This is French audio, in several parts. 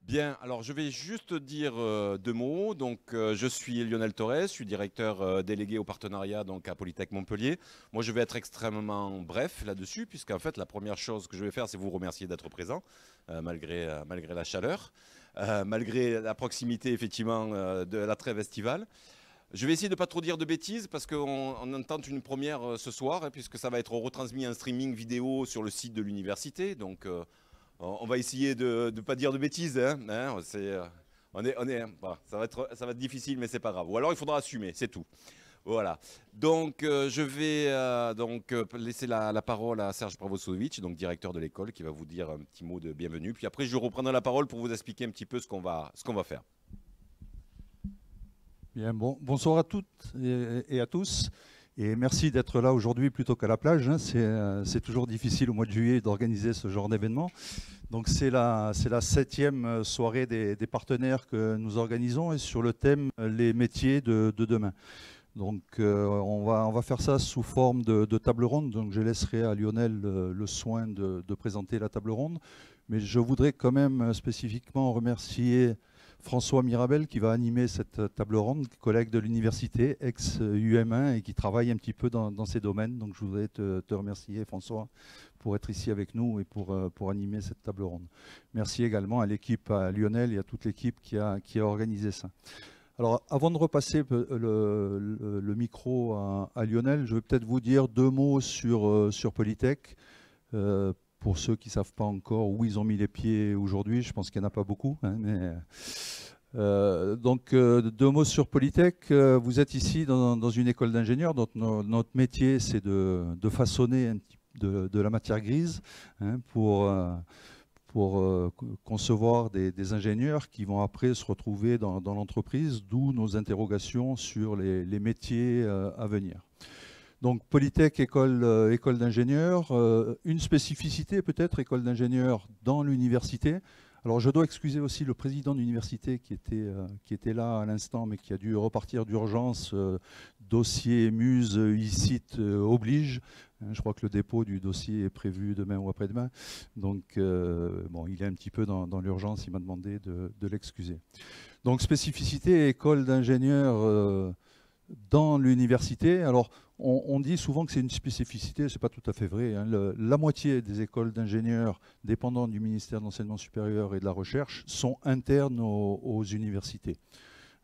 Bien, alors je vais juste dire deux mots. Donc, je suis Lionel Torres, je suis directeur délégué au partenariat donc à Polytech Montpellier. Moi, je vais être extrêmement bref là-dessus, puisqu'en fait, la première chose que je vais faire, c'est vous remercier d'être présent, malgré la chaleur, malgré la proximité effectivement de la trêve estivale. Je vais essayer de ne pas trop dire de bêtises parce qu'on entend une première ce soir, hein, puisque ça va être retransmis en streaming vidéo sur le site de l'université. Donc, on va essayer de ne pas dire de bêtises. Hein, voilà, ça va être difficile, mais c'est pas grave. Ou alors il faudra assumer, c'est tout. Voilà. Donc je vais laisser la parole à Serge Pravosovic, donc directeur de l'école, qui va vous dire un petit mot de bienvenue. Puis après, je reprendrai la parole pour vous expliquer un petit peu ce qu'on va faire. Bien, bonsoir à toutes et à tous. Et merci d'être là aujourd'hui plutôt qu'à la plage, hein. C'est toujours difficile au mois de juillet d'organiser ce genre d'événement. Donc c'est la 7e soirée des partenaires que nous organisons et sur le thème les métiers de demain. Donc on va faire ça sous forme de table ronde. Donc je laisserai à Lionel le soin de présenter la table ronde. Mais je voudrais quand même spécifiquement remercier François Mirabel qui va animer cette table ronde, collègue de l'université, ex-UM1 et qui travaille un petit peu dans ces domaines. Donc je voudrais te remercier François pour être ici avec nous et pour animer cette table ronde. Merci également à l'équipe, à Lionel et à toute l'équipe qui a organisé ça. Alors avant de repasser le micro à Lionel, je vais peut-être vous dire deux mots sur Polytech. Pour ceux qui ne savent pas encore où ils ont mis les pieds aujourd'hui, je pense qu'il n'y en a pas beaucoup. Hein, mais, donc, deux mots sur Polytech. Vous êtes ici dans une école d'ingénieurs. Notre métier, c'est de façonner de la matière grise, hein, pour concevoir des ingénieurs qui vont après se retrouver dans l'entreprise, d'où nos interrogations sur les métiers à venir. Donc Polytech, école d'ingénieurs, une spécificité peut-être, école d'ingénieurs dans l'université. Alors je dois excuser aussi le président de l'université qui était là à l'instant, mais qui a dû repartir d'urgence. Dossier Muse, ICIT oblige. Je crois que le dépôt du dossier est prévu demain ou après-demain. Donc bon, il est un petit peu dans l'urgence, il m'a demandé de l'excuser. Donc spécificité, école d'ingénieurs dans l'université. Alors, on dit souvent que c'est une spécificité, ce n'est pas tout à fait vrai, hein. La moitié des écoles d'ingénieurs dépendantes du ministère de l'Enseignement supérieur et de la Recherche sont internes aux universités,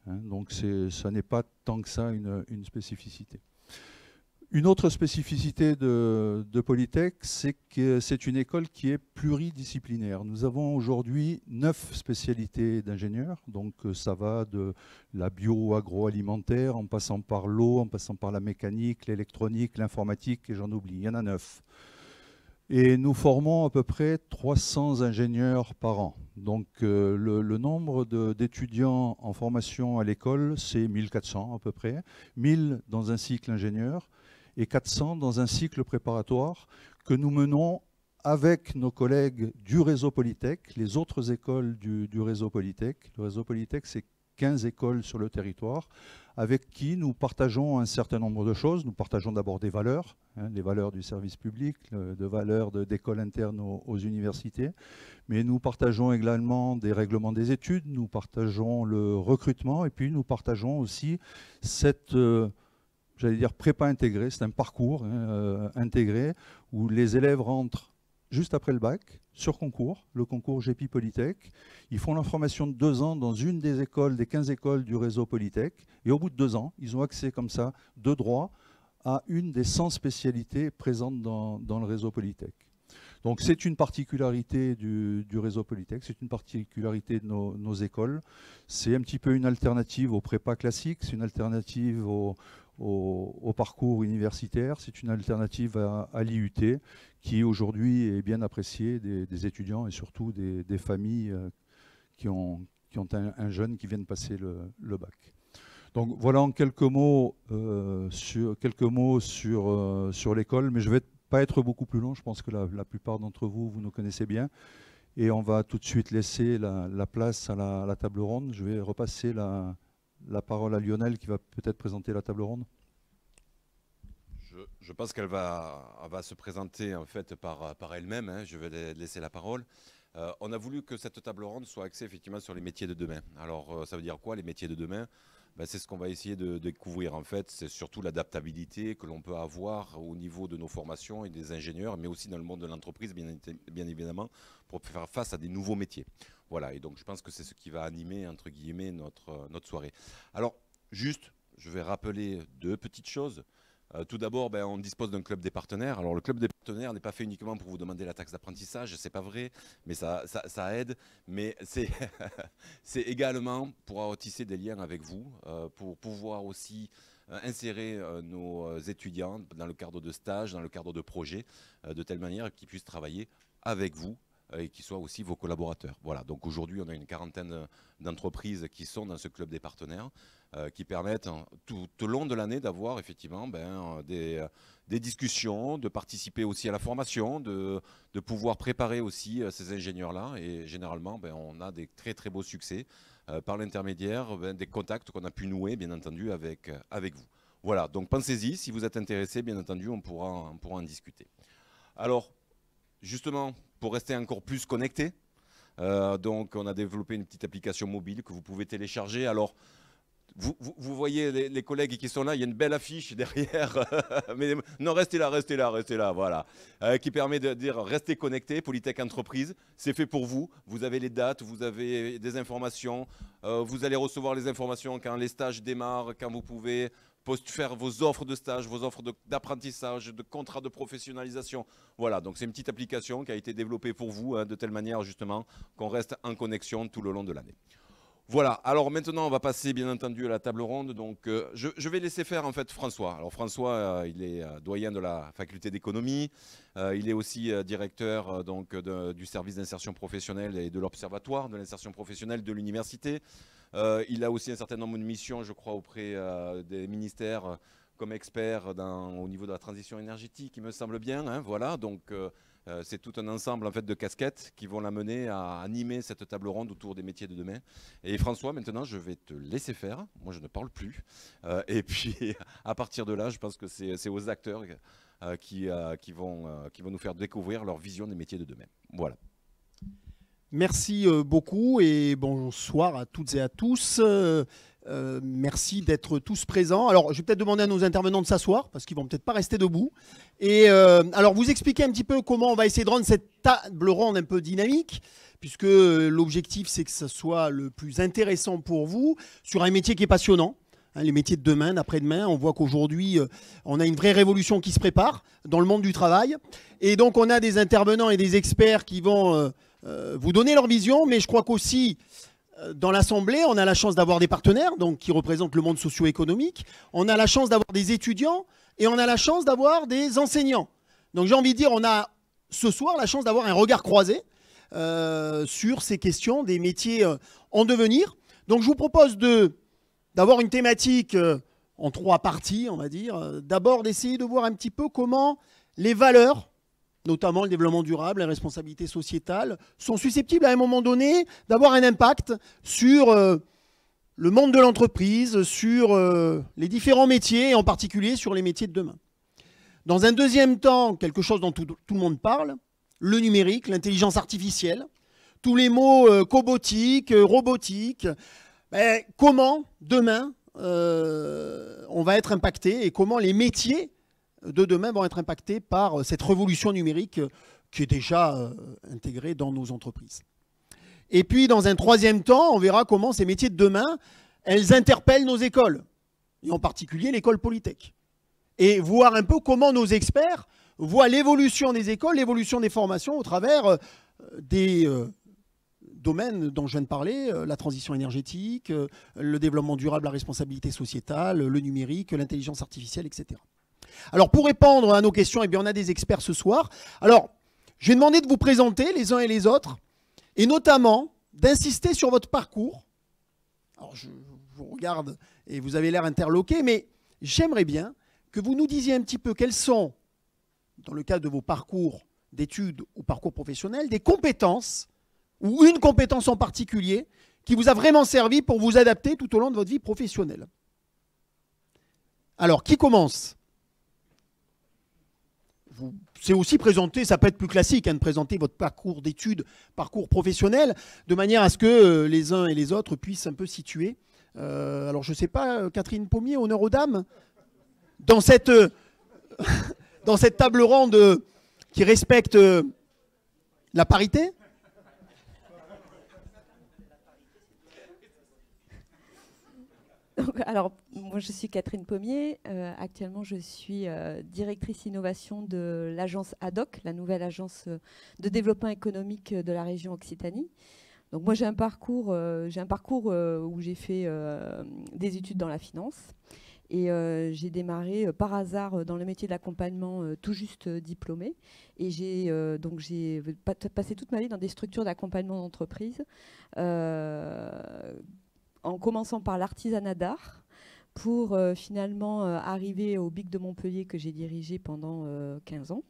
hein. Donc, ça n'est pas tant que ça une spécificité. Une autre spécificité de Polytech, c'est que c'est une école qui est pluridisciplinaire. Nous avons aujourd'hui 9 spécialités d'ingénieurs, donc ça va de la bio-agroalimentaire, en passant par l'eau, en passant par la mécanique, l'électronique, l'informatique, et j'en oublie, il y en a 9. Et nous formons à peu près 300 ingénieurs par an. Donc le nombre d'étudiants en formation à l'école, c'est 1400 à peu près, 1000 dans un cycle ingénieur, et 400 dans un cycle préparatoire que nous menons avec nos collègues du réseau Polytech, les autres écoles du réseau Polytech. Le réseau Polytech, c'est 15 écoles sur le territoire, avec qui nous partageons un certain nombre de choses. Nous partageons d'abord des valeurs, hein, les valeurs du service public, de valeurs d'écoles internes aux universités, mais nous partageons également des règlements des études, nous partageons le recrutement, et puis nous partageons aussi cette j'allais dire prépa intégrée, c'est un parcours, hein, intégré où les élèves rentrent juste après le bac sur concours, le concours GEPI Polytech. Ils font leur formation de 2 ans dans une des écoles, des 15 écoles du réseau Polytech, et au bout de 2 ans, ils ont accès comme ça, de droit, à une des 100 spécialités présentes dans le réseau Polytech. Donc c'est une particularité du réseau Polytech, c'est une particularité de nos écoles. C'est un petit peu une alternative aux prépas classiques, c'est une alternative au parcours universitaire, c'est une alternative à l'IUT qui aujourd'hui est bien appréciée des étudiants et surtout des familles qui ont un jeune qui vient de passer le bac. Donc voilà en quelques mots sur l'école, mais je vais pas être beaucoup plus long, je pense que la plupart d'entre vous nous connaissez bien. Et on va tout de suite laisser la place à la table ronde. Je vais repasser la parole à Lionel qui va peut-être présenter la table ronde. Je pense qu'elle va se présenter en fait par elle-même, hein. Je vais laisser la parole. On a voulu que cette table ronde soit axée effectivement sur les métiers de demain. Alors, ça veut dire quoi les métiers de demain? Ben, c'est ce qu'on va essayer de découvrir en fait. C'est surtout l'adaptabilité que l'on peut avoir au niveau de nos formations et des ingénieurs, mais aussi dans le monde de l'entreprise, bien évidemment, pour faire face à des nouveaux métiers. Voilà, et donc je pense que c'est ce qui va animer, entre guillemets, notre soirée. Alors, juste, je vais rappeler deux petites choses. Tout d'abord, ben, on dispose d'un club des partenaires. Alors le club des partenaires n'est pas fait uniquement pour vous demander la taxe d'apprentissage, c'est pas vrai, mais ça aide. Mais c'est c'est également pour tisser des liens avec vous, pour pouvoir aussi insérer nos étudiants dans le cadre de stages, dans le cadre de projets, de telle manière qu'ils puissent travailler avec vous et qui soient aussi vos collaborateurs. Voilà, donc aujourd'hui on a une quarantaine d'entreprises qui sont dans ce club des partenaires, qui permettent tout au long de l'année d'avoir effectivement des discussions, de participer aussi à la formation, de pouvoir préparer aussi ces ingénieurs-là. Et généralement, on a des très très beaux succès par l'intermédiaire des contacts qu'on a pu nouer, bien entendu, avec vous. Voilà, donc pensez-y, si vous êtes intéressé, bien entendu, on pourra en discuter. Alors, justement, pour rester encore plus connecté, donc on a développé une petite application mobile que vous pouvez télécharger. Alors, vous voyez les collègues qui sont là, il y a une belle affiche derrière, mais non, restez là, voilà, qui permet de dire restez connectés, Polytech Entreprise, c'est fait pour vous, vous avez les dates, vous avez des informations, vous allez recevoir les informations quand les stages démarrent, quand vous pouvez faire vos offres de stage, vos offres d'apprentissage, de contrats de professionnalisation. Voilà, donc c'est une petite application qui a été développée pour vous, de telle manière justement qu'on reste en connexion tout le long de l'année. Voilà, alors maintenant on va passer bien entendu à la table ronde. Donc je vais laisser faire en fait François. Alors François, il est doyen de la faculté d'économie, il est aussi directeur du service d'insertion professionnelle et de l'observatoire de l'insertion professionnelle de l'université. Il a aussi un certain nombre de missions, je crois, auprès des ministères comme expert au niveau de la transition énergétique, il me semble bien. Hein, voilà, donc c'est tout un ensemble en fait, de casquettes qui vont l'amener à animer cette table ronde autour des métiers de demain. Et François, maintenant, je vais te laisser faire. Moi, je ne parle plus. Et puis, à partir de là, je pense que c'est aux acteurs qui vont nous faire découvrir leur vision des métiers de demain. Voilà. Merci beaucoup et bonsoir à toutes et à tous. Merci d'être tous présents. Alors, je vais peut-être demander à nos intervenants de s'asseoir parce qu'ils vont peut-être pas rester debout. Et alors, vous expliquer un petit peu comment on va essayer de rendre cette table ronde un peu dynamique, puisque l'objectif, c'est que ce soit le plus intéressant pour vous sur un métier qui est passionnant. Hein, les métiers de demain, d'après-demain, on voit qu'aujourd'hui, on a une vraie révolution qui se prépare dans le monde du travail. Et donc, on a des intervenants et des experts qui vont vous donner leur vision, mais je crois qu'aussi, dans l'Assemblée, on a la chance d'avoir des partenaires donc, qui représentent le monde socio-économique. On a la chance d'avoir des étudiants et on a la chance d'avoir des enseignants. Donc j'ai envie de dire, on a ce soir la chance d'avoir un regard croisé sur ces questions des métiers en devenir. Donc je vous propose d'avoir une thématique en 3 parties, on va dire. D'abord d'essayer de voir un petit peu comment les valeurs, notamment le développement durable, la responsabilité sociétale, sont susceptibles à un moment donné d'avoir un impact sur le monde de l'entreprise, sur les différents métiers, et en particulier sur les métiers de demain. Dans un deuxième temps, quelque chose dont tout le monde parle, le numérique, l'intelligence artificielle, tous les mots cobotique, robotique, comment demain on va être impacté et comment les métiers de demain vont être impactés par cette révolution numérique qui est déjà intégrée dans nos entreprises. Et puis, dans un troisième temps, on verra comment ces métiers de demain, elles interpellent nos écoles, et en particulier l'école Polytech. Et voir un peu comment nos experts voient l'évolution des écoles, l'évolution des formations au travers des domaines dont je viens de parler, la transition énergétique, le développement durable, la responsabilité sociétale, le numérique, l'intelligence artificielle, etc. Alors, pour répondre à nos questions, eh bien, on a des experts ce soir. Alors, je vais demander de vous présenter les uns et les autres, et notamment d'insister sur votre parcours. Alors, je vous regarde et vous avez l'air interloqué, mais j'aimerais bien que vous nous disiez un petit peu quels sont, dans le cadre de vos parcours d'études ou parcours professionnels, des compétences, ou une compétence en particulier, qui vous a vraiment servi pour vous adapter tout au long de votre vie professionnelle. Alors, qui commence ? c'est aussi présenter, ça peut être plus classique, hein, de présenter votre parcours d'études, parcours professionnel, de manière à ce que les uns et les autres puissent un peu situer. Alors je ne sais pas, Catherine Pommier, honneur aux dames, dans cette table ronde qui respecte la parité. Donc, alors, moi, je suis Catherine Pommier. Actuellement, je suis directrice innovation de l'agence ADOC, la nouvelle agence de développement économique de la région Occitanie. Donc, moi, j'ai un parcours où j'ai fait des études dans la finance. Et j'ai démarré par hasard dans le métier de l'accompagnement tout juste diplômée. Et j'ai passé toute ma vie dans des structures d'accompagnement d'entreprise. En commençant par l'artisanat d'art, pour finalement arriver au BIC de Montpellier que j'ai dirigé pendant 15 ans.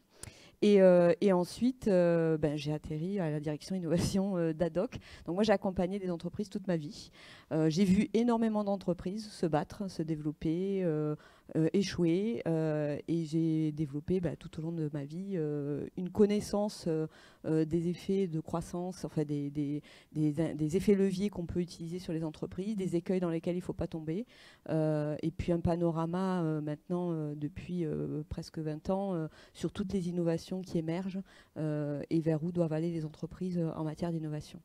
Et ensuite, j'ai atterri à la direction innovation d'ADOC. Donc moi, j'ai accompagné des entreprises toute ma vie. J'ai vu énormément d'entreprises se battre, se développer, échouer. Et j'ai développé tout au long de ma vie une connaissance des effets de croissance, enfin des effets leviers qu'on peut utiliser sur les entreprises, des écueils dans lesquels il ne faut pas tomber. Et puis un panorama maintenant depuis presque 20 ans sur toutes les innovations qui émergent et vers où doivent aller les entreprises en matière d'innovation.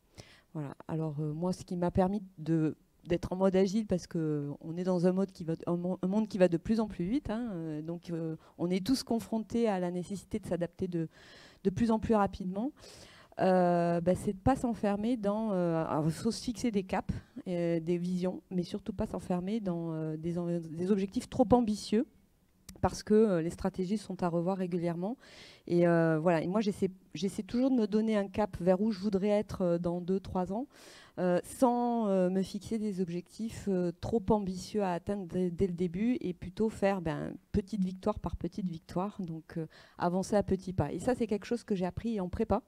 Voilà. Alors moi, ce qui m'a permis d'être en mode agile, parce qu'on est dans un monde qui va de plus en plus vite, hein, donc on est tous confrontés à la nécessité de s'adapter de plus en plus rapidement. C'est de ne pas s'enfermer dans... il faut se fixer des caps, des visions, mais surtout pas s'enfermer dans des objectifs trop ambitieux, parce que les stratégies sont à revoir régulièrement. Et voilà. Et moi, j'essaie toujours de me donner un cap vers où je voudrais être dans 2-3 ans, sans me fixer des objectifs trop ambitieux à atteindre dès le début, et plutôt faire petite victoire par petite victoire, donc avancer à petits pas. Et ça, c'est quelque chose que j'ai appris en prépa.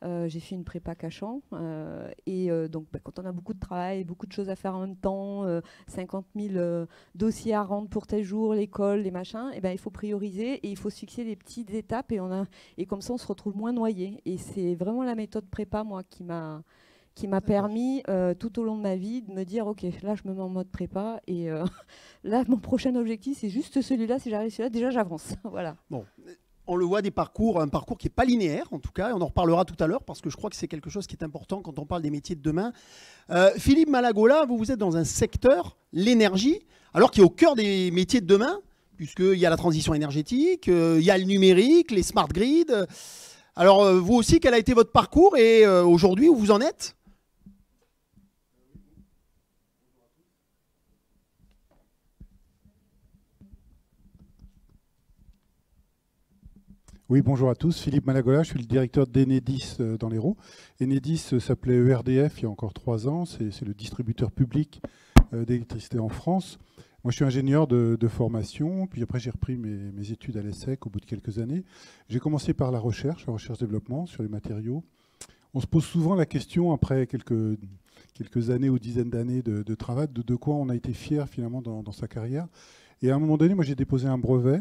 J'ai fait une prépa Cachan donc quand on a beaucoup de travail, beaucoup de choses à faire en même temps, 50 000 dossiers à rendre pour tel jour, l'école, les machins, il faut prioriser et il faut se fixer des petites étapes et comme ça on se retrouve moins noyé. Et c'est vraiment la méthode prépa, moi, qui m'a permis tout au long de ma vie de me dire ok, là je me mets en mode prépa et là mon prochain objectif c'est juste celui-là. Si j'arrive celui-là, déjà j'avance. Voilà. Bon. On le voit, un parcours qui n'est pas linéaire, en tout cas, on en reparlera tout à l'heure, parce que je crois que c'est quelque chose qui est important quand on parle des métiers de demain. Philippe Malagola, vous êtes dans un secteur, l'énergie, alors qui est au cœur des métiers de demain, puisqu'il y a la transition énergétique, il y a le numérique, les smart grids. Alors, vous aussi, quel a été votre parcours et aujourd'hui, où vous en êtes ? Oui, bonjour à tous. Philippe Malagola, je suis le directeur d'Enedis dans l'Hérault. Enedis s'appelait ERDF il y a encore 3 ans. C'est le distributeur public d'électricité en France. Moi, je suis ingénieur de formation. Puis après, j'ai repris mes études à l'ESSEC au bout de quelques années. J'ai commencé par la recherche-développement sur les matériaux. On se pose souvent la question, après quelques années ou dizaines d'années de travail, de quoi on a été fier finalement dans sa carrière. Et à un moment donné, moi, j'ai déposé un brevet.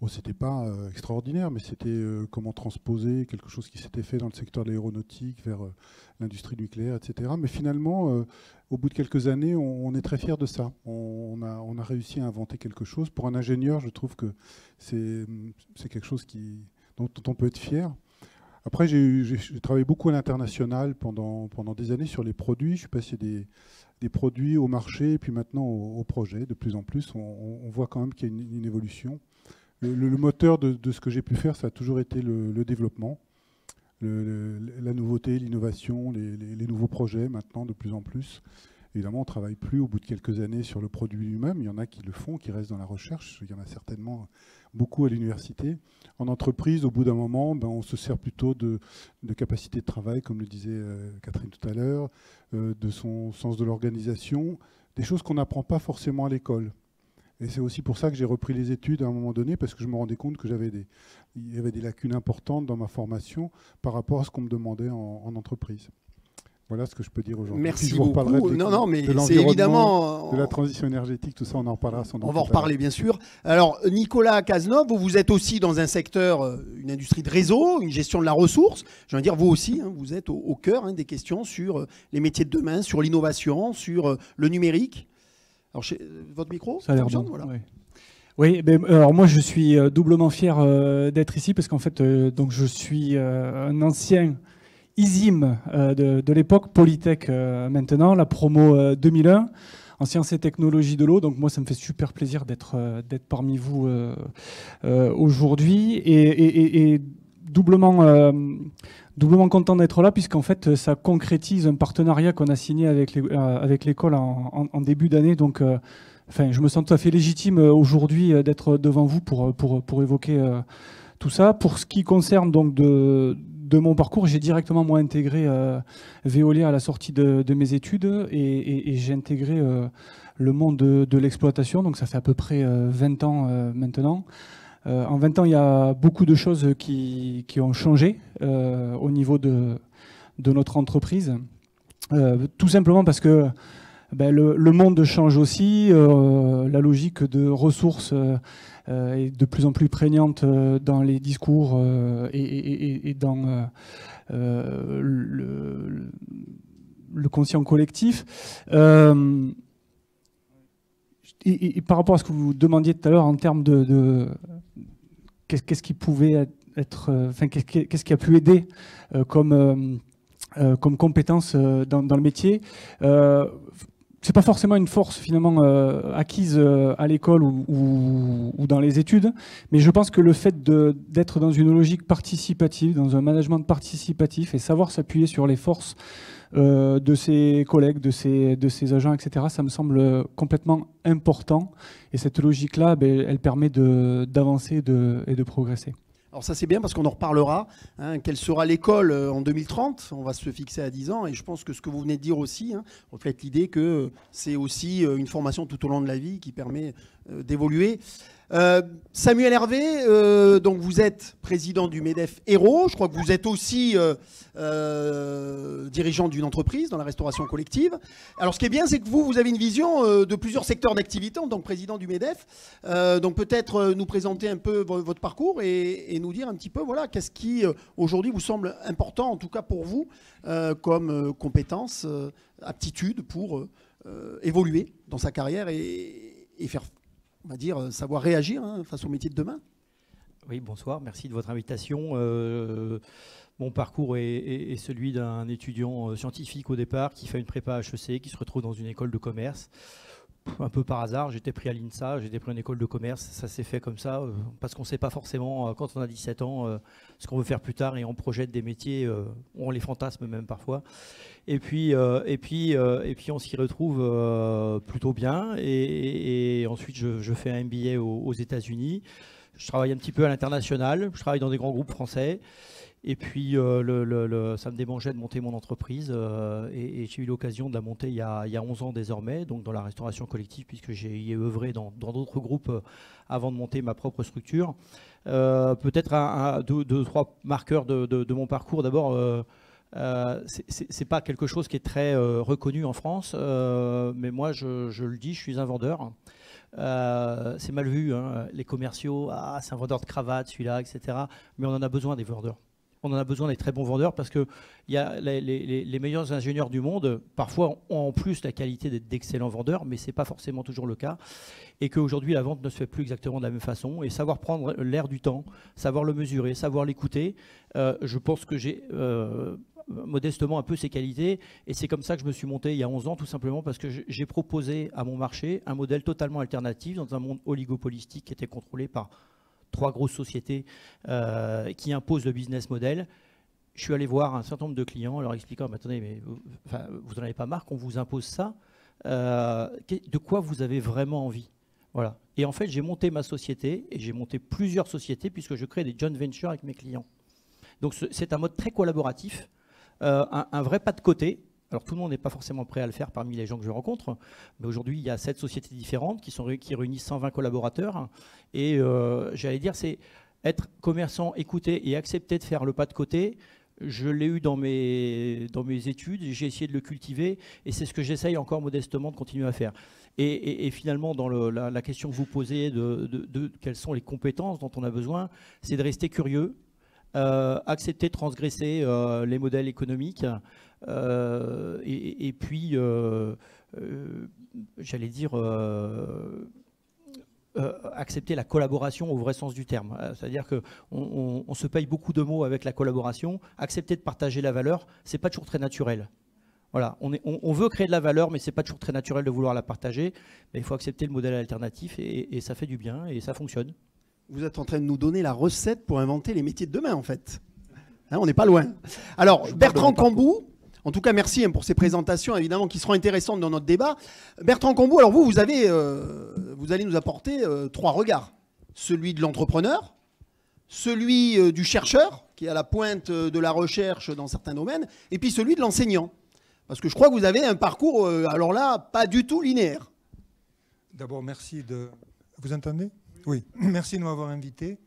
Bon, c'était pas extraordinaire, mais c'était comment transposer quelque chose qui s'était fait dans le secteur de l'aéronautique vers l'industrie nucléaire, etc. Mais finalement, au bout de quelques années, on est très fiers de ça. On a réussi à inventer quelque chose. Pour un ingénieur, je trouve que c'est quelque chose dont on peut être fier. Après, j'ai travaillé beaucoup à l'international pendant des années sur les produits. Je suis passé des produits au marché, et puis maintenant au projet. De plus en plus, on voit quand même qu'il y a une évolution. Le moteur de ce que j'ai pu faire, ça a toujours été le développement, la nouveauté, l'innovation, les nouveaux projets maintenant de plus en plus. Évidemment, on ne travaille plus au bout de quelques années sur le produit lui-même. Il y en a qui le font, qui restent dans la recherche. Il y en a certainement beaucoup à l'université. En entreprise, au bout d'un moment, on se sert plutôt de capacité de travail, comme le disait Catherine tout à l'heure, de son sens de l'organisation, des choses qu'on n'apprend pas forcément à l'école. Et c'est aussi pour ça que j'ai repris les études à un moment donné, parce que je me rendais compte que il y avait des lacunes importantes dans ma formation par rapport à ce qu'on me demandait en entreprise. Voilà ce que je peux dire aujourd'hui. Merci je vous reparlerai beaucoup. Non, mais de c'est l'environnement, évidemment... de la transition énergétique, tout ça, on en reparlera sans doute. On va en reparler, bien sûr. Alors, Nicolas Cazeneuve, vous êtes aussi dans un secteur, une industrie de réseau, une gestion de la ressource. Je veux dire, vous aussi, hein, vous êtes au cœur des questions sur les métiers de demain, sur l'innovation, sur le numérique. Alors, votre micro, ça a l'air fonctionne, bon, voilà. oui. Oui, alors moi je suis doublement fier d'être ici parce qu'en fait donc je suis un ancien ISIM de l'époque, Polytech maintenant, la promo 2001, en sciences et technologies de l'eau. Donc moi ça me fait super plaisir d'être parmi vous aujourd'hui et doublement content d'être là puisqu'en fait ça concrétise un partenariat qu'on a signé avec l'école en début d'année. Donc enfin, je me sens tout à fait légitime aujourd'hui d'être devant vous pour évoquer tout ça. Pour ce qui concerne donc de mon parcours, j'ai directement moi intégré Veolia à la sortie de mes études et j'ai intégré le monde de l'exploitation. Donc ça fait à peu près 20 ans maintenant. En 20 ans, il y a beaucoup de choses qui ont changé au niveau de notre entreprise. Tout simplement parce que le monde change aussi, la logique de ressources est de plus en plus prégnante dans les discours et dans le conscient collectif. Et par rapport à ce que vous demandiez tout à l'heure en termes de qu'est-ce qui pouvait être, enfin qu'est-ce qui a pu aider comme compétence dans le métier. C'est pas forcément une force finalement acquise à l'école ou dans les études, mais je pense que le fait d'être dans une logique participative, dans un management participatif et savoir s'appuyer sur les forces de ses collègues, de ses agents, etc., ça me semble complètement important. Et cette logique-là, elle permet d'avancer et de progresser. Alors ça c'est bien parce qu'on en reparlera. Quelle sera l'école en 2030 ? On va se fixer à 10 ans et je pense que ce que vous venez de dire aussi reflète l'idée que c'est aussi une formation tout au long de la vie qui permet d'évoluer. Samuel Hervé, donc vous êtes président du MEDEF Hérault. Je crois que vous êtes aussi dirigeant d'une entreprise dans la restauration collective. Alors ce qui est bien, c'est que vous avez une vision de plusieurs secteurs d'activité en tant que président du MEDEF. Donc peut-être nous présenter un peu votre parcours et nous dire un petit peu voilà, qu'est-ce qui aujourd'hui vous semble important, en tout cas pour vous, comme compétences, aptitudes pour évoluer dans sa carrière et faire, on va dire, savoir réagir face au métier de demain. Oui, bonsoir, merci de votre invitation. Mon parcours est celui d'un étudiant scientifique au départ qui fait une prépa HEC, qui se retrouve dans une école de commerce. Un peu par hasard, j'étais pris à l'INSA, j'étais pris à une école de commerce, ça s'est fait comme ça, parce qu'on ne sait pas forcément, quand on a 17 ans, ce qu'on veut faire plus tard et on projette des métiers, on les fantasme même parfois. Et puis on s'y retrouve plutôt bien. Et ensuite, je fais un MBA aux États-Unis. Je travaille un petit peu à l'international. Je travaille dans des grands groupes français. Et puis, ça me démangeait de monter mon entreprise. Et j'ai eu l'occasion de la monter il y a 11 ans désormais, donc dans la restauration collective, puisque j'ai œuvré dans d'autres groupes avant de monter ma propre structure. Peut-être deux, trois marqueurs de mon parcours. D'abord, c'est pas quelque chose qui est très reconnu en France, mais moi je le dis, je suis un vendeur. C'est mal vu, les commerciaux, c'est un vendeur de cravate celui-là, etc. Mais on en a besoin des vendeurs. On en a besoin des très bons vendeurs parce que y a les meilleurs ingénieurs du monde, parfois, ont en plus la qualité d'être d'excellents vendeurs, mais ce n'est pas forcément toujours le cas. Et qu'aujourd'hui, la vente ne se fait plus exactement de la même façon. Et savoir prendre l'air du temps, savoir le mesurer, savoir l'écouter, je pense que j'ai modestement un peu ces qualités. Et c'est comme ça que je me suis monté il y a 11 ans, tout simplement parce que j'ai proposé à mon marché un modèle totalement alternatif dans un monde oligopolistique qui était contrôlé par 3 grosses sociétés qui imposent le business model. Je suis allé voir un certain nombre de clients en leur expliquant, attendez, mais vous n'en avez pas marre qu'on vous impose ça, de quoi vous avez vraiment envie? Voilà. Et en fait, j'ai monté ma société et j'ai monté plusieurs sociétés puisque je crée des joint ventures avec mes clients. Donc c'est un mode très collaboratif, un vrai pas de côté. Alors tout le monde n'est pas forcément prêt à le faire parmi les gens que je rencontre, mais aujourd'hui il y a 7 sociétés différentes qui réunissent 120 collaborateurs et j'allais dire c'est être commerçant, écouter et accepter de faire le pas de côté. Je l'ai eu dans mes études, j'ai essayé de le cultiver et c'est ce que j'essaye encore modestement de continuer à faire. Et finalement, dans la question que vous posez de quelles sont les compétences dont on a besoin, c'est de rester curieux, accepter de transgresser les modèles économiques et puis, j'allais dire, accepter la collaboration au vrai sens du terme. C'est-à-dire qu'on se paye beaucoup de mots avec la collaboration. Accepter de partager la valeur, c'est pas toujours très naturel. Voilà, on veut créer de la valeur, mais c'est pas toujours très naturel de vouloir la partager. Mais il faut accepter le modèle alternatif et ça fait du bien et ça fonctionne. Vous êtes en train de nous donner la recette pour inventer les métiers de demain, en fait. Hein, on n'est pas loin. Alors, Bertrand Cambou, en tout cas, merci pour ces présentations, évidemment, qui seront intéressantes dans notre débat. Bertrand Cambou, alors vous allez nous apporter 3 regards. Celui de l'entrepreneur, celui du chercheur, qui est à la pointe de la recherche dans certains domaines, et puis celui de l'enseignant. Parce que je crois que vous avez un parcours, alors là, pas du tout linéaire. D'abord, merci de... Vous entendez ? Oui, merci de m'avoir invité.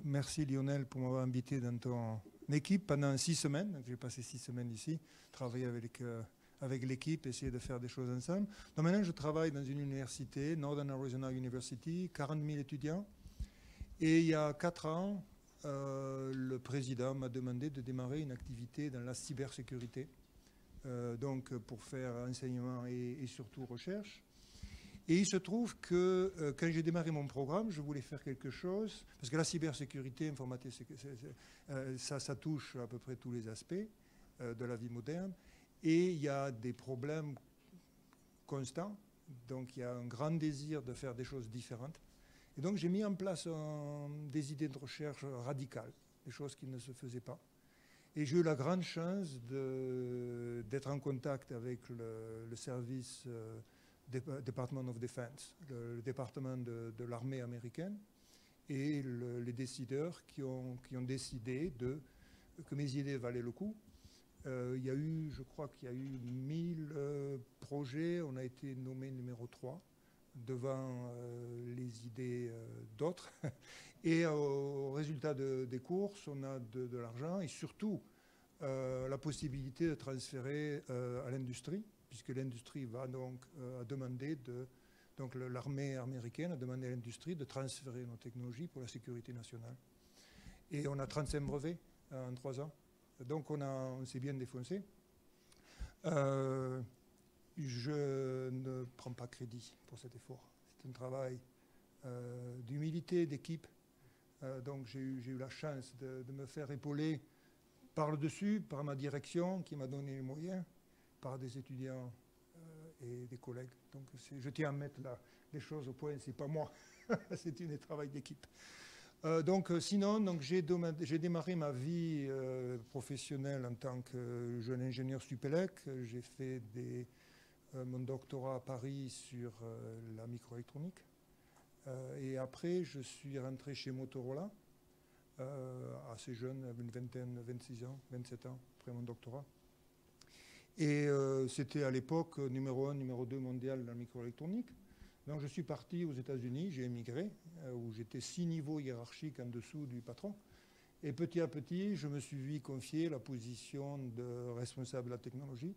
Merci Lionel pour m'avoir invité dans ton équipe pendant 6 semaines. J'ai passé 6 semaines ici, travailler avec l'équipe, essayer de faire des choses ensemble. Donc maintenant, je travaille dans une université, Northern Arizona University, 40 000 étudiants. Et il y a 4 ans, le président m'a demandé de démarrer une activité dans la cybersécurité. Donc pour faire enseignement et surtout recherche. Et il se trouve que quand j'ai démarré mon programme, je voulais faire quelque chose, parce que la cybersécurité, informatique, ça touche à peu près tous les aspects de la vie moderne, et il y a des problèmes constants, donc il y a un grand désir de faire des choses différentes. Et donc j'ai mis en place des idées de recherche radicales, des choses qui ne se faisaient pas. Et j'ai eu la grande chance d'être en contact avec le service Department of Defense, le département de l'armée américaine, et les décideurs qui ont décidé que mes idées valaient le coup. Il y a eu, je crois qu'il y a eu 1000 projets, on a été nommé numéro 3 devant les idées d'autres. Et au résultat des courses, on a de l'argent et surtout la possibilité de transférer à l'industrie, puisque l'industrie va donc demander donc l'armée américaine a demandé à l'industrie de transférer nos technologies pour la sécurité nationale. Et on a 35 brevets en 3 ans. Donc on s'est bien défoncé. Je ne prends pas crédit pour cet effort. C'est un travail d'humilité, d'équipe. Donc j'ai eu la chance de me faire épauler par le dessus, par ma direction qui m'a donné les moyens, par des étudiants et des collègues. Donc je tiens à mettre les choses au point, c'est pas moi, c'est un travail d'équipe. Sinon, j'ai démarré ma vie professionnelle en tant que jeune ingénieur Supélec. J'ai fait mon doctorat à Paris sur la microélectronique. Et après, je suis rentré chez Motorola, assez jeune, une vingtaine, 26 ans, 27 ans, après mon doctorat. Et c'était à l'époque numéro 1, numéro 2 mondial dans la microélectronique. Donc je suis parti aux États-Unis, j'ai émigré, où j'étais 6 niveaux hiérarchiques en dessous du patron. Et petit à petit, je me suis vu confier la position de responsable de la technologie.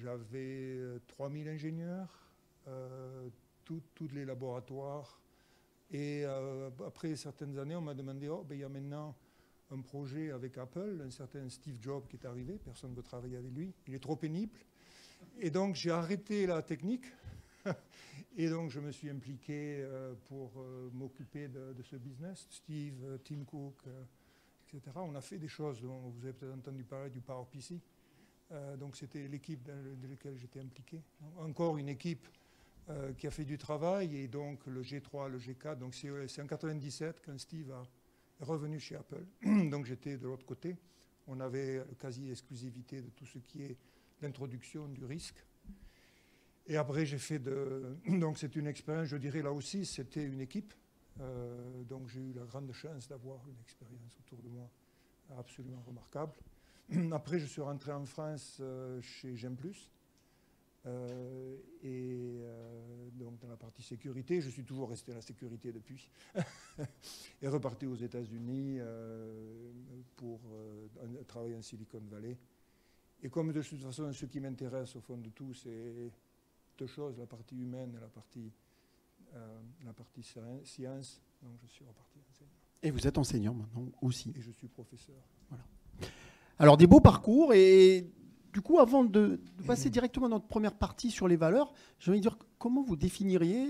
J'avais 3000 ingénieurs, tous les laboratoires. Et après certaines années, on m'a demandé, il y a maintenant un projet avec Apple, un certain Steve Jobs qui est arrivé, personne ne veut travailler avec lui, il est trop pénible. Et donc j'ai arrêté la technique. Et donc, je me suis impliqué pour m'occuper de ce business. Steve, Tim Cook, etc. On a fait des choses dont vous avez peut-être entendu parler du PowerPC. Donc, c'était l'équipe dans laquelle j'étais impliqué. Encore une équipe qui a fait du travail. Et donc, le G3, le G4. Donc, c'est en 1997 quand Steve est revenu chez Apple. Donc, j'étais de l'autre côté. On avait quasi-exclusivité de tout ce qui est l'introduction du risque. Et après, j'ai fait donc c'est une expérience, je dirais là aussi, c'était une équipe. Donc j'ai eu la grande chance d'avoir une expérience autour de moi absolument remarquable. Après, je suis rentré en France chez Gemplus. Donc dans la partie sécurité, je suis toujours resté dans la sécurité depuis, et reparti aux États-Unis pour travailler en Silicon Valley. Et comme de toute façon, ce qui m'intéresse au fond de tout, c'est deux choses, la partie humaine et la partie science, donc je suis reparti enseignant. Et vous êtes enseignant maintenant aussi. Et je suis professeur. Voilà. Alors des beaux parcours, et du coup avant de passer directement à notre première partie sur les valeurs, j'ai envie de dire comment vous définiriez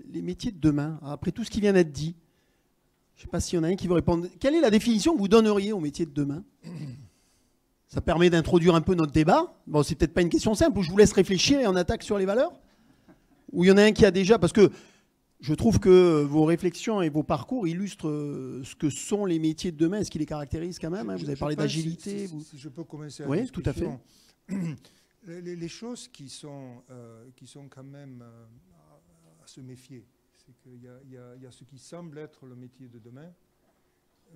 les métiers de demain, après tout ce qui vient d'être dit. Je ne sais pas s'il y en a un qui veut répondre. Quelle est la définition que vous donneriez aux métiers de demain? Ça permet d'introduire un peu notre débat. Bon, c'est peut-être pas une question simple, où je vous laisse réfléchir et on attaque sur les valeurs. Ou il y en a un qui a déjà, parce que je trouve que vos réflexions et vos parcours illustrent ce que sont les métiers de demain, ce qui les caractérise quand même. Hein. Vous avez parlé d'agilité. Si je peux commencer à oui, tout à fait. Les choses qui sont quand même à se méfier, c'est qu'il y a ce qui semble être le métier de demain,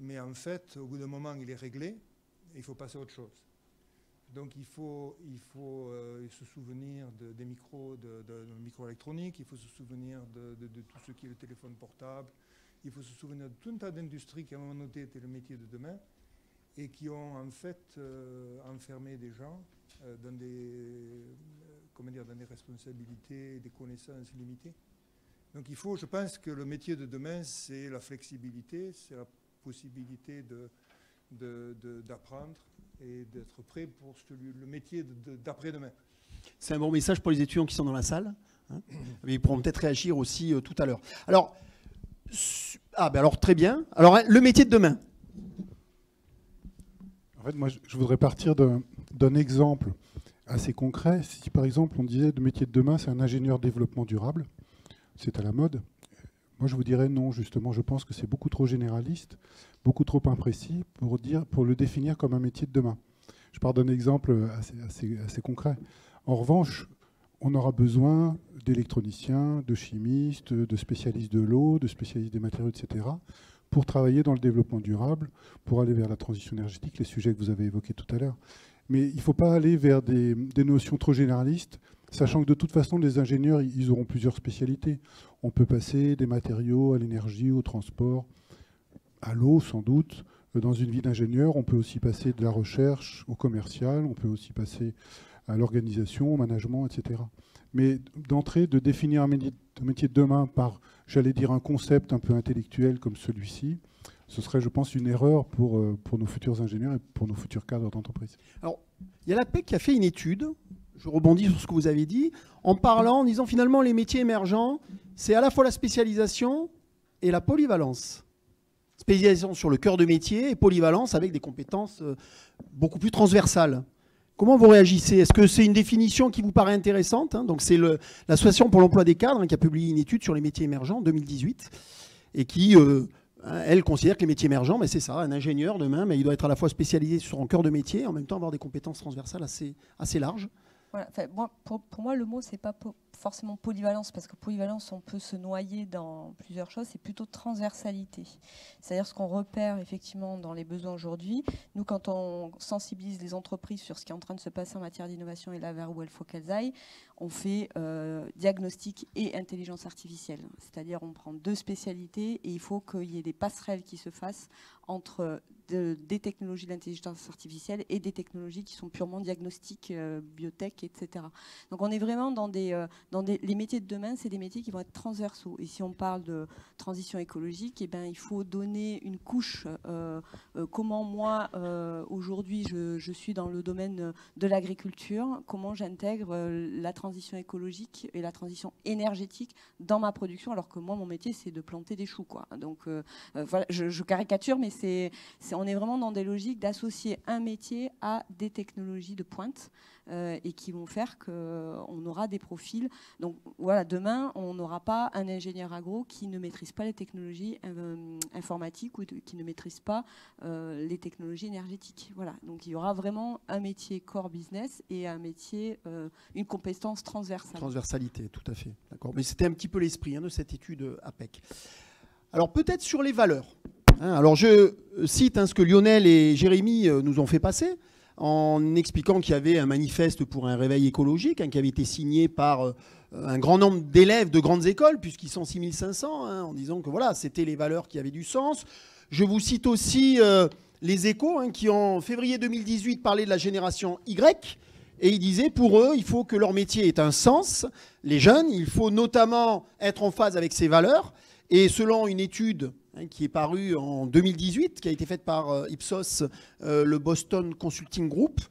mais en fait, au bout d'un moment, il est réglé, et il faut passer à autre chose. Donc il faut se souvenir des microélectroniques, il faut se souvenir de tout ce qui est le téléphone portable, il faut se souvenir de tout un tas d'industries qui à un moment donné étaient le métier de demain et qui ont en fait enfermé des gens dans des responsabilités, des connaissances limitées. Donc je pense que le métier de demain, c'est la flexibilité, c'est la possibilité d'apprendre et d'être prêt pour le métier d'après-demain. C'est un bon message pour les étudiants qui sont dans la salle. Hein. Ils pourront peut-être réagir aussi tout à l'heure. Alors, alors, très bien. Alors, le métier de demain. En fait, moi, je voudrais partir d'un exemple assez concret. Si, par exemple, on disait le métier de demain, c'est un ingénieur développement durable, c'est à la mode. Moi, je vous dirais non, justement. Je pense que c'est beaucoup trop généraliste, beaucoup trop imprécis pour le définir comme un métier de demain. Je pars d'un exemple assez concret. En revanche, on aura besoin d'électroniciens, de chimistes, de spécialistes de l'eau, de spécialistes des matériaux, etc., pour travailler dans le développement durable, pour aller vers la transition énergétique, les sujets que vous avez évoqués tout à l'heure. Mais il ne faut pas aller vers des notions trop généralistes, sachant que de toute façon, les ingénieurs, ils auront plusieurs spécialités. On peut passer des matériaux à l'énergie, au transport, à l'eau sans doute. Dans une vie d'ingénieur, on peut aussi passer de la recherche au commercial, on peut aussi passer à l'organisation, au management, etc. Mais d'entrée, de définir un métier de demain par, j'allais dire, un concept un peu intellectuel comme celui-ci, ce serait, je pense, une erreur pour nos futurs ingénieurs et pour nos futurs cadres d'entreprise. Alors, il y a l'APEC qui a fait une étude, je rebondis sur ce que vous avez dit, en disant finalement les métiers émergents, c'est à la fois la spécialisation et la polyvalence. Spécialisation sur le cœur de métier et polyvalence avec des compétences beaucoup plus transversales. Comment vous réagissez? Est-ce que c'est une définition qui vous paraît intéressante, hein? Donc c'est l'Association pour l'emploi des cadres, hein, qui a publié une étude sur les métiers émergents en 2018 et qui, elle, considère que les métiers émergents, mais c'est ça, un ingénieur demain, mais il doit être à la fois spécialisé sur son cœur de métier et en même temps avoir des compétences transversales assez larges. Voilà, pour moi, le mot, c'est pas forcément polyvalence, parce que polyvalence, on peut se noyer dans plusieurs choses, c'est plutôt transversalité. C'est-à-dire ce qu'on repère effectivement dans les besoins aujourd'hui. Nous, quand on sensibilise les entreprises sur ce qui est en train de se passer en matière d'innovation et là vers où il faut qu'elles aillent, on fait diagnostic et intelligence artificielle. C'est-à-dire on prend deux spécialités et il faut qu'il y ait des passerelles qui se fassent entre des technologies d'intelligence artificielle et des technologies qui sont purement diagnostiques, biotech, etc. Donc on est vraiment dans les métiers de demain, c'est des métiers qui vont être transversaux. Et si on parle de transition écologique, eh ben, il faut donner une couche. Comment moi, aujourd'hui, je suis dans le domaine de l'agriculture, comment j'intègre la transition écologique et la transition énergétique dans ma production, alors que moi, mon métier, c'est de planter des choux, quoi. Donc voilà, je caricature, mais on est vraiment dans des logiques d'associer un métier à des technologies de pointe et qui vont faire qu'on aura des profils. Donc voilà, demain, on n'aura pas un ingénieur agro qui ne maîtrise pas les technologies informatiques ou qui ne maîtrise pas les technologies énergétiques. Voilà, donc il y aura vraiment un métier core business et un métier, une compétence transversale. Transversalité, tout à fait. D'accord. Mais c'était un petit peu l'esprit, hein, de cette étude APEC. Alors peut-être sur les valeurs. Alors je cite, hein, ce que Lionel et Jérémy nous ont fait passer. en expliquant qu'il y avait un manifeste pour un réveil écologique qui avait été signé par un grand nombre d'élèves de grandes écoles, puisqu'ils sont 6500, en disant que voilà, c'était les valeurs qui avaient du sens. Je vous cite aussi les Échos, qui en février 2018 parlaient de la génération Y, et ils disaient pour eux, il faut que leur métier ait un sens. Les jeunes, il faut notamment être en phase avec ces valeurs. Et selon une étude qui est parue en 2018, qui a été faite par Ipsos, le Boston Consulting Group,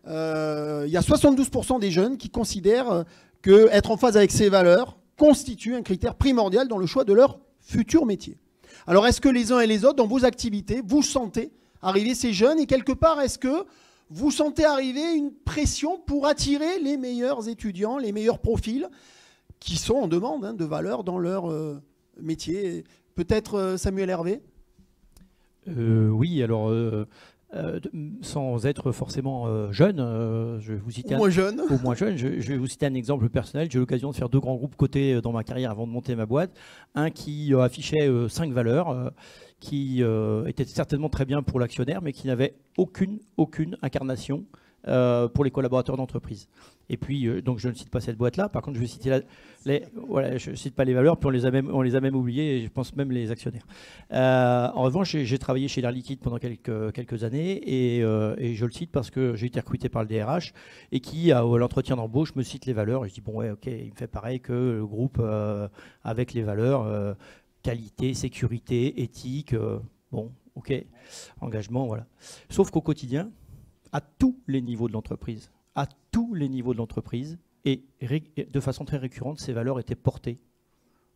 il y a 72% des jeunes qui considèrent qu'être en phase avec ces valeurs constitue un critère primordial dans le choix de leur futur métier. Alors est-ce que les uns et les autres, dans vos activités, vous sentez arriver ces jeunes, et quelque part, est-ce que vous sentez arriver une pression pour attirer les meilleurs étudiants, les meilleurs profils qui sont en demande de valeur dans leur métier? Peut-être Samuel Hervé? Oui, alors sans être forcément jeune, je vais vous citer moins jeune. Au moins jeune, je vais vous citer un exemple personnel. J'ai eu l'occasion de faire 2 grands groupes cotés dans ma carrière avant de monter ma boîte. Un qui affichait 5 valeurs, qui était certainement très bien pour l'actionnaire, mais qui n'avait aucune incarnation pour les collaborateurs d'entreprise. Et puis, donc je ne cite pas cette boîte-là. Par contre, je vais citer voilà, je ne cite pas les valeurs, puis on les a même oubliées, et je pense même les actionnaires. En revanche, j'ai travaillé chez l'Air Liquide pendant quelques années, et je le cite parce que j'ai été recruté par le DRH, et qui, à l'entretien d'embauche, me cite les valeurs. Et je dis, bon, ouais, ok, il me fait pareil que le groupe avec les valeurs qualité, sécurité, éthique, bon, ok, engagement, voilà. Sauf qu'au quotidien, à tous les niveaux de l'entreprise, et de façon très récurrente, ces valeurs étaient portées,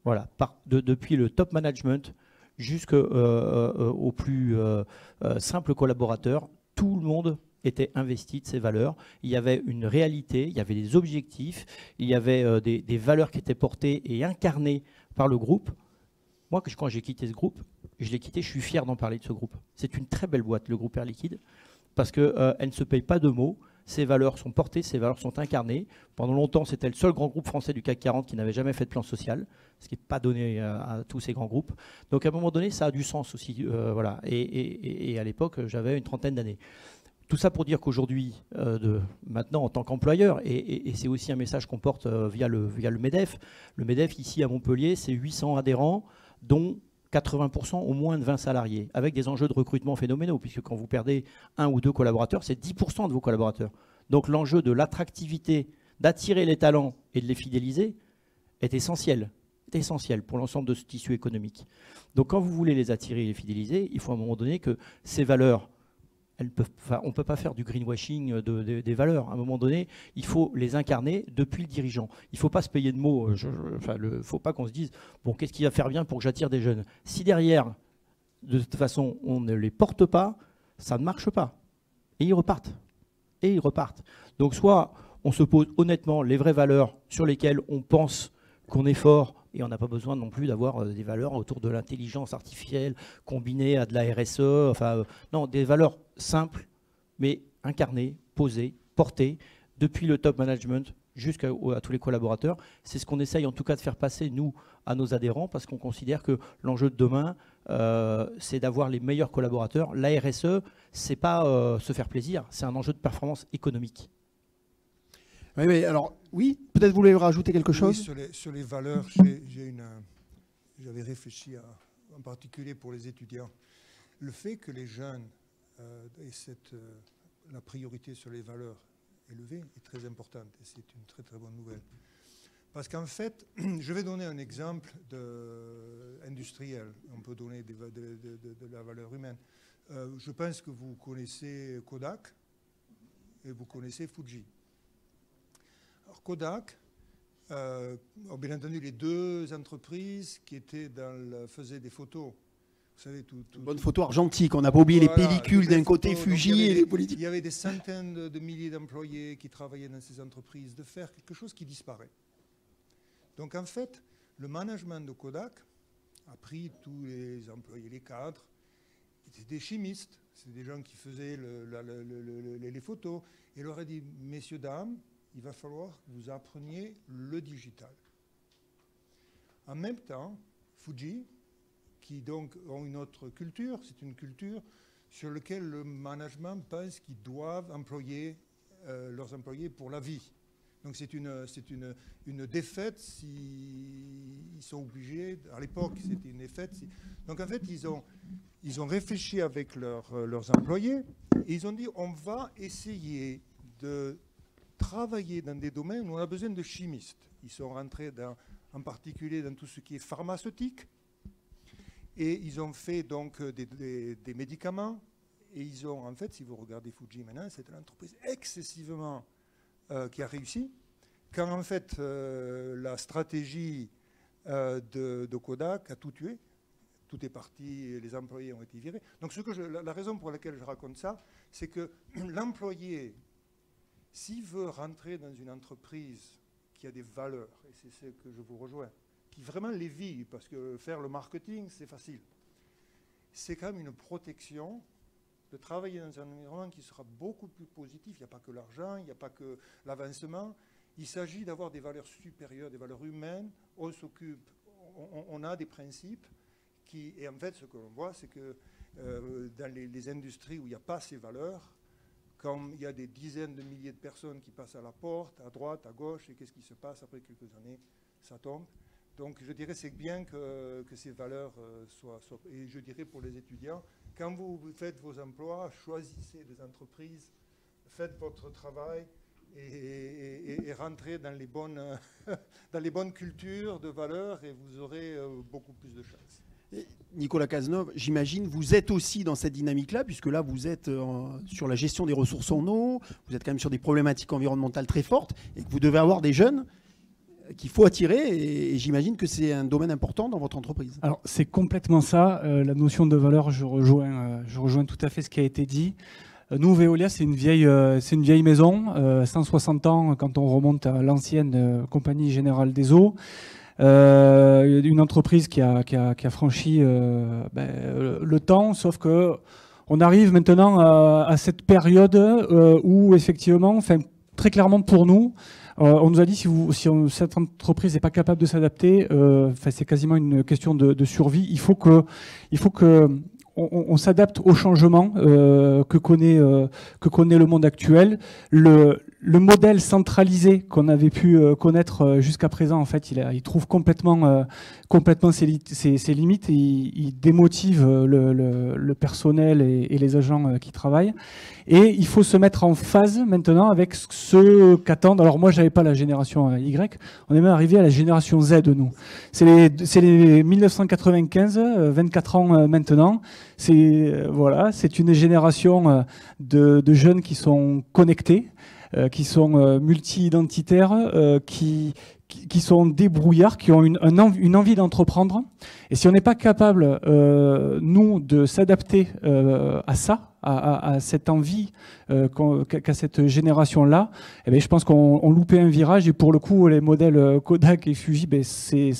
voilà, depuis le top management jusqu'au plus simple collaborateur. Tout le monde était investi de ces valeurs. Il y avait une réalité, il y avait des objectifs, il y avait des valeurs qui étaient portées et incarnées par le groupe. Moi, quand j'ai quitté ce groupe, je l'ai quitté, je suis fier d'en parler de ce groupe. C'est une très belle boîte, le groupe Air Liquide, parce qu'elle ne se paye pas de mots. Ces valeurs sont portées, ces valeurs sont incarnées. Pendant longtemps, c'était le seul grand groupe français du CAC 40 qui n'avait jamais fait de plan social, ce qui n'est pas donné à tous ces grands groupes. Donc à un moment donné, ça a du sens aussi. Voilà. Et à l'époque, j'avais une trentaine d'années. Tout ça pour dire qu'aujourd'hui, maintenant en tant qu'employeur, et c'est aussi un message qu'on porte via le MEDEF. Le MEDEF, ici à Montpellier, c'est 800 adhérents, dont 80% au moins de 20 salariés, avec des enjeux de recrutement phénoménaux, puisque quand vous perdez 1 ou 2 collaborateurs, c'est 10% de vos collaborateurs. Donc l'enjeu de l'attractivité, d'attirer les talents et de les fidéliser est essentiel pour l'ensemble de ce tissu économique. Donc quand vous voulez les attirer et les fidéliser, il faut à un moment donné que ces valeurs, on ne peut pas faire du greenwashing des valeurs. À un moment donné, il faut les incarner depuis le dirigeant. Il ne faut pas se payer de mots. Il ne faut pas qu'on se dise, bon, qu'est-ce qui va faire bien pour que j'attire des jeunes? Si derrière, de toute façon, on ne les porte pas, ça ne marche pas. Et ils repartent. Donc soit on se pose honnêtement les vraies valeurs sur lesquelles on pense qu'on est fort, et on n'a pas besoin non plus d'avoir des valeurs autour de l'intelligence artificielle combinée à de la RSE. Non, des valeurs simples, mais incarnées, posées, portées, depuis le top management jusqu'à tous les collaborateurs. C'est ce qu'on essaye en tout cas de faire passer, nous, à nos adhérents, parce qu'on considère que l'enjeu de demain, c'est d'avoir les meilleurs collaborateurs. La RSE, c'est pas se faire plaisir, c'est un enjeu de performance économique. Oui, alors, oui, peut-être vous voulez rajouter quelque chose? Oui, sur les valeurs, j'avais réfléchi en particulier pour les étudiants. Le fait que les jeunes aient la priorité sur les valeurs élevées est très importante, et c'est une très très bonne nouvelle. Parce qu'en fait, je vais donner un exemple industriel. On peut donner de la valeur humaine. Je pense que vous connaissez Kodak et vous connaissez Fuji. Alors Kodak, bien entendu, les 2 entreprises qui faisaient des photos. Vous savez, bonne photo argentique, on n'a pas oublié les pellicules d'un côté, Fuji et les politiques. Il y avait des centaines de milliers d'employés qui travaillaient dans ces entreprises, de faire quelque chose qui disparaît. Donc en fait, le management de Kodak a pris tous les employés, les cadres, c'était des chimistes, c'était des gens qui faisaient les photos, et leur a dit, messieurs, dames, il va falloir que vous appreniez le digital. En même temps, Fuji, qui donc ont une autre culture, c'est une culture sur lequel le management pense qu'ils doivent employer leurs employés pour la vie. Donc c'est une défaite s'ils sont obligés. À l'époque, c'était une défaite. Donc en fait, ils ont réfléchi avec leurs employés et ils ont dit on va essayer de travailler dans des domaines où on a besoin de chimistes. Ils sont rentrés en particulier dans tout ce qui est pharmaceutique et ils ont fait donc des médicaments et ils ont en fait, si vous regardez Fuji maintenant, c'est une entreprise excessivement qui a réussi, quand en fait la stratégie de Kodak a tout tué, tout est parti, les employés ont été virés. Donc la raison pour laquelle je raconte ça, c'est que l'employé, s'il veut rentrer dans une entreprise qui a des valeurs, et c'est ce que je vous rejoins, qui vraiment les vit, parce que faire le marketing, c'est facile, c'est quand même une protection de travailler dans un environnement qui sera beaucoup plus positif. Il n'y a pas que l'argent, il n'y a pas que l'avancement. Il s'agit d'avoir des valeurs supérieures, des valeurs humaines. On s'occupe, on a des principes et en fait, ce que l'on voit, c'est que dans les industries où il n'y a pas ces valeurs, quand il y a des dizaines de milliers de personnes qui passent à la porte, à droite, à gauche, et qu'est-ce qui se passe après quelques années? Ça tombe. Donc je dirais c'est bien que ces valeurs soient... Et je dirais pour les étudiants, quand vous faites vos emplois, choisissez des entreprises, faites votre travail et rentrez dans les bonnes cultures de valeurs et vous aurez beaucoup plus de chance. Nicolas Cazeneuve, j'imagine, vous êtes aussi dans cette dynamique-là, puisque là, vous êtes sur la gestion des ressources en eau, vous êtes quand même sur des problématiques environnementales très fortes, et que vous devez avoir des jeunes qu'il faut attirer, et j'imagine que c'est un domaine important dans votre entreprise. Alors, c'est complètement ça. La notion de valeur, je rejoins tout à fait ce qui a été dit. Nous, Veolia, c'est une vieille maison, 160 ans quand on remonte à l'ancienne Compagnie Générale des Eaux. Une entreprise qui a franchi le temps, sauf que on arrive maintenant à cette période où effectivement, très clairement pour nous, on nous a dit si cette entreprise n'est pas capable de s'adapter, c'est quasiment une question de survie. Il faut que on s'adapte au changement que connaît le monde actuel. Le modèle centralisé qu'on avait pu connaître jusqu'à présent, en fait, il trouve complètement ses limites. Il démotive le personnel et les agents qui travaillent. Et il faut se mettre en phase maintenant avec ce qu'attendent. Alors moi, j'avais pas la génération Y. On est même arrivé à la génération Z, nous. C'est les 1995, 24 ans maintenant. C'est une génération de jeunes qui sont connectés, qui sont multi-identitaires, qui sont débrouillards, qui ont une envie d'entreprendre. Et si on n'est pas capable, nous, de s'adapter à ça, à cette envie qu'a cette génération-là, eh bien, je pense qu'on loupait un virage. Et pour le coup, les modèles Kodak et Fuji, c'est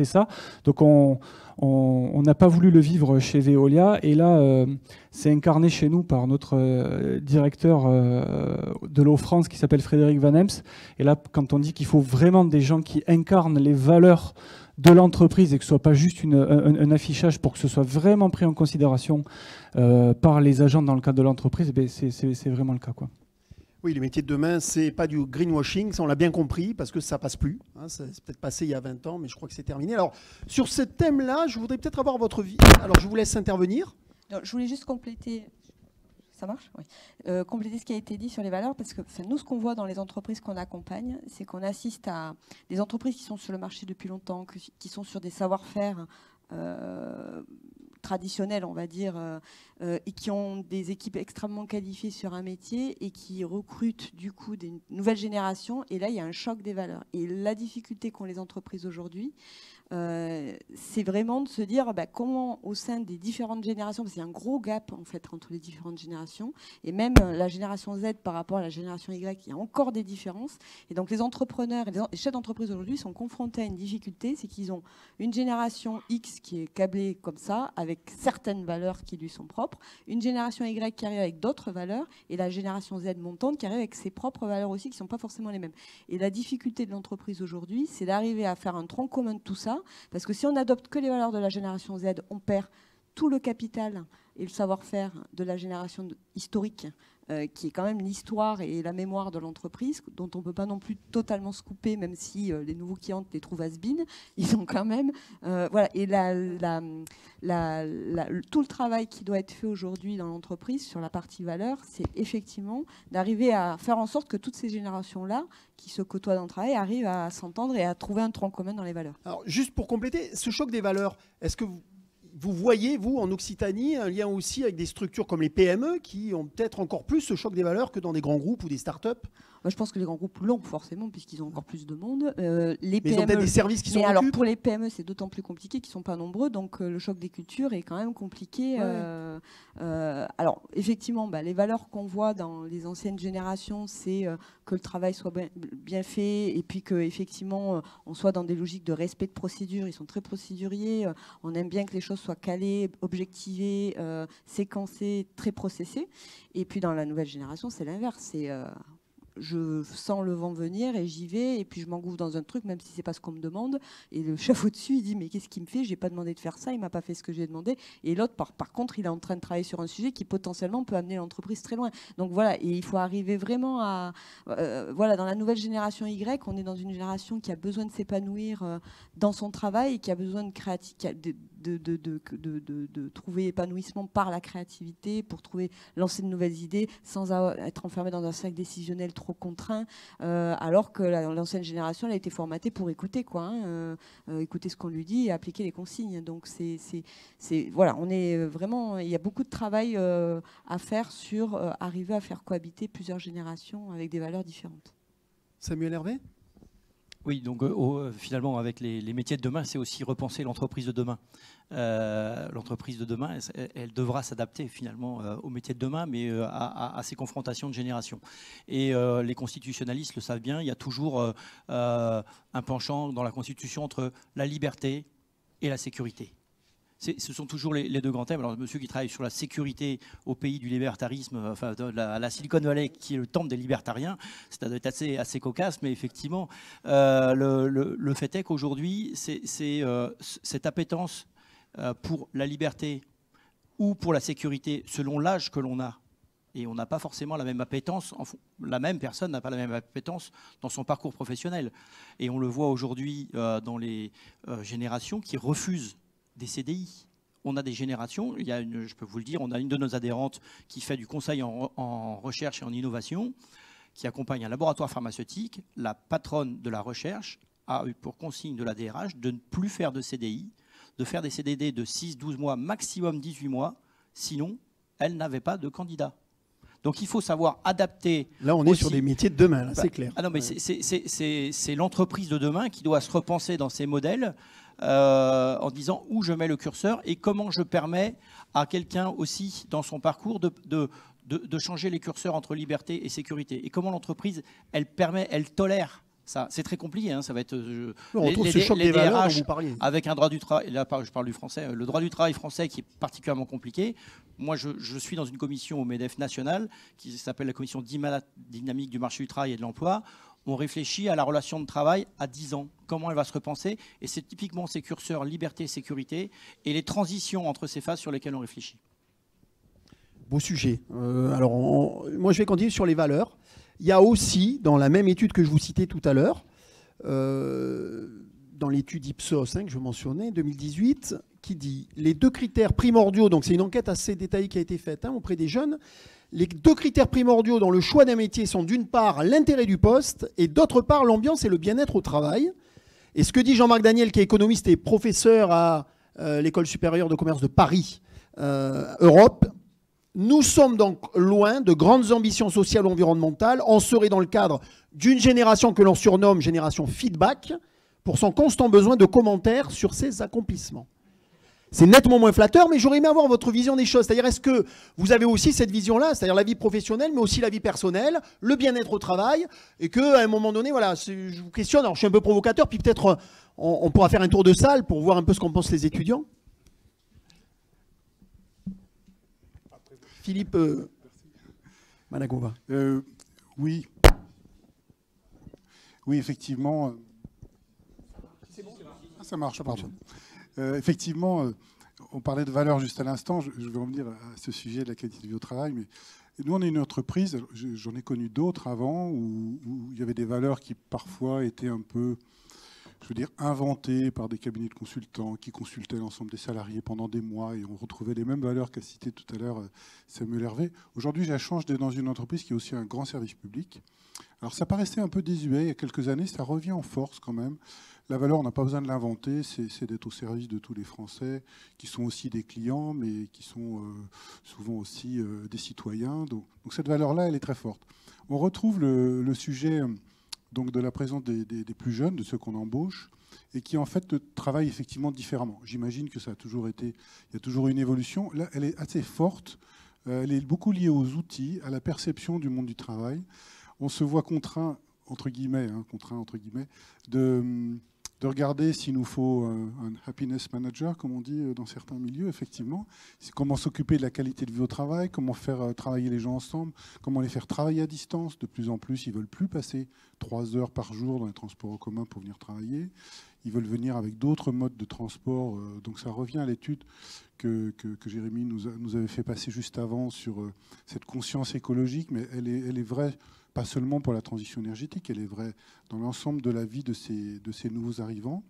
ça. Donc on n'a pas voulu le vivre chez Veolia. Et là, c'est incarné chez nous par notre directeur de l'eau France qui s'appelle Frédéric Van Hems. Et là, quand on dit qu'il faut vraiment des gens qui incarnent les valeurs de l'entreprise et que ce ne soit pas juste un affichage pour que ce soit vraiment pris en considération par les agents dans le cadre de l'entreprise, c'est vraiment le cas, quoi. Oui, les métiers de demain, c'est pas du greenwashing, ça on l'a bien compris, parce que ça passe plus. Hein, c'est peut-être passé il y a 20 ans, mais je crois que c'est terminé. Alors, sur ce thème-là, je voudrais peut-être avoir votre vie. Alors, je vous laisse intervenir. Non, je voulais juste compléter. Ça marche ? Oui. Compléter ce qui a été dit sur les valeurs, parce que nous, ce qu'on voit dans les entreprises qu'on accompagne, c'est qu'on assiste à des entreprises qui sont sur le marché depuis longtemps, qui sont sur des savoir-faire traditionnels, on va dire, et qui ont des équipes extrêmement qualifiées sur un métier et qui recrutent du coup des nouvelles générations. Et là, il y a un choc des valeurs. Et la difficulté qu'ont les entreprises aujourd'hui, c'est vraiment de se dire comment au sein des différentes générations, parce qu'il y a un gros gap en fait entre les différentes générations, et même la génération Z par rapport à la génération Y, il y a encore des différences. Et donc les entrepreneurs et les chefs d'entreprise aujourd'hui sont confrontés à une difficulté, c'est qu'ils ont une génération X qui est câblée comme ça, avec certaines valeurs qui lui sont propres, une génération Y qui arrive avec d'autres valeurs, et la génération Z montante qui arrive avec ses propres valeurs aussi, qui ne sont pas forcément les mêmes. Et la difficulté de l'entreprise aujourd'hui, c'est d'arriver à faire un tronc commun de tout ça, parce que si on n'adopte que les valeurs de la génération Z, on perd tout le capital et le savoir-faire de la génération historique, qui est quand même l'histoire et la mémoire de l'entreprise, dont on ne peut pas non plus totalement se couper, même si les nouveaux qui entrent les trouvent has-been. Ils ont quand même... voilà. Et tout le travail qui doit être fait aujourd'hui dans l'entreprise sur la partie valeur, c'est effectivement d'arriver à faire en sorte que toutes ces générations-là, qui se côtoient dans le travail, arrivent à s'entendre et à trouver un tronc commun dans les valeurs. Alors, juste pour compléter, ce choc des valeurs, est-ce que vous voyez, vous, en Occitanie, un lien aussi avec des structures comme les PME qui ont peut-être encore plus ce choc des valeurs que dans des grands groupes ou des startups? Moi, je pense que les grands groupes l'ont forcément, puisqu'ils ont encore plus de monde. Les Mais PME, ils ont peut-être des services qui sont alors pour les PME, c'est d'autant plus compliqué qu'ils ne sont pas nombreux, donc le choc des cultures est quand même compliqué. Ouais. Alors, effectivement, les valeurs qu'on voit dans les anciennes générations, c'est que le travail soit bien fait, et puis qu'effectivement, on soit dans des logiques de respect de procédure. Ils sont très procéduriers. On aime bien que les choses soient calées, objectivées, séquencées, très processées. Et puis dans la nouvelle génération, c'est l'inverse. C'est je sens le vent venir et j'y vais, et puis je m'engouffre dans un truc, même si c'est pas ce qu'on me demande. Et le chef au-dessus, il dit mais qu'est-ce qu'il me fait? J'ai pas demandé de faire ça, il m'a pas fait ce que j'ai demandé. Et l'autre, par contre, il est en train de travailler sur un sujet qui potentiellement peut amener l'entreprise très loin. Donc voilà, et il faut arriver vraiment à voilà, dans la nouvelle génération Y, on est dans une génération qui a besoin de s'épanouir dans son travail et qui a besoin de de trouver épanouissement par la créativité, pour lancer de nouvelles idées sans être enfermé dans un cercle décisionnel trop contraint, alors que l'ancienne génération, elle a été formatée pour écouter, écouter ce qu'on lui dit et appliquer les consignes. Donc voilà, on est vraiment, il y a beaucoup de travail à faire sur arriver à faire cohabiter plusieurs générations avec des valeurs différentes. Samuel Hervé? Oui, donc finalement, avec les métiers de demain, c'est aussi repenser l'entreprise de demain. L'entreprise de demain, elle devra s'adapter finalement aux métiers de demain, mais à ces confrontations de générations. Et les constitutionnalistes le savent bien, il y a toujours un penchant dans la Constitution entre la liberté et la sécurité. Ce sont toujours les deux grands thèmes. Alors, monsieur qui travaille sur la sécurité au pays du libertarisme, enfin, la Silicon Valley, qui est le temple des libertariens, c'est assez cocasse, mais effectivement, le fait est qu'aujourd'hui, cette appétence pour la liberté ou pour la sécurité, selon l'âge que l'on a, et on n'a pas forcément la même appétence, la même personne n'a pas la même appétence dans son parcours professionnel. Et on le voit aujourd'hui dans les générations qui refusent des CDI. On a des générations, je peux vous le dire, on a une de nos adhérentes qui fait du conseil en recherche et en innovation, qui accompagne un laboratoire pharmaceutique. La patronne de la recherche a eu pour consigne de la DRH de ne plus faire de CDI, de faire des CDD de 6-12 mois, maximum 18 mois, sinon elle n'avait pas de candidat. Donc il faut savoir adapter. Là, on est sur des métiers de demain, là, c'est clair. Ah non, mais c'est l'entreprise de demain qui doit se repenser dans ses modèles en disant où je mets le curseur et comment je permets à quelqu'un aussi dans son parcours de changer les curseurs entre liberté et sécurité. Et comment l'entreprise, elle tolère ça. C'est très compliqué, ça va être on retrouve ce choc des valeurs dont vous parliez. Avec un droit du travail, là je parle du français, le droit du travail français qui est particulièrement compliqué. Moi je suis dans une commission au MEDEF national qui s'appelle la commission dynamique du marché du travail et de l'emploi. On réfléchit à la relation de travail à 10 ans, comment elle va se repenser, et c'est typiquement ces curseurs liberté, sécurité et les transitions entre ces phases sur lesquelles on réfléchit. Beau sujet. Alors moi je vais continuer sur les valeurs. Il y a aussi, dans la même étude que je vous citais tout à l'heure, dans l'étude Ipsos que je mentionnais, 2018, qui dit les deux critères primordiaux, donc c'est une enquête assez détaillée qui a été faite auprès des jeunes, les deux critères primordiaux dans le choix d'un métier sont d'une part l'intérêt du poste et d'autre part l'ambiance et le bien-être au travail. Et ce que dit Jean-Marc Daniel, qui est économiste et professeur à l'École supérieure de commerce de Paris, Europe, nous sommes donc loin de grandes ambitions sociales ou environnementales. On serait dans le cadre d'une génération que l'on surnomme génération feedback pour son constant besoin de commentaires sur ses accomplissements. C'est nettement moins flatteur, mais j'aurais aimé avoir votre vision des choses. C'est-à-dire, est-ce que vous avez aussi cette vision-là, c'est-à-dire la vie professionnelle, mais aussi la vie personnelle, le bien-être au travail, et qu'à un moment donné, voilà, je vous questionne, alors je suis un peu provocateur, puis peut-être on pourra faire un tour de salle pour voir un peu ce qu'en pensent les étudiants. Philippe Managova. Oui. Oui, effectivement. Ça marche, pardon. Effectivement, on parlait de valeur juste à l'instant, je vais revenir à ce sujet de la qualité de vie au travail, mais nous, on est une entreprise, j'en ai connu d'autres avant, où il y avait des valeurs qui parfois étaient un peu, je veux dire, inventées par des cabinets de consultants qui consultaient l'ensemble des salariés pendant des mois, et on retrouvait les mêmes valeurs qu'a cité tout à l'heure Samuel Hervé. Aujourd'hui, j'ai la chance d'être dans une entreprise qui est aussi un grand service public. Alors ça paraissait un peu désuet il y a quelques années, ça revient en force quand même. La valeur, on n'a pas besoin de l'inventer, c'est d'être au service de tous les Français, qui sont aussi des clients, mais qui sont souvent aussi des citoyens. Donc cette valeur-là, elle est très forte. On retrouve le sujet donc, de la présence des plus jeunes, de ceux qu'on embauche, et qui en fait travaillent effectivement différemment. J'imagine que ça a toujours été, il y a toujours une évolution. Là, elle est assez forte, elle est beaucoup liée aux outils, à la perception du monde du travail. On se voit contraint, entre guillemets, de regarder s'il nous faut un happiness manager, comme on dit dans certains milieux, effectivement. Comment s'occuper de la qualité de vie au travail, comment faire travailler les gens ensemble, comment les faire travailler à distance. De plus en plus, ils ne veulent plus passer 3 heures par jour dans les transports en commun pour venir travailler. Ils veulent venir avec d'autres modes de transport. Donc ça revient à l'étude que Jérémy nous avait fait passer juste avant sur cette conscience écologique, mais elle est vraie pas seulement pour la transition énergétique, elle est vraie dans l'ensemble de la vie de ces nouveaux arrivants.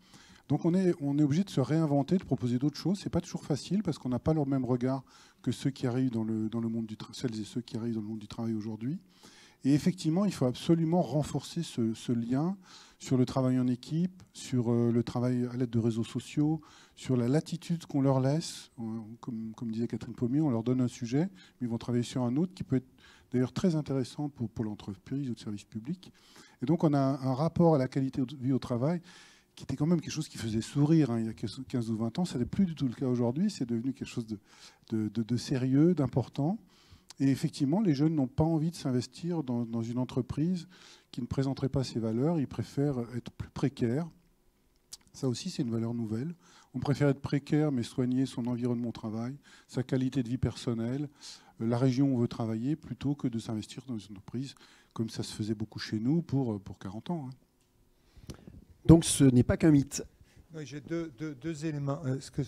Donc on est obligé de se réinventer, de proposer d'autres choses. Ce n'est pas toujours facile parce qu'on n'a pas le même regard que ceux qui arrivent dans le monde celles et ceux qui arrivent dans le monde du travail aujourd'hui. Et effectivement, il faut absolument renforcer ce lien sur le travail en équipe, sur le travail à l'aide de réseaux sociaux, sur la latitude qu'on leur laisse. Comme disait Catherine Pommier, on leur donne un sujet, mais ils vont travailler sur un autre qui peut être d'ailleurs très intéressant pour l'entreprise ou le service public. Et donc on a un rapport à la qualité de vie au travail qui était quand même quelque chose qui faisait sourire il y a 15 ou 20 ans. Ça n'est plus du tout le cas aujourd'hui, c'est devenu quelque chose de sérieux, d'important. Et effectivement, les jeunes n'ont pas envie de s'investir dans une entreprise qui ne présenterait pas ces valeurs. Ils préfèrent être plus précaires. Ça aussi, c'est une valeur nouvelle. On préfère être précaire, mais soigner son environnement au travail, sa qualité de vie personnelle, la région où on veut travailler, plutôt que de s'investir dans une entreprise, comme ça se faisait beaucoup chez nous pour 40 ans. Donc ce n'est pas qu'un mythe. Oui, j'ai deux éléments. Est-ce que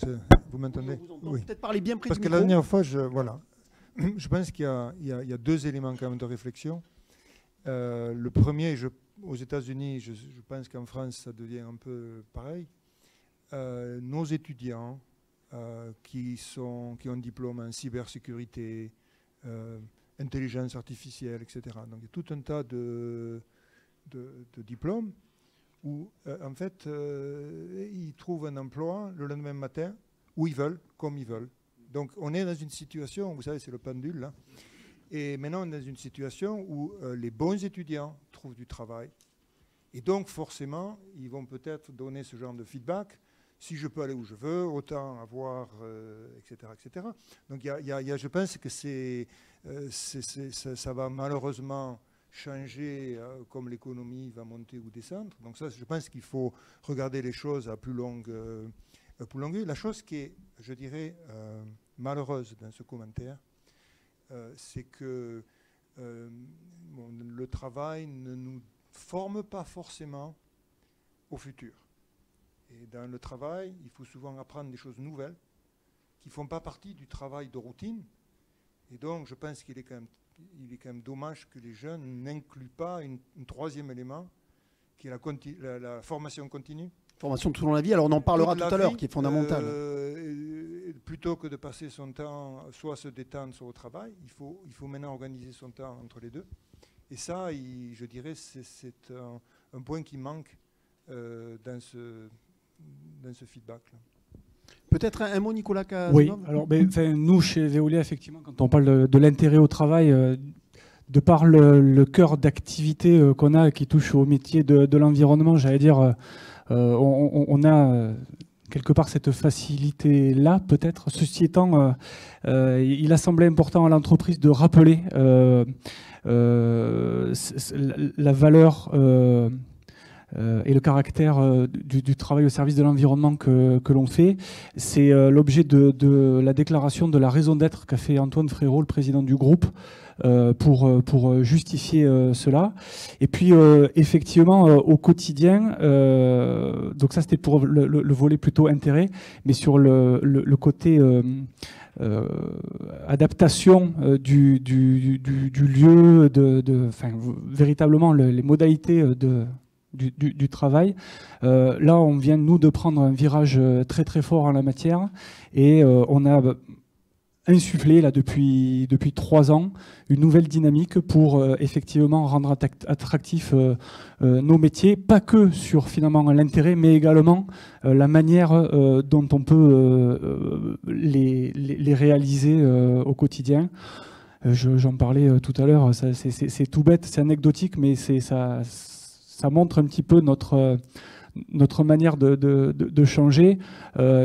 vous m'entendez? Oui. Peut-être parler bien près Parce du que micro. la dernière fois, je pense qu'il y a 2 éléments quand même de réflexion. Le premier, aux États-Unis, je pense qu'en France, ça devient un peu pareil. Nos étudiants qui ont un diplôme en cybersécurité, intelligence artificielle, etc. Donc il y a tout un tas de diplômes où en fait ils trouvent un emploi le lendemain matin où ils veulent, comme ils veulent. Donc on est dans une situation, vous savez, c'est le pendule là. Et maintenant on est dans une situation où les bons étudiants trouvent du travail. Et donc forcément, ils vont peut-être donner ce genre de feedback. Si je peux aller où je veux, autant avoir, etc., etc. Donc je pense que ça va malheureusement changer comme l'économie va monter ou descendre. Donc ça, je pense qu'il faut regarder les choses à plus longue vue. La chose qui est, je dirais, malheureuse dans ce commentaire, c'est que le travail ne nous forme pas forcément au futur. Et dans le travail, il faut souvent apprendre des choses nouvelles qui ne font pas partie du travail de routine. Et donc, je pense qu'il est quand même dommage que les jeunes n'incluent pas un troisième élément, qui est la formation continue. Formation tout au long de la vie, alors on en parlera tout à l'heure, qui est fondamentale. Plutôt que de passer son temps soit à se détendre, soit au travail, il faut maintenant organiser son temps entre les deux. Et ça, je dirais, c'est un point qui manque dans ce feedback-là. Peut-être un mot, Nicolas Cazeneuve. Oui, alors nous, chez Veolia, effectivement, quand on parle de l'intérêt au travail, de par le cœur d'activité qu'on a qui touche au métier de l'environnement, j'allais dire, on a quelque part cette facilité-là, peut-être. Ceci étant, il a semblé important à l'entreprise de rappeler la valeur et le caractère du travail au service de l'environnement que l'on fait. C'est l'objet de la déclaration de la raison d'être qu'a fait Antoine Frérot, le président du groupe, pour justifier cela. Et puis, effectivement, au quotidien, donc ça c'était pour le volet plutôt intérêt, mais sur le côté adaptation du lieu, véritablement les modalités du travail. Là, on vient, nous, de prendre un virage très très fort en la matière et on a insufflé là, depuis 3 ans une nouvelle dynamique pour effectivement rendre attractifs nos métiers, pas que sur finalement l'intérêt, mais également la manière dont on peut les réaliser au quotidien. J'en parlais tout à l'heure, c'est tout bête, c'est anecdotique, mais ça montre un petit peu notre manière de changer.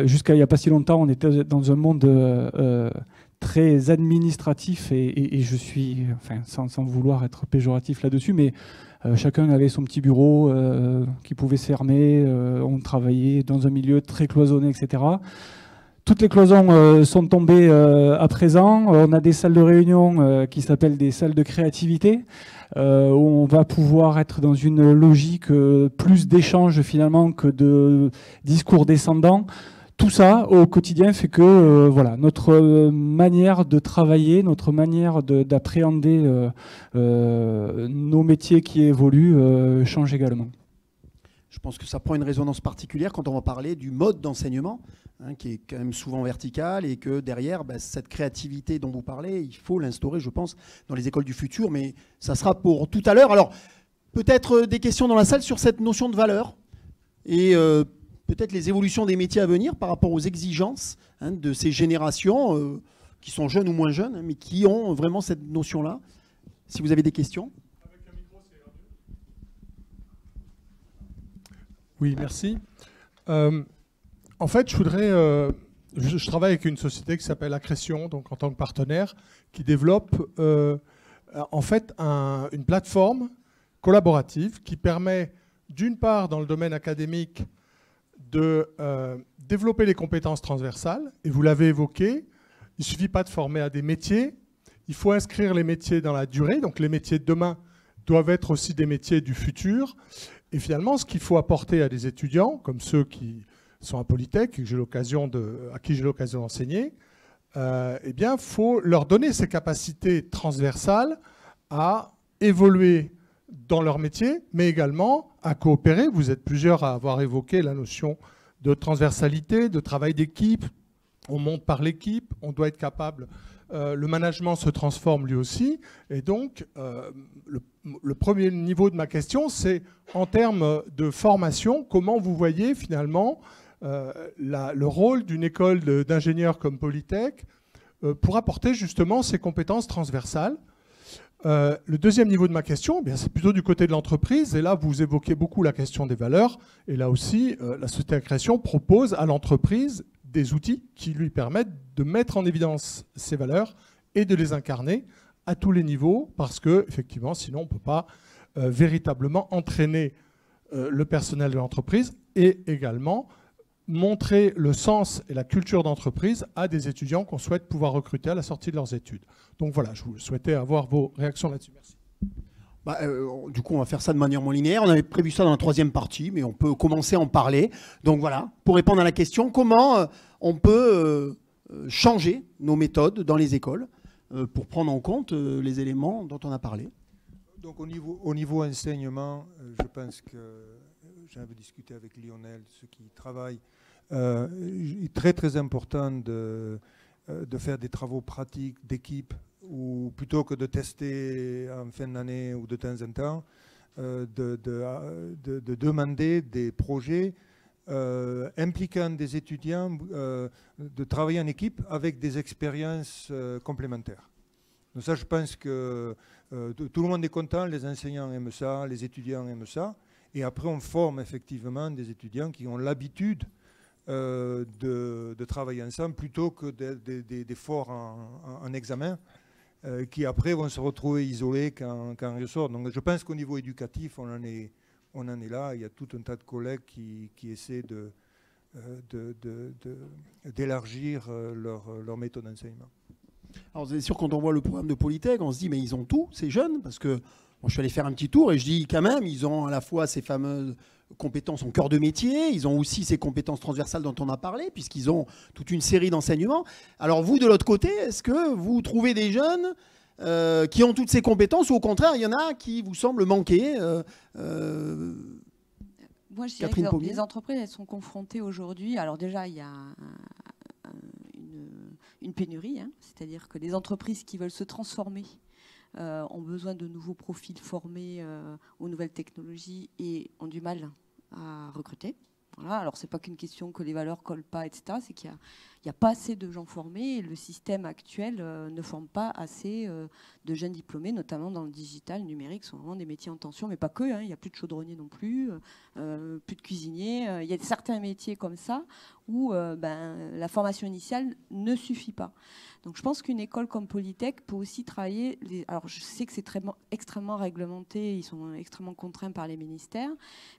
Jusqu'à il n'y a pas si longtemps, on était dans un monde très administratif et je suis, enfin, sans vouloir être péjoratif là-dessus, mais chacun avait son petit bureau qui pouvait se fermer, on travaillait dans un milieu très cloisonné, etc. Toutes les cloisons sont tombées à présent. On a des salles de réunion qui s'appellent des salles de créativité, où on va pouvoir être dans une logique plus d'échange finalement que de discours descendants. Tout ça au quotidien fait que voilà, notre manière de travailler, notre manière d'appréhender nos métiers qui évoluent change également. Je pense que ça prend une résonance particulière quand on va parler du mode d'enseignement, qui est quand même souvent vertical, et que derrière, cette créativité dont vous parlez, il faut l'instaurer, je pense, dans les écoles du futur, mais ça sera pour tout à l'heure. Alors, peut-être des questions dans la salle sur cette notion de valeur, et peut-être les évolutions des métiers à venir par rapport aux exigences de ces générations, qui sont jeunes ou moins jeunes, mais qui ont vraiment cette notion-là. Si vous avez des questions. Oui, merci. En fait, je travaille avec une société qui s'appelle Accrétion, donc en tant que partenaire, qui développe en fait une plateforme collaborative qui permet, d'une part, dans le domaine académique, de développer les compétences transversales. Et vous l'avez évoqué, il ne suffit pas de former à des métiers, il faut inscrire les métiers dans la durée. Donc les métiers de demain doivent être aussi des métiers du futur. Et finalement, ce qu'il faut apporter à des étudiants, comme ceux qui sont à Polytech, à qui j'ai l'occasion d'enseigner, eh bien, il faut leur donner ces capacités transversales à évoluer dans leur métier, mais également à coopérer. Vous êtes plusieurs à avoir évoqué la notion de transversalité, de travail d'équipe. On monte par l'équipe, on doit être capable. Le management se transforme lui aussi. Et donc, le premier niveau de ma question, c'est en termes de formation, comment vous voyez finalement le rôle d'une école d'ingénieurs comme Polytech pour apporter justement ces compétences transversales. Le deuxième niveau de ma question, c'est plutôt du côté de l'entreprise. Et là, vous évoquez beaucoup la question des valeurs. Et là aussi, la société Accrétion propose à l'entreprise des outils qui lui permettent de mettre en évidence ces valeurs et de les incarner à tous les niveaux, parce que effectivement, sinon on ne peut pas véritablement entraîner le personnel de l'entreprise et également montrer le sens et la culture d'entreprise à des étudiants qu'on souhaite pouvoir recruter à la sortie de leurs études. Donc voilà, je souhaitais avoir vos réactions là-dessus. Merci. Du coup, on va faire ça de manière moins linéaire. On avait prévu ça dans la troisième partie, mais on peut commencer à en parler. Donc voilà, pour répondre à la question, comment on peut changer nos méthodes dans les écoles pour prendre en compte les éléments dont on a parlé. Donc au niveau enseignement, je pense que j'en avais discuté avec Lionel, ceux qui travaillent. Il est très très important de faire des travaux pratiques d'équipe, ou plutôt que de tester en fin d'année ou de temps en temps, de demander des projets impliquant des étudiants, de travailler en équipe avec des expériences complémentaires. Donc ça, je pense que tout le monde est content, les enseignants aiment ça, les étudiants aiment ça, et après on forme effectivement des étudiants qui ont l'habitude de travailler ensemble plutôt que des forts en examen qui après vont se retrouver isolés quand ils ressortent. Donc je pense qu'au niveau éducatif, on en est on en est là. Il y a tout un tas de collègues qui essaient d'élargir leur méthode d'enseignement. Alors vous êtes sûr, quand on voit le programme de Polytech, on se dit mais ils ont tout, ces jeunes, parce que bon, je suis allé faire un petit tour et je dis quand même, ils ont à la fois ces fameuses compétences en cœur de métier, ils ont aussi ces compétences transversales dont on a parlé, puisqu'ils ont toute une série d'enseignements. Alors vous, de l'autre côté, est-ce que vous trouvez des jeunes qui ont toutes ces compétences, ou au contraire, il y en a qui vous semblent manquer Moi, je dirais que les entreprises, elles sont confrontées aujourd'hui. Alors déjà, il y a une pénurie, hein, c'est-à-dire que les entreprises qui veulent se transformer ont besoin de nouveaux profils formés aux nouvelles technologies et ont du mal à recruter. Voilà. Alors, ce n'est pas qu'une question que les valeurs ne collent pas, etc. C'est qu'il n'y a pas assez de gens formés et le système actuel ne forme pas assez de jeunes diplômés, notamment dans le digital, le numérique, sont vraiment des métiers en tension, mais pas que. Hein. Il n'y a plus de chaudronniers non plus, plus de cuisiniers. Il y a certains métiers comme ça où la formation initiale ne suffit pas. Donc je pense qu'une école comme Polytech peut aussi travailler. Alors je sais que c'est extrêmement réglementé, ils sont extrêmement contraints par les ministères,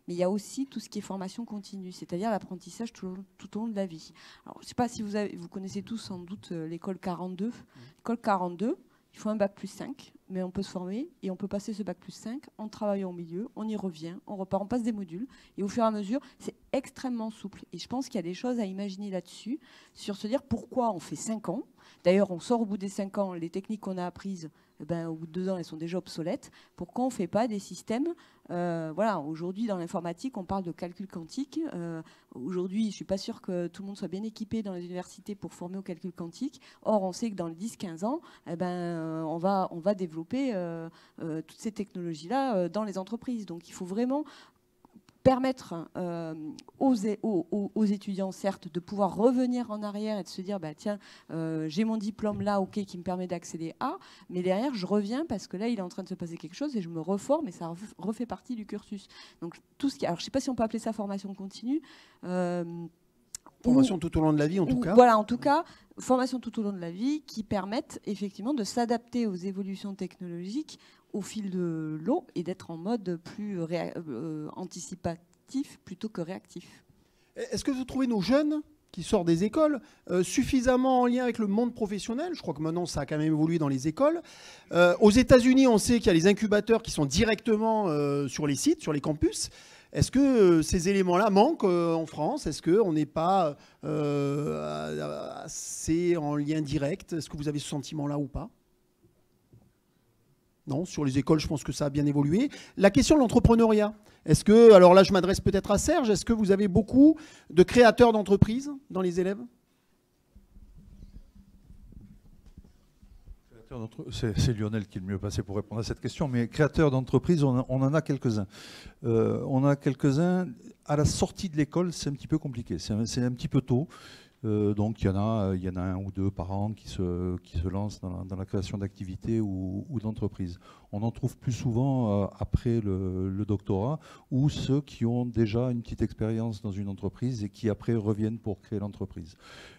mais il y a aussi tout ce qui est formation continue, c'est-à-dire l'apprentissage tout au long de la vie. Alors je ne sais pas si vous connaissez tous sans doute l'école 42. L'école 42, il faut un bac plus 5, mais on peut se former et on peut passer ce bac plus 5 en travaillant au milieu, on y revient, on repart, on passe des modules et au fur et à mesure, c'est extrêmement souple. Et je pense qu'il y a des choses à imaginer là-dessus, sur se dire pourquoi on fait 5 ans. D'ailleurs, on sort au bout des 5 ans, les techniques qu'on a apprises, au bout de 2 ans, elles sont déjà obsolètes. Pourquoi on ne fait pas des systèmes voilà, aujourd'hui, dans l'informatique, on parle de calcul quantique. Aujourd'hui, je ne suis pas sûre que tout le monde soit bien équipé dans les universités pour former au calcul quantique. Or, on sait que dans les 10-15 ans, on va développer toutes ces technologies-là dans les entreprises. Donc, il faut vraiment permettre aux étudiants, certes, de pouvoir revenir en arrière et de se dire, tiens, j'ai mon diplôme là, ok, qui me permet d'accéder à, mais derrière, je reviens parce que là, il est en train de se passer quelque chose et je me reforme et ça refait partie du cursus. Donc, tout ce qui, alors, je ne sais pas si on peut appeler ça formation continue. Formation tout au long de la vie, en tout cas. Voilà, en tout cas, formation tout au long de la vie qui permettent effectivement de s'adapter aux évolutions technologiques au fil de l'eau et d'être en mode plus anticipatif plutôt que réactif. Est-ce que vous trouvez nos jeunes qui sortent des écoles suffisamment en lien avec le monde professionnel? Je crois que maintenant, ça a quand même évolué dans les écoles. Aux États-Unis, on sait qu'il y a les incubateurs qui sont directement sur les sites, sur les campus. Est-ce que ces éléments-là manquent en France? Est-ce qu'on n'est pas assez en lien direct? Est-ce que vous avez ce sentiment-là ou pas? Non, sur les écoles, je pense que ça a bien évolué. La question de l'entrepreneuriat. Est-ce que, alors là, je m'adresse peut-être à Serge, est-ce que vous avez beaucoup de créateurs d'entreprises dans les élèves? C'est Lionel qui est le mieux placé pour répondre à cette question, mais créateurs d'entreprises, on en a quelques-uns. On a quelques-uns. À la sortie de l'école, c'est un petit peu compliqué, c'est un petit peu tôt. Donc il y en a un ou deux par an qui se lancent dans la création d'activités ou d'entreprises. On en trouve plus souvent après le doctorat, ou ceux qui ont déjà une petite expérience dans une entreprise et qui après reviennent pour créer l'entreprise.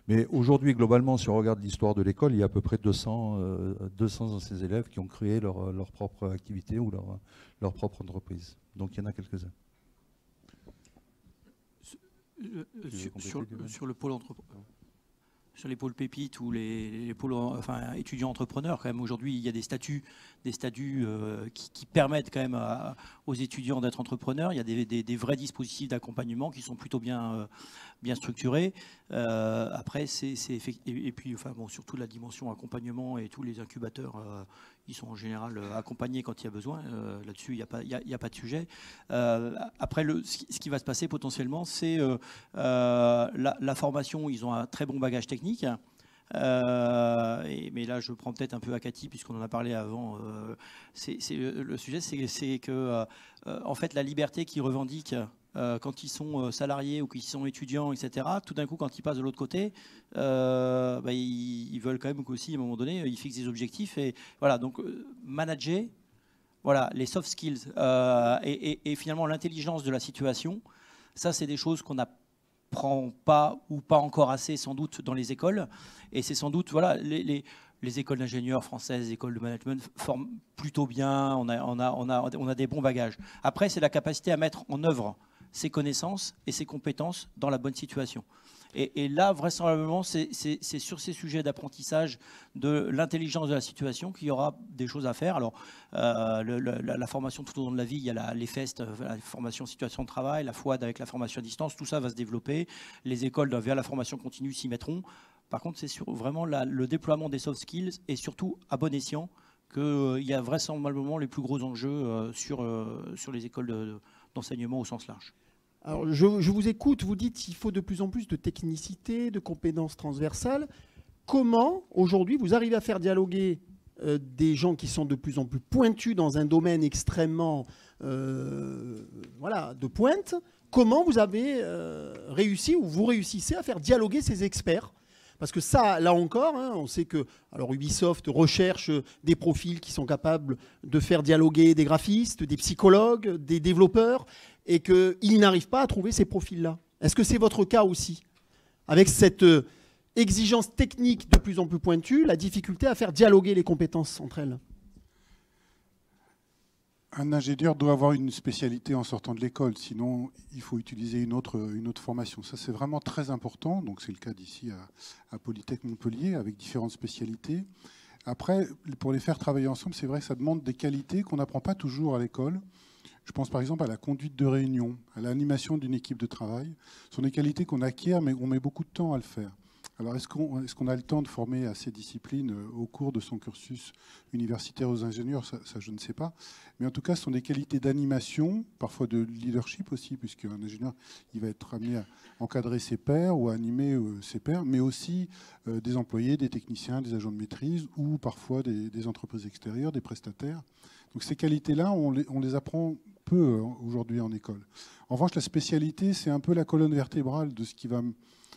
Mais aujourd'hui, globalement, si on regarde l'histoire de l'école, il y a à peu près 200 de ces élèves qui ont créé leur propre activité ou leur propre entreprise. Donc il y en a quelques-uns. Sur le pôle sur les pôles pépites ou les pôles étudiants entrepreneurs, quand même aujourd'hui il y a des statuts qui permettent quand même aux étudiants d'être entrepreneurs. Il y a des vrais dispositifs d'accompagnement qui sont plutôt bien structurés. Après et puis surtout la dimension accompagnement et tous les incubateurs ils sont en général accompagnés quand il y a besoin. Là-dessus il n'y a pas de sujet. Après ce qui va se passer potentiellement, c'est la formation. Ils ont un très bon bagage technique. Mais là, je prends peut-être un peu à Cathy, puisqu'on en a parlé avant. Le sujet, c'est que, en fait, la liberté qu'ils revendiquent quand ils sont salariés ou qu'ils sont étudiants, etc., tout d'un coup, quand ils passent de l'autre côté, ils veulent quand même qu'aussi, à un moment donné, ils fixent des objectifs. Et voilà, donc, manager, voilà, les soft skills et finalement l'intelligence de la situation, ça, c'est des choses qu'on n'apprend pas ou pas encore assez sans doute dans les écoles, et c'est sans doute voilà les écoles d'ingénieurs françaises, les écoles de management forment plutôt bien, on a des bons bagages. Après, c'est la capacité à mettre en œuvre ses connaissances et ses compétences dans la bonne situation. Et là, vraisemblablement, c'est sur ces sujets d'apprentissage de l'intelligence de la situation qu'il y aura des choses à faire. Alors, la formation tout au long de la vie, il y a les FEST, la formation situation de travail, la FOAD avec la formation à distance, tout ça va se développer. Les écoles vers la formation continue s'y mettront. Par contre, c'est sur vraiment le déploiement des soft skills et surtout à bon escient qu'il y a vraisemblablement les plus gros enjeux sur les écoles d'enseignement au sens large. Alors, je vous écoute, vous dites qu'il faut de plus en plus de technicité, de compétences transversales. Comment, aujourd'hui, vous arrivez à faire dialoguer des gens qui sont de plus en plus pointus dans un domaine extrêmement de pointe? Comment vous avez réussi ou vous réussissez à faire dialoguer ces experts? Parce que ça, là encore, on sait que Ubisoft recherche des profils qui sont capables de faire dialoguer des graphistes, des psychologues, des développeurs, et qu'ils n'arrivent pas à trouver ces profils-là. Est-ce que c'est votre cas aussi? Avec cette exigence technique de plus en plus pointue, la difficulté à faire dialoguer les compétences entre elles? Un ingénieur doit avoir une spécialité en sortant de l'école, sinon il faut utiliser une autre formation. Ça, c'est vraiment très important. Donc, c'est le cas d'ici à Polytech Montpellier, avec différentes spécialités. Après, pour les faire travailler ensemble, c'est vrai que ça demande des qualités qu'on n'apprend pas toujours à l'école. Je pense par exemple à la conduite de réunion, à l'animation d'une équipe de travail. Ce sont des qualités qu'on acquiert, mais on met beaucoup de temps à le faire. Alors, est-ce qu'on a le temps de former à ces disciplines au cours de son cursus universitaire aux ingénieurs? Ça, je ne sais pas. Mais en tout cas, ce sont des qualités d'animation, parfois de leadership aussi, puisqu'un ingénieur, il va être amené à encadrer ses pairs ou à animer ses pairs, mais aussi des employés, des techniciens, des agents de maîtrise, ou parfois des entreprises extérieures, des prestataires. Donc ces qualités-là, on les apprend peu aujourd'hui en école. En revanche, la spécialité, c'est un peu la colonne vertébrale de ce qui va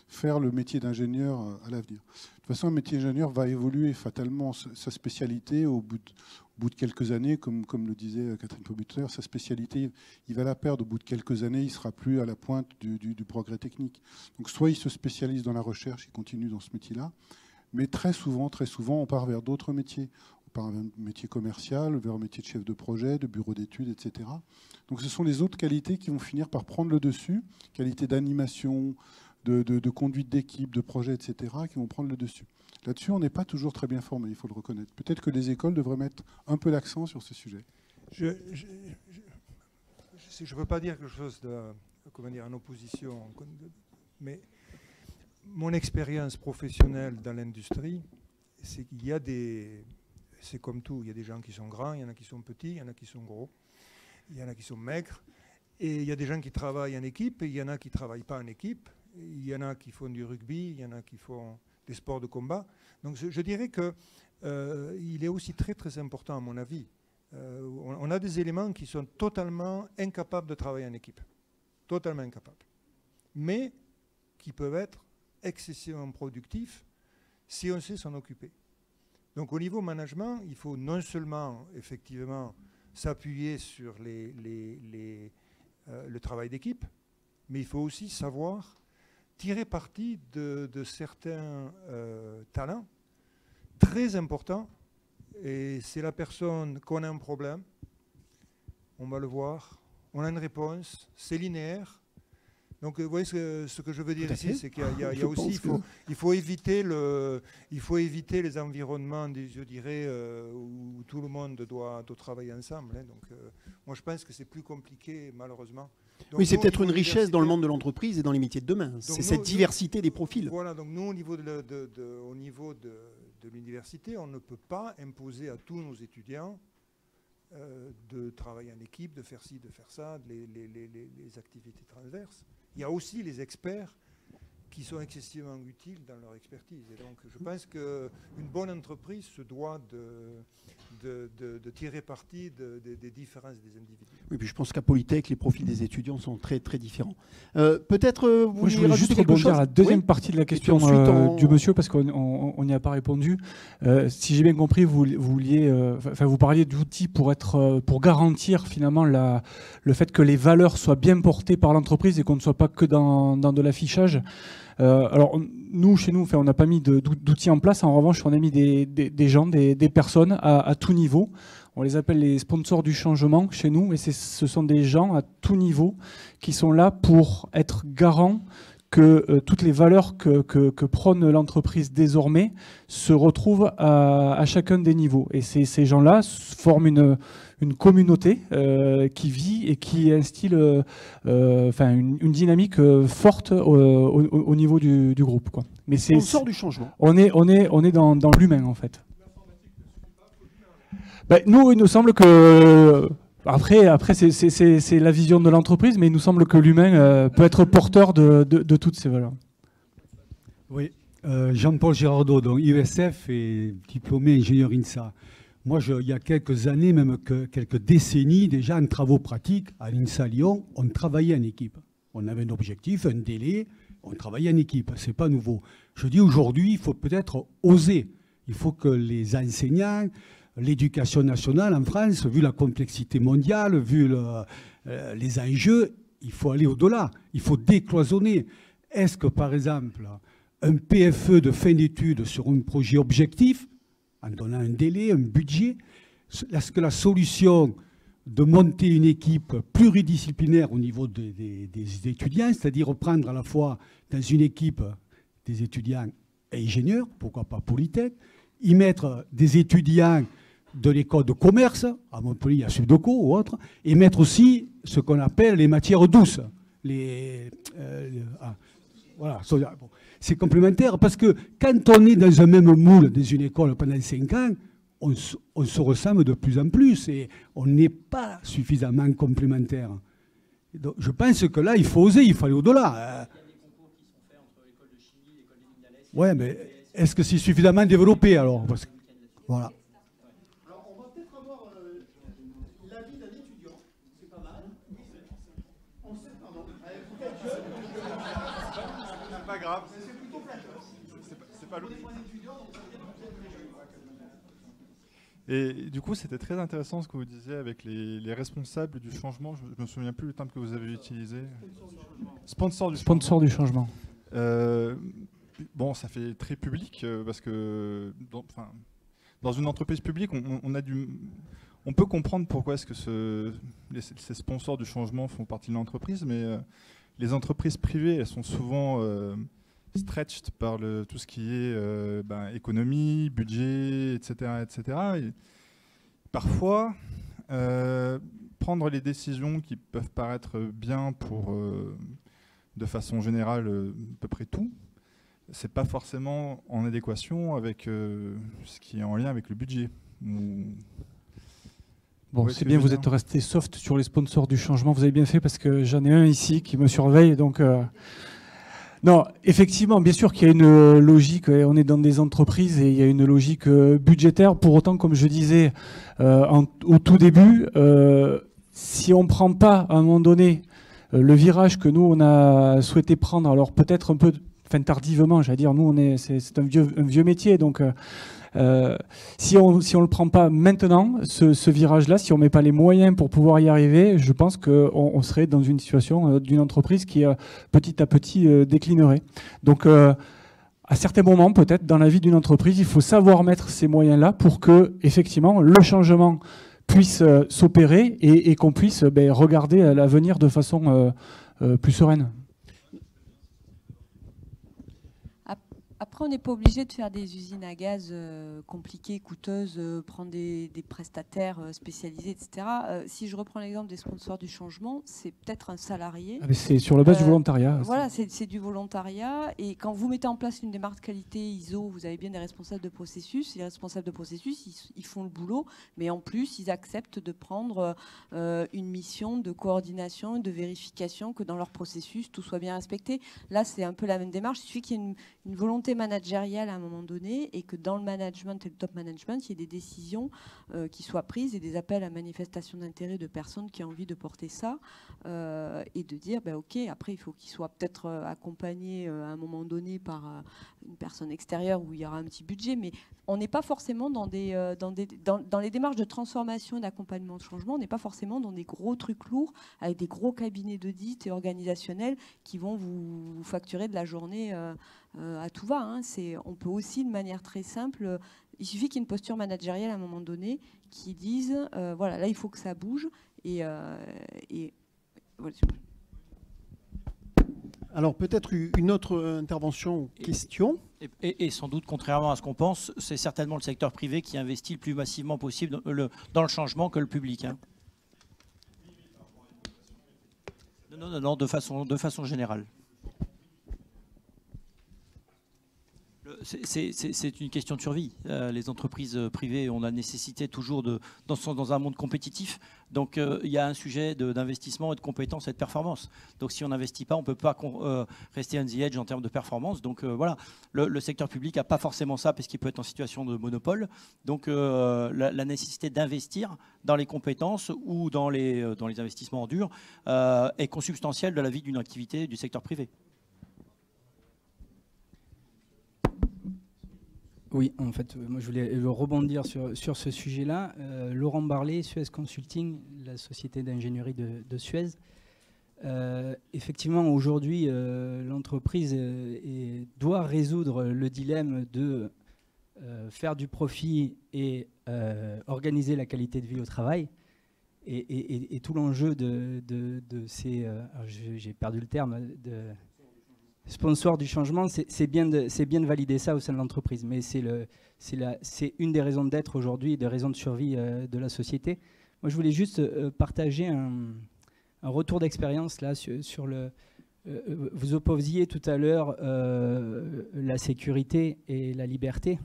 faire le métier d'ingénieur à l'avenir. De toute façon, un métier d'ingénieur va évoluer fatalement. Sa spécialité, au bout de quelques années, comme le disait Catherine Paubuter, sa spécialité, il va la perdre. Au bout de quelques années, il ne sera plus à la pointe du progrès technique. Donc soit il se spécialise dans la recherche, il continue dans ce métier-là, mais très souvent, on part vers d'autres métiers. On part vers un métier commercial, vers un métier de chef de projet, de bureau d'études, etc. Donc ce sont les autres qualités qui vont finir par prendre le dessus, qualité d'animation, de conduite d'équipe, de projet, etc., qui vont prendre le dessus. Là-dessus, on n'est pas toujours très bien formé, il faut le reconnaître. Peut-être que les écoles devraient mettre un peu l'accent sur ce sujet. Je ne veux pas dire quelque chose en opposition, mais mon expérience professionnelle dans l'industrie, c'est qu'il y a c'est comme tout, il y a des gens qui sont grands, il y en a qui sont petits, il y en a qui sont gros, il y en a qui sont maigres, et il y a des gens qui travaillent en équipe, et il y en a qui ne travaillent pas en équipe. Il y en a qui font du rugby, il y en a qui font des sports de combat. Donc je dirais qu'il est aussi très très important à mon avis. On a des éléments qui sont totalement incapables de travailler en équipe. Totalement incapables. Mais qui peuvent être excessivement productifs si on sait s'en occuper. Donc au niveau management, il faut non seulement effectivement s'appuyer sur le travail d'équipe, mais il faut aussi savoir tirer parti de certains talents très importants. Et c'est la personne qu'on a un problème, on va le voir, on a une réponse, c'est linéaire. Donc vous voyez ce que je veux dire ici, c'est qu'il y a aussi, il faut éviter les environnements, je dirais, où tout le monde doit travailler ensemble. Donc moi je pense que c'est plus compliqué malheureusement. Donc oui, c'est peut-être une richesse dans le monde de l'entreprise et dans les métiers de demain. C'est cette diversité des profils. Voilà, donc nous au niveau de l'université, on ne peut pas imposer à tous nos étudiants de travailler en équipe, de faire ci, de faire ça, les activités transverses. Il y a aussi les experts qui sont excessivement utiles dans leur expertise. Et donc je pense qu'une bonne entreprise se doit de tirer parti des différences des individus. Oui, puis je pense qu'à Polytech, les profils des étudiants sont très très différents. Peut-être vous je voulais juste rebondir à la deuxième partie de la question du monsieur, parce qu'on n'y a pas répondu. Si j'ai bien compris, vous parliez d'outils pour garantir finalement le fait que les valeurs soient bien portées par l'entreprise et qu'on ne soit pas que dans de l'affichage. Alors nous, chez nous, on n'a pas mis d'outils en place. En revanche, on a mis des gens, des personnes à tout niveau. On les appelle les sponsors du changement chez nous, et ce sont des gens à tout niveau qui sont là pour être garants que toutes les valeurs que prône l'entreprise désormais se retrouvent à chacun des niveaux. Et ces gens-là forment une communauté qui vit et qui instille une dynamique forte au niveau du groupe, quoi. Mais On sort du changement. On est dans l'humain, en fait. Ben, nous, il nous semble que... Après c'est la vision de l'entreprise, mais il nous semble que l'humain peut être porteur de toutes ces valeurs. Oui, Jean-Paul Girardot, donc USF et diplômé ingénieur INSA. Moi, il y a quelques années, même quelques décennies déjà, en travaux pratiques, à l'INSA Lyon, on travaillait en équipe. On avait un objectif, un délai, on travaillait en équipe. Ce n'est pas nouveau. Je dis aujourd'hui, il faut peut-être oser. Il faut que les enseignants, l'éducation nationale en France, vu la complexité mondiale, vu les enjeux, il faut aller au-delà. Il faut décloisonner. Est-ce que, par exemple, un PFE de fin d'études sur un projet objectif, en donnant un délai, un budget, est-ce que la solution de monter une équipe pluridisciplinaire au niveau des étudiants, c'est-à-dire prendre à la fois dans une équipe des étudiants ingénieurs, pourquoi pas Polytech, y mettre des étudiants de l'école de commerce, à Montpellier, à Subdeco ou autre, et mettre aussi ce qu'on appelle les matières douces. Voilà, c'est complémentaire, parce que quand on est dans un même moule, dans une école pendant 5 ans, on se ressemble de plus en plus et on n'est pas suffisamment complémentaires. Donc, je pense que là, il faut oser, il faut aller au-delà. Il y a des concours qui sont faits entre l'école de chimie, l'école des Mignales. Ouais, mais est-ce que c'est suffisamment développé alors? Parce que, voilà. Alors, on va peut-être avoir l'avis d'un étudiant. C'est pas mal. On sait, pardon. C'est pas grave. C'est plutôt flatteur. C'est pas lourd. Et du coup, c'était très intéressant ce que vous disiez avec les responsables du changement. Je me souviens plus du terme que vous avez utilisé. Sponsor du changement. Bon, ça fait très public parce que dans une entreprise publique, on peut comprendre pourquoi est-ce que ces sponsors du changement font partie de l'entreprise, mais les entreprises privées, elles sont souvent stretched par tout ce qui est économie, budget, etc. etc. Et parfois, prendre les décisions qui peuvent paraître bien pour, de façon générale, à peu près tout, c'est pas forcément en adéquation avec ce qui est en lien avec le budget. Bon, c'est bien, vous êtes resté soft sur les sponsors du changement. Vous avez bien fait parce que j'en ai un ici qui me surveille. Donc, non, effectivement, bien sûr qu'il y a une logique. On est dans des entreprises et il y a une logique budgétaire. Pour autant, comme je disais au tout début, si on ne prend pas à un moment donné le virage que nous, on a souhaité prendre, alors peut-être un peu tardivement, j'allais dire, nous, c'est un vieux métier. Donc, si on le prend pas maintenant, ce virage-là, si on met pas les moyens pour pouvoir y arriver, je pense qu'on serait dans une situation d'une entreprise qui petit à petit déclinerait. Donc à certains moments, peut-être dans la vie d'une entreprise, il faut savoir mettre ces moyens-là pour que effectivement le changement puisse s'opérer et qu'on puisse regarder à l'avenir de façon plus sereine. Après, on n'est pas obligé de faire des usines à gaz compliquées, coûteuses, prendre des prestataires spécialisés, etc. Si je reprends l'exemple des sponsors du changement, c'est peut-être un salarié. Ah, c'est sur la base du volontariat. Voilà, c'est du volontariat. Et quand vous mettez en place une démarche qualité ISO, vous avez bien des responsables de processus. Les responsables de processus, ils font le boulot, mais en plus, ils acceptent de prendre une mission de coordination, de vérification, que dans leur processus, tout soit bien respecté. Là, c'est un peu la même démarche. Il suffit qu'il y ait une volonté très managérial à un moment donné et que dans le management et le top management, il y ait des décisions qui soient prises et des appels à manifestation d'intérêt de personnes qui ont envie de porter ça et de dire, OK, après, il faut qu'ils soient peut-être accompagnés à un moment donné par une personne extérieure où il y aura un petit budget, mais on n'est pas forcément dans les démarches de transformation et d'accompagnement de changement, on n'est pas forcément dans des gros trucs lourds avec des gros cabinets d'audit et organisationnels qui vont vous facturer de la journée à tout va. Hein. On peut aussi, de manière très simple, il suffit qu'il y ait une posture managériale à un moment donné qui dise, voilà, là, il faut que ça bouge. Et voilà. Alors peut-être une autre intervention, question. Et sans doute, contrairement à ce qu'on pense, c'est certainement le secteur privé qui investit le plus massivement possible dans le changement que le public. Hein. Non, de façon générale. C'est une question de survie. Les entreprises privées ont la nécessité toujours dans un monde compétitif. Donc il y a un sujet d'investissement et de compétences et de performance. Donc si on n'investit pas, on ne peut pas rester on the edge en termes de performance. Donc voilà, le secteur public n'a pas forcément ça parce qu'il peut être en situation de monopole. Donc la nécessité d'investir dans les compétences ou dans les investissements en dur est consubstantielle de la vie d'une activité du secteur privé. Oui, en fait, moi je voulais rebondir sur ce sujet-là. Laurent Barlet, Suez Consulting, la société d'ingénierie de Suez. Effectivement, aujourd'hui, l'entreprise doit résoudre le dilemme de faire du profit et organiser la qualité de vie au travail. Et tout l'enjeu de ces... j'ai perdu le terme... sponsor du changement, c'est bien de valider ça au sein de l'entreprise, mais c'est une des raisons d'être aujourd'hui, des raisons de survie de la société. Moi, je voulais juste partager un retour d'expérience là sur le. Vous opposiez tout à l'heure la sécurité et la liberté,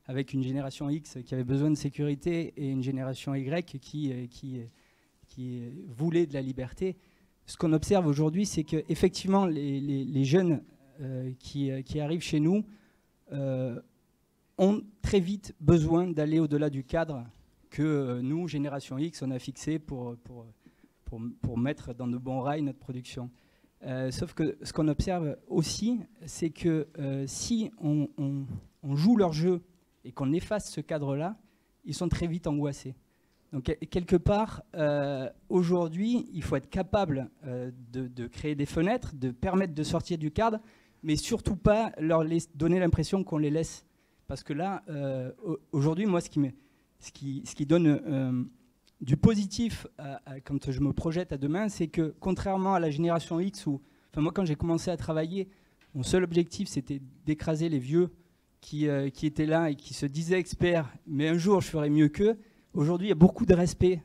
avec une génération X qui avait besoin de sécurité et une génération Y qui voulait de la liberté. Ce qu'on observe aujourd'hui, c'est qu'effectivement, les jeunes qui arrivent chez nous ont très vite besoin d'aller au-delà du cadre que nous, Génération X, on a fixé pour mettre dans de bons rails notre production. Sauf que ce qu'on observe aussi, c'est que si on joue leur jeu et qu'on efface ce cadre-là, ils sont très vite angoissés. Donc quelque part, aujourd'hui, il faut être capable de créer des fenêtres, de permettre de sortir du cadre, mais surtout pas leur donner l'impression qu'on les laisse. Parce que là, aujourd'hui, moi, ce qui donne du positif quand je me projette à demain, c'est que contrairement à la génération X, moi, quand j'ai commencé à travailler, mon seul objectif, c'était d'écraser les vieux qui étaient là et qui se disaient experts, mais un jour, je ferai mieux qu'eux. Aujourd'hui, il y a beaucoup de respect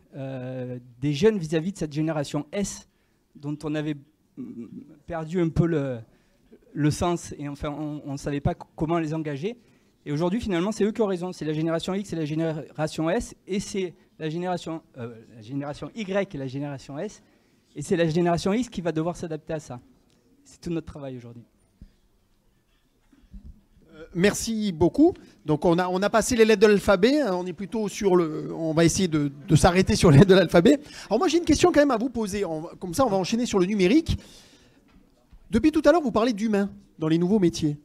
des jeunes vis-à-vis de cette génération S, dont on avait perdu un peu le sens, et enfin, on ne savait pas comment les engager. Et aujourd'hui, finalement, c'est eux qui ont raison. C'est la génération X et la génération S, et c'est la génération Y et la génération S, et c'est la génération X qui va devoir s'adapter à ça. C'est tout notre travail aujourd'hui. Merci beaucoup. Donc on a passé les lettres de l'alphabet. On est plutôt on va essayer de s'arrêter sur les lettres de l'alphabet. Alors moi j'ai une question quand même à vous poser. Comme ça on va enchaîner sur le numérique. Depuis tout à l'heure vous parlez d'humain dans les nouveaux métiers.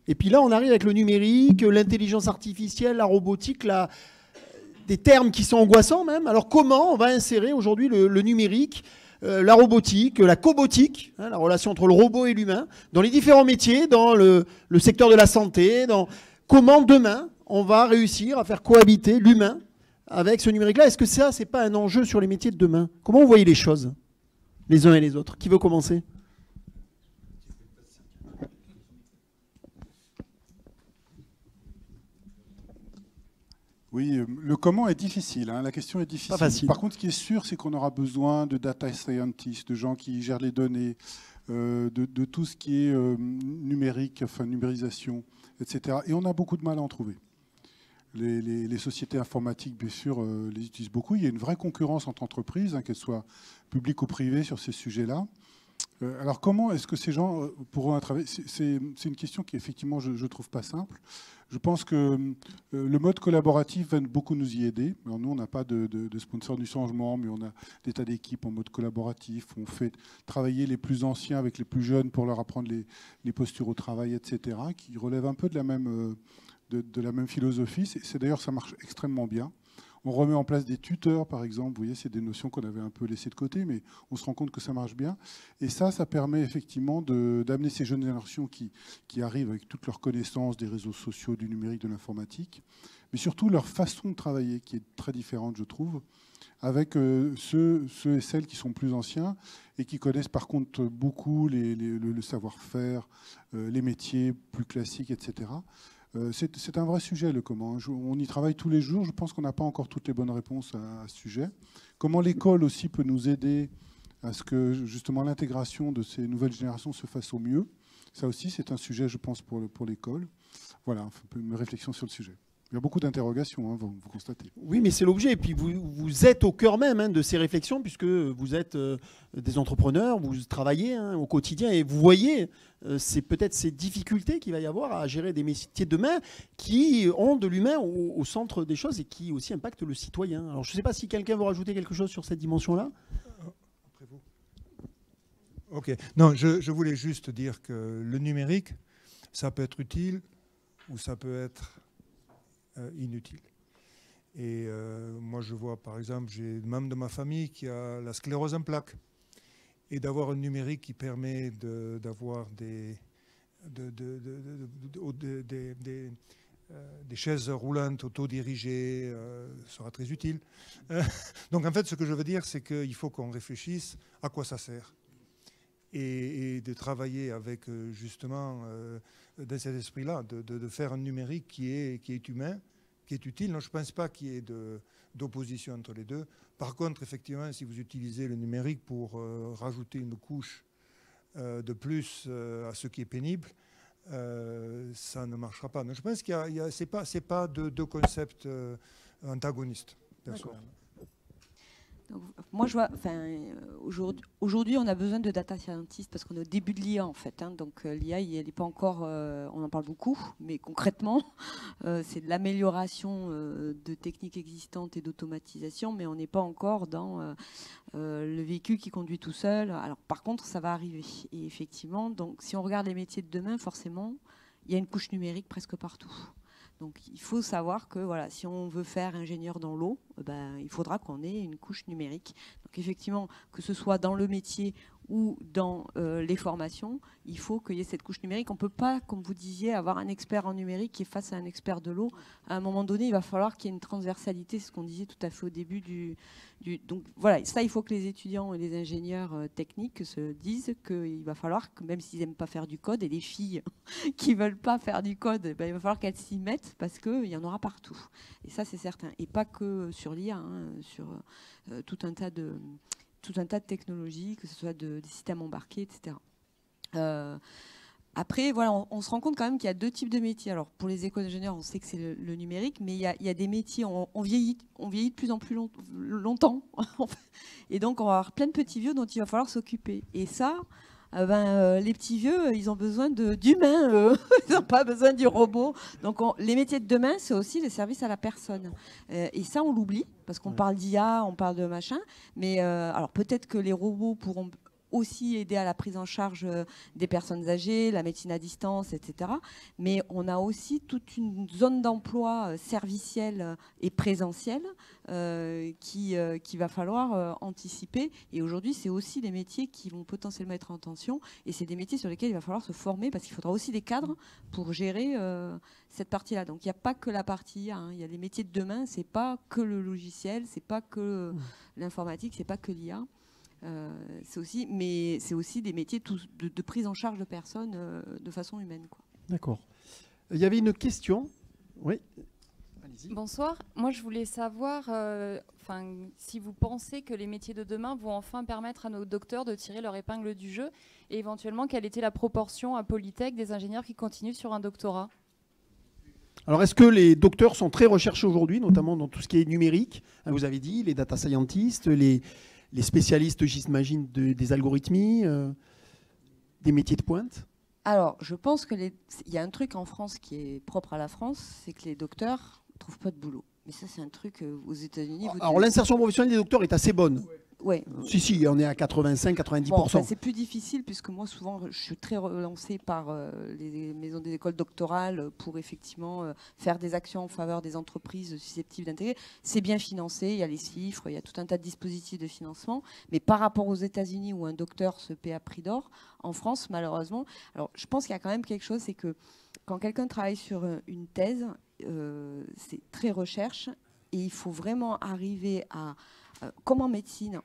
Et puis là on arrive avec le numérique, l'intelligence artificielle, la robotique, des termes qui sont angoissants même. Alors comment on va insérer aujourd'hui le numérique, la robotique, la cobotique, la relation entre le robot et l'humain, dans les différents métiers, dans le secteur de la santé, comment demain on va réussir à faire cohabiter l'humain avec ce numérique-là. Est-ce que ça, c'est pas un enjeu sur les métiers de demain? Comment vous voyez les choses, les uns et les autres? Qui veut commencer? Oui, le comment est difficile, hein, la question est difficile. Pas facile. Par contre, ce qui est sûr, c'est qu'on aura besoin de data scientists, de gens qui gèrent les données, de tout ce qui est numérique, enfin numérisation, etc. Et on a beaucoup de mal à en trouver. Les sociétés informatiques, bien sûr, les utilisent beaucoup. Il y a une vraie concurrence entre entreprises, hein, qu'elles soient publiques ou privées, sur ces sujets-là. Alors comment est-ce que ces gens pourront travailler? C'est une question qui effectivement je ne trouve pas simple. Je pense que le mode collaboratif va beaucoup nous y aider. Alors nous, on n'a pas de sponsor du changement, mais on a des tas d'équipes en mode collaboratif. On fait travailler les plus anciens avec les plus jeunes pour leur apprendre les postures au travail, etc., qui relèvent un peu de la même philosophie. C'est d'ailleurs, ça marche extrêmement bien. On remet en place des tuteurs, par exemple. Vous voyez, c'est des notions qu'on avait un peu laissées de côté, mais on se rend compte que ça marche bien. Et ça permet effectivement d'amener ces jeunes générations qui arrivent avec toutes leurs connaissances des réseaux sociaux, du numérique, de l'informatique, mais surtout leur façon de travailler, qui est très différente, je trouve, avec ceux et celles qui sont plus anciens et qui connaissent par contre beaucoup le savoir-faire, les métiers plus classiques, etc. C'est un vrai sujet, le comment. On y travaille tous les jours. Je pense qu'on n'a pas encore toutes les bonnes réponses à ce sujet. Comment l'école aussi peut nous aider à ce que justement l'intégration de ces nouvelles générations se fasse au mieux. Ça aussi, c'est un sujet, je pense, pour l'école. Voilà, un peu une réflexion sur le sujet. Il y a beaucoup d'interrogations, hein, vous constatez. Oui, mais c'est l'objet. Et puis vous êtes au cœur même de ces réflexions, puisque vous êtes des entrepreneurs, vous travaillez au quotidien et vous voyez c'est peut-être ces difficultés qu'il va y avoir à gérer des métiers de demain qui ont de l'humain au centre des choses et qui aussi impactent le citoyen. Alors je ne sais pas si quelqu'un veut rajouter quelque chose sur cette dimension-là. Après vous. Ok. Non, je voulais juste dire que le numérique, ça peut être utile ou ça peut être inutile. Et moi, je vois, par exemple, j'ai un membre de ma famille qui a la sclérose en plaques. Et d'avoir un numérique qui permet d'avoir des chaises roulantes autodirigées sera très utile. Donc, en fait, ce que je veux dire, c'est qu'il faut qu'on réfléchisse à quoi ça sert. Et de travailler avec, justement, dans cet esprit-là, de faire un numérique qui est humain, qui est utile. Non, je ne pense pas qu'il y ait d'opposition entre les deux. Par contre, effectivement, si vous utilisez le numérique pour rajouter une couche de plus à ce qui est pénible, ça ne marchera pas. Donc, je pense que ce n'est pas deux concepts antagonistes, personnellement. Donc, moi, je vois, aujourd'hui, on a besoin de data scientists parce qu'on est au début de l'IA, en fait. Donc, l'IA, elle n'est pas encore, on en parle beaucoup, mais concrètement, c'est de l'amélioration de techniques existantes et d'automatisation, mais on n'est pas encore dans le véhicule qui conduit tout seul. Alors, par contre, ça va arriver. Et effectivement, donc, si on regarde les métiers de demain, forcément, il y a une couche numérique presque partout. Donc il faut savoir que voilà, si on veut faire ingénieur dans l'eau, il faudra qu'on ait une couche numérique. Donc effectivement, que ce soit dans le métier ou dans les formations, il faut qu'il y ait cette couche numérique. On ne peut pas, comme vous disiez, avoir un expert en numérique qui est face à un expert de l'eau. À un moment donné, il va falloir qu'il y ait une transversalité, c'est ce qu'on disait tout à fait au début Donc voilà, ça, il faut que les étudiants et les ingénieurs techniques se disent qu'il va falloir, que même s'ils n'aiment pas faire du code, et les filles qui ne veulent pas faire du code, il va falloir qu'elles s'y mettent parce qu'il y en aura partout. Et ça, c'est certain. Et pas que sur l'IA, sur tout un tas de technologies, que ce soit des systèmes embarqués, etc. Après, voilà, on se rend compte quand même qu'il y a deux types de métiers. Alors, pour les écoles d'ingénieurs, on sait que c'est le numérique, mais il y a des métiers, on vieillit de plus en plus longtemps. Et donc, on va avoir plein de petits vieux dont il va falloir s'occuper. Et ça, les petits vieux, ils ont besoin d'humains, ils n'ont pas besoin du robot. Donc, les métiers de demain, c'est aussi les services à la personne. Et ça, on l'oublie, parce qu'on parle d'IA, on parle de machin. Mais alors, peut-être que les robots pourront aussi aider à la prise en charge des personnes âgées, la médecine à distance, etc. Mais on a aussi toute une zone d'emploi servicielle et présentielle qui va falloir anticiper. Et aujourd'hui, c'est aussi des métiers qui vont potentiellement être en tension. Et c'est des métiers sur lesquels il va falloir se former parce qu'il faudra aussi des cadres pour gérer cette partie-là. Donc il n'y a pas que la partie IA. Il y a les métiers de demain, c'est pas que le logiciel, c'est pas que l'informatique, c'est pas que l'IA. C'est aussi des métiers de prise en charge de personnes de façon humaine. D'accord. Il y avait une question. Oui. Allez-y. Bonsoir. Moi, je voulais savoir si vous pensez que les métiers de demain vont enfin permettre à nos docteurs de tirer leur épingle du jeu et éventuellement quelle était la proportion à Polytech des ingénieurs qui continuent sur un doctorat. Alors, est-ce que les docteurs sont très recherchés aujourd'hui, notamment dans tout ce qui est numérique? Vous avez dit, les data scientists, les spécialistes, j'imagine, des algorithmies. des métiers de pointe? Alors, je pense qu'il y a un truc en France qui est propre à la France, c'est que les docteurs ne trouvent pas de boulot. Mais ça, c'est un truc aux États-Unis. Alors, l'insertion professionnelle des docteurs est assez bonne. Oui. Si, on est à 85-90%. Bon, enfin, c'est plus difficile puisque moi, souvent, je suis très relancée par les maisons des écoles doctorales pour effectivement faire des actions en faveur des entreprises susceptibles d'intégrer. C'est bien financé, il y a les chiffres, il y a tout un tas de dispositifs de financement. Mais par rapport aux États-Unis où un docteur se paie à prix d'or, en France, malheureusement, alors je pense qu'il y a quand même quelque chose, c'est que quand quelqu'un travaille sur une thèse, c'est très recherche et il faut vraiment arriver à... Comme en médecine,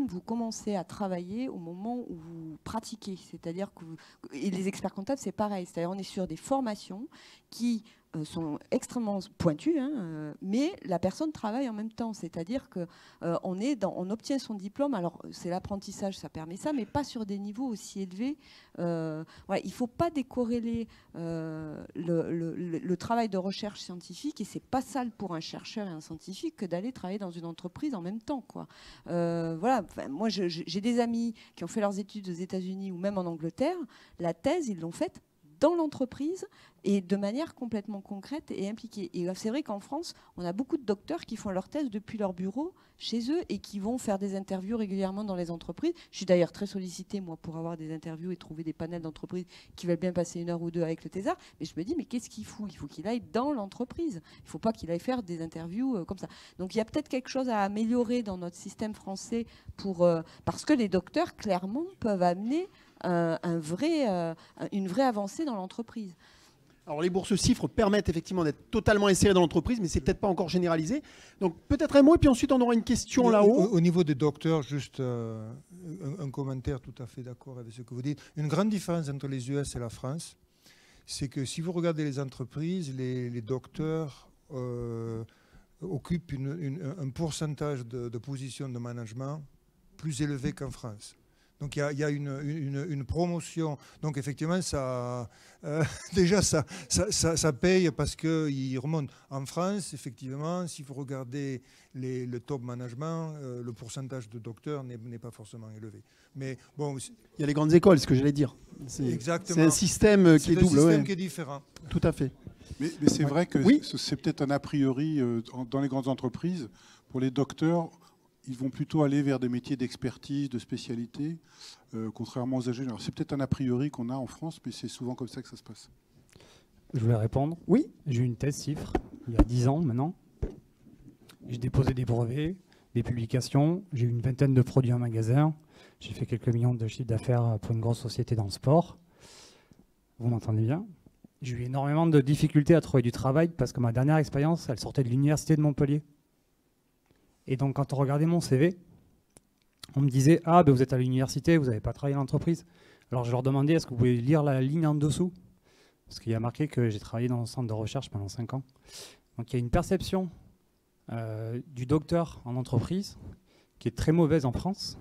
vous commencez à travailler au moment où vous pratiquez. C'est-à-dire que et les experts comptables, c'est pareil. C'est-à-dire on est sur des formations qui sont extrêmement pointues, hein, mais la personne travaille en même temps. C'est-à-dire que on obtient son diplôme. Alors c'est l'apprentissage, ça permet ça, mais pas sur des niveaux aussi élevés. Voilà, il ne faut pas décorréler le travail de recherche scientifique, et c'est pas sale pour un chercheur et un scientifique que d'aller travailler dans une entreprise en même temps, quoi. Voilà, enfin, moi j'ai des amis qui ont fait leurs études aux États-Unis ou même en Angleterre. La thèse, ils l'ont faite dans l'entreprise et de manière complètement concrète et impliquée. Et c'est vrai qu'en France, on a beaucoup de docteurs qui font leur thèse depuis leur bureau, chez eux, et qui vont faire des interviews régulièrement dans les entreprises. Je suis d'ailleurs très sollicitée, moi, pour avoir des interviews et trouver des panels d'entreprises qui veulent bien passer 1 heure ou 2 avec le thésard. Mais je me dis, mais qu'est-ce qu'il fout? Il faut qu'il aille dans l'entreprise. Il ne faut pas qu'il aille faire des interviews comme ça. Donc il y a peut-être quelque chose à améliorer dans notre système français parce que les docteurs, clairement, peuvent amener une vraie avancée dans l'entreprise. Alors les bourses CIFRE permettent effectivement d'être totalement insérés dans l'entreprise, mais c'est peut-être pas encore généralisé. Donc peut-être un mot, et puis ensuite on aura une question là-haut. Au niveau des docteurs, juste un commentaire tout à fait d'accord avec ce que vous dites. Une grande différence entre les US et la France, c'est que si vous regardez les entreprises, les docteurs occupent un pourcentage de positions de management plus élevé qu'en France. Donc il y a une promotion. Donc effectivement, déjà ça paye parce qu'ils remontent. En France, effectivement, si vous regardez le top management, le pourcentage de docteurs n'est pas forcément élevé. Mais bon, il y a les grandes écoles, ce que j'allais dire. Exactement. C'est un système qui est double. C'est un système qui est différent. Tout à fait. Mais c'est vrai que c'est peut-être un a priori dans les grandes entreprises. Pour les docteurs, ils vont plutôt aller vers des métiers d'expertise, de spécialité, contrairement aux ingénieurs. C'est peut-être un a priori qu'on a en France, mais c'est souvent comme ça que ça se passe. Je voulais répondre. Oui. J'ai eu une thèse CIFRE il y a 10 ans maintenant. J'ai déposé des brevets, des publications. J'ai eu une vingtaine de produits en magasin. J'ai fait quelques millions de chiffres d'affaires pour une grosse société dans le sport. Vous m'entendez bien? J'ai eu énormément de difficultés à trouver du travail parce que ma dernière expérience, elle sortait de l'université de Montpellier. Et donc, quand on regardait mon CV, on me disait « Ah, ben vous êtes à l'université, vous n'avez pas travaillé en entreprise. » Alors, je leur demandais « Est-ce que vous pouvez lire la ligne en dessous ?» Parce qu'il y a marqué que j'ai travaillé dans un centre de recherche pendant 5 ans. Donc, il y a une perception du docteur en entreprise qui est très mauvaise en France.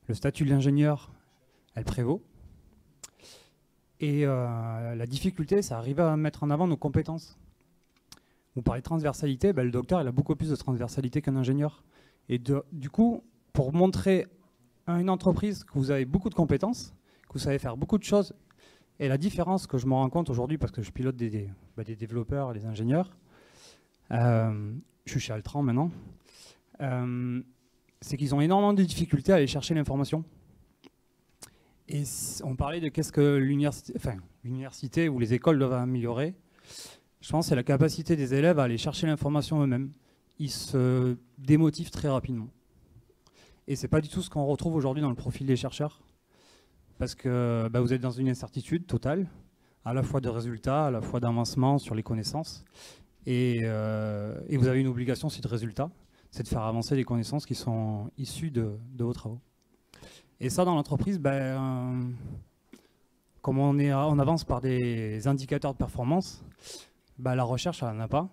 Le statut de l'ingénieur, elle prévaut. Et la difficulté, c'est d'arriver à mettre en avant nos compétences. Vous parlez de transversalité, ben, le docteur il a beaucoup plus de transversalité qu'un ingénieur. Et du coup, pour montrer à une entreprise que vous avez beaucoup de compétences, que vous savez faire beaucoup de choses, et la différence que je me rends compte aujourd'hui, parce que je pilote des développeurs, des ingénieurs, je suis chez Altran maintenant, c'est qu'ils ont énormément de difficultés à aller chercher l'information. Et on parlait de qu'est-ce que l'université ou les écoles doivent améliorer. Je pense que c'est la capacité des élèves à aller chercher l'information eux-mêmes. Ils se démotivent très rapidement. Et ce n'est pas du tout ce qu'on retrouve aujourd'hui dans le profil des chercheurs. Parce que vous êtes dans une incertitude totale, à la fois de résultats, à la fois d'avancement sur les connaissances. Et vous avez une obligation aussi de résultat, c'est de faire avancer les connaissances qui sont issues de vos travaux. Et ça, dans l'entreprise, comme on avance par des indicateurs de performance, la recherche, elle n'en a pas.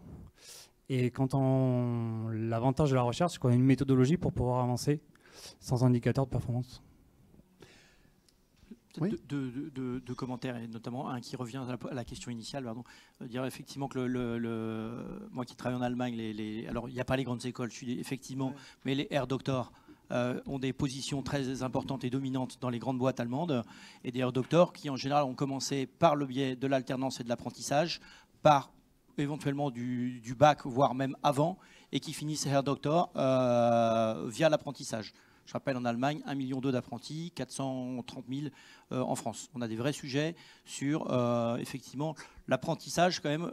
Et l'avantage de la recherche, c'est qu'on a une méthodologie pour pouvoir avancer sans indicateur de performance. Oui. Deux commentaires, et notamment un qui revient à la question initiale. Dire effectivement que moi qui travaille en Allemagne, alors il n'y a pas les grandes écoles, effectivement, mais les Air Doctors, ont des positions très importantes et dominantes dans les grandes boîtes allemandes, et des Herr Doctor qui en général ont commencé par le biais de l'alternance et de l'apprentissage, par éventuellement du bac, voire même avant, et qui finissent Herr Doctor via l'apprentissage. Je rappelle, en Allemagne, 1,2 million d'apprentis, 430 000 en France. On a des vrais sujets sur, effectivement, l'apprentissage quand même.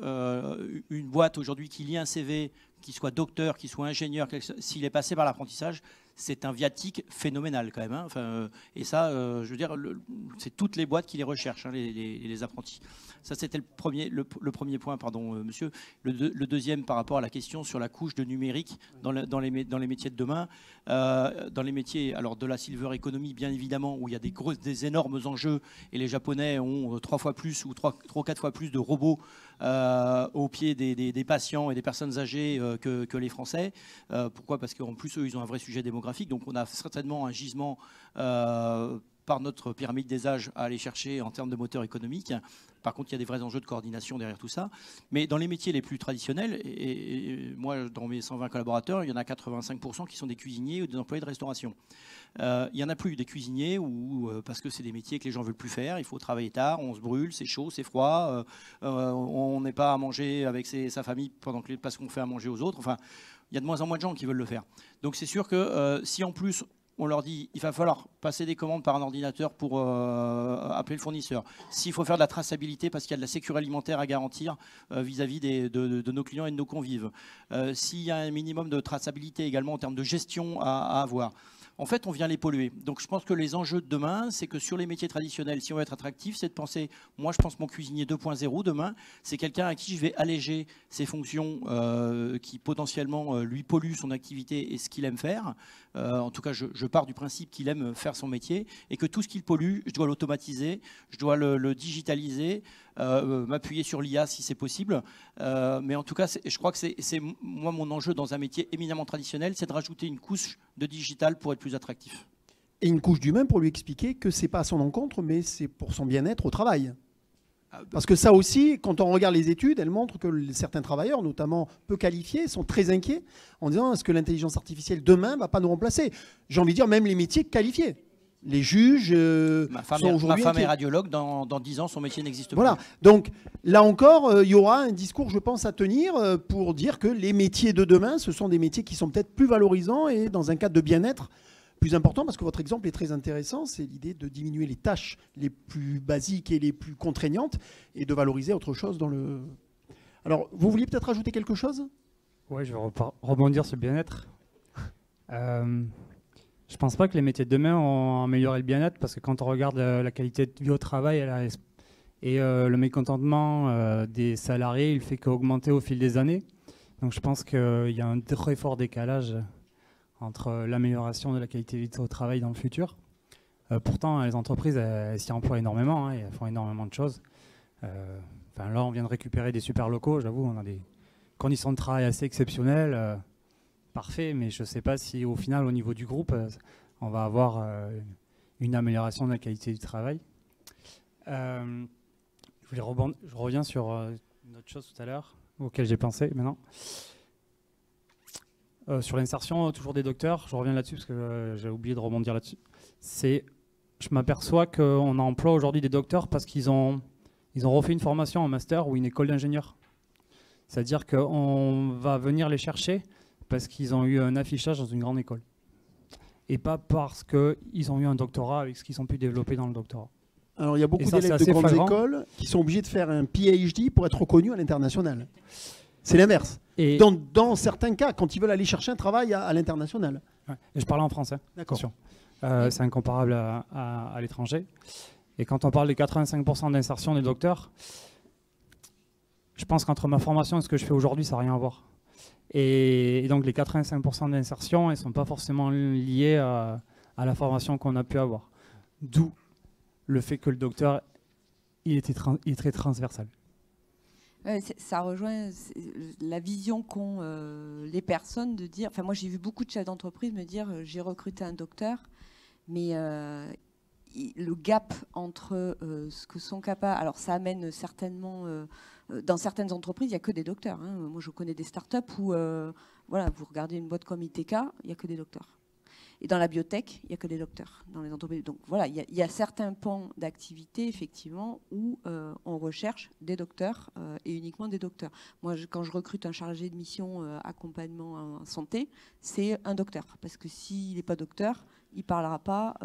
Une boîte aujourd'hui qui lit un CV, qui soit docteur, qui soit ingénieur, s'il est passé par l'apprentissage, c'est un viatique phénoménal quand même. Hein. Enfin, et ça, je veux dire, c'est toutes les boîtes qui les recherchent, hein, les apprentis. Ça, c'était le premier point, pardon, monsieur. Le deuxième, par rapport à la question sur la couche de numérique dans les métiers de demain. Dans les métiers alors, de la silver economy, bien évidemment, où il y a des énormes enjeux, et les Japonais ont 3 fois plus ou 3 ou 4 fois plus de robots au pied des patients et des personnes âgées que les Français. Pourquoi? Parce qu'en plus, eux, ils ont un vrai sujet démographique. Donc on a certainement un gisement par notre pyramide des âges à aller chercher en termes de moteur économique. Par contre, il y a des vrais enjeux de coordination derrière tout ça. Mais dans les métiers les plus traditionnels, et moi, dans mes 120 collaborateurs, il y en a 85% qui sont des cuisiniers ou des employés de restauration. Il n'y en a plus des cuisiniers parce que c'est des métiers que les gens ne veulent plus faire. Il faut travailler tard, on se brûle, c'est chaud, c'est froid. On n'est pas à manger avec sa famille parce qu'on fait à manger aux autres. Enfin, il y a de moins en moins de gens qui veulent le faire. Donc c'est sûr que si en plus on leur dit il va falloir passer des commandes par un ordinateur pour appeler le fournisseur, s'il faut faire de la traçabilité parce qu'il y a de la sécurité alimentaire à garantir vis-à-vis de nos clients et de nos convives, s'il y a un minimum de traçabilité également en termes de gestion à avoir, en fait, on vient les polluer. Donc je pense que les enjeux de demain, c'est que sur les métiers traditionnels, si on veut être attractif, c'est de penser, moi je pense mon cuisinier 2.0 demain, c'est quelqu'un à qui je vais alléger ses fonctions qui potentiellement lui polluent son activité et ce qu'il aime faire. En tout cas, je pars du principe qu'il aime faire son métier et que tout ce qu'il pollue, je dois l'automatiser, je dois le digitaliser, m'appuyer sur l'IA si c'est possible. Mais en tout cas, je crois que c'est moi mon enjeu dans un métier éminemment traditionnel, c'est de rajouter une couche de digital pour être plus attractif. Et une couche d'humain pour lui expliquer que c'est pas à son encontre, mais c'est pour son bien-être au travail. Parce que ça aussi, quand on regarde les études, elles montrent que certains travailleurs, notamment peu qualifiés, sont très inquiets en disant est-ce que l'intelligence artificielle demain ne va pas nous remplacer? J'ai envie de dire même les métiers qualifiés. Les juges ma femme est radiologue, dans 10 ans, son métier n'existe plus. Voilà. Donc là encore, il y aura un discours, je pense, à tenir pour dire que les métiers de demain, ce sont des métiers qui sont peut-être plus valorisants et dans un cadre de bien-être plus important, parce que votre exemple est très intéressant, c'est l'idée de diminuer les tâches les plus basiques et les plus contraignantes et de valoriser autre chose dans le... Alors, vous vouliez peut-être ajouter quelque chose? Oui, je vais rebondir sur le bien-être. Je pense pas que les métiers de demain ont amélioré le bien-être, parce que quand on regarde la qualité de vie au travail et le mécontentement des salariés, il fait qu'augmenter au fil des années. Donc je pense qu'il y a un très fort décalage entre l'amélioration de la qualité de vie au travail dans le futur. Pourtant, les entreprises, elles s'y emploient énormément, hein, et elles font énormément de choses. Là, on vient de récupérer des super locaux, j'avoue, on a des conditions de travail assez exceptionnelles. Parfait, mais je ne sais pas si au final, au niveau du groupe, on va avoir une amélioration de la qualité du travail. Je reviens sur une autre chose tout à l'heure, auquel j'ai pensé maintenant. Sur l'insertion, toujours des docteurs, je reviens là-dessus parce que j'ai oublié de rebondir là-dessus. Je m'aperçois qu'on emploie aujourd'hui des docteurs parce qu'ils ont refait une formation en master ou une école d'ingénieur. C'est-à-dire qu'on va venir les chercher parce qu'ils ont eu un affichage dans une grande école. Et pas parce qu'ils ont eu un doctorat avec ce qu'ils ont pu développer dans le doctorat. Alors il y a beaucoup d'élèves de grandes écoles qui sont obligés de faire un PhD pour être reconnus à l'international. C'est l'inverse. Dans certains cas, quand ils veulent aller chercher un travail à l'international. Ouais. Et je parle en français. D'accord. C'est incomparable à l'étranger. Et quand on parle des 85% d'insertion des docteurs, je pense qu'entre ma formation et ce que je fais aujourd'hui, ça n'a rien à voir. Et donc les 85% d'insertion, elles ne sont pas forcément liées à la formation qu'on a pu avoir. D'où le fait que le docteur, il est très transversal. Ça rejoint la vision qu'ont les personnes de dire... Enfin, moi, j'ai vu beaucoup de chefs d'entreprise me dire j'ai recruté un docteur, mais le gap entre ce que sont capables... Alors, ça amène certainement... dans certaines entreprises, il n'y a que des docteurs. Hein. Moi, je connais des startups où, voilà, vous regardez une boîte comme ITK, il n'y a que des docteurs. Et dans la biotech, il n'y a que des docteurs dans les entreprises. Donc voilà, il y a certains pans d'activité, effectivement, où on recherche des docteurs et uniquement des docteurs. Moi, quand je recrute un chargé de mission accompagnement en santé, c'est un docteur. Parce que s'il n'est pas docteur, il ne parlera pas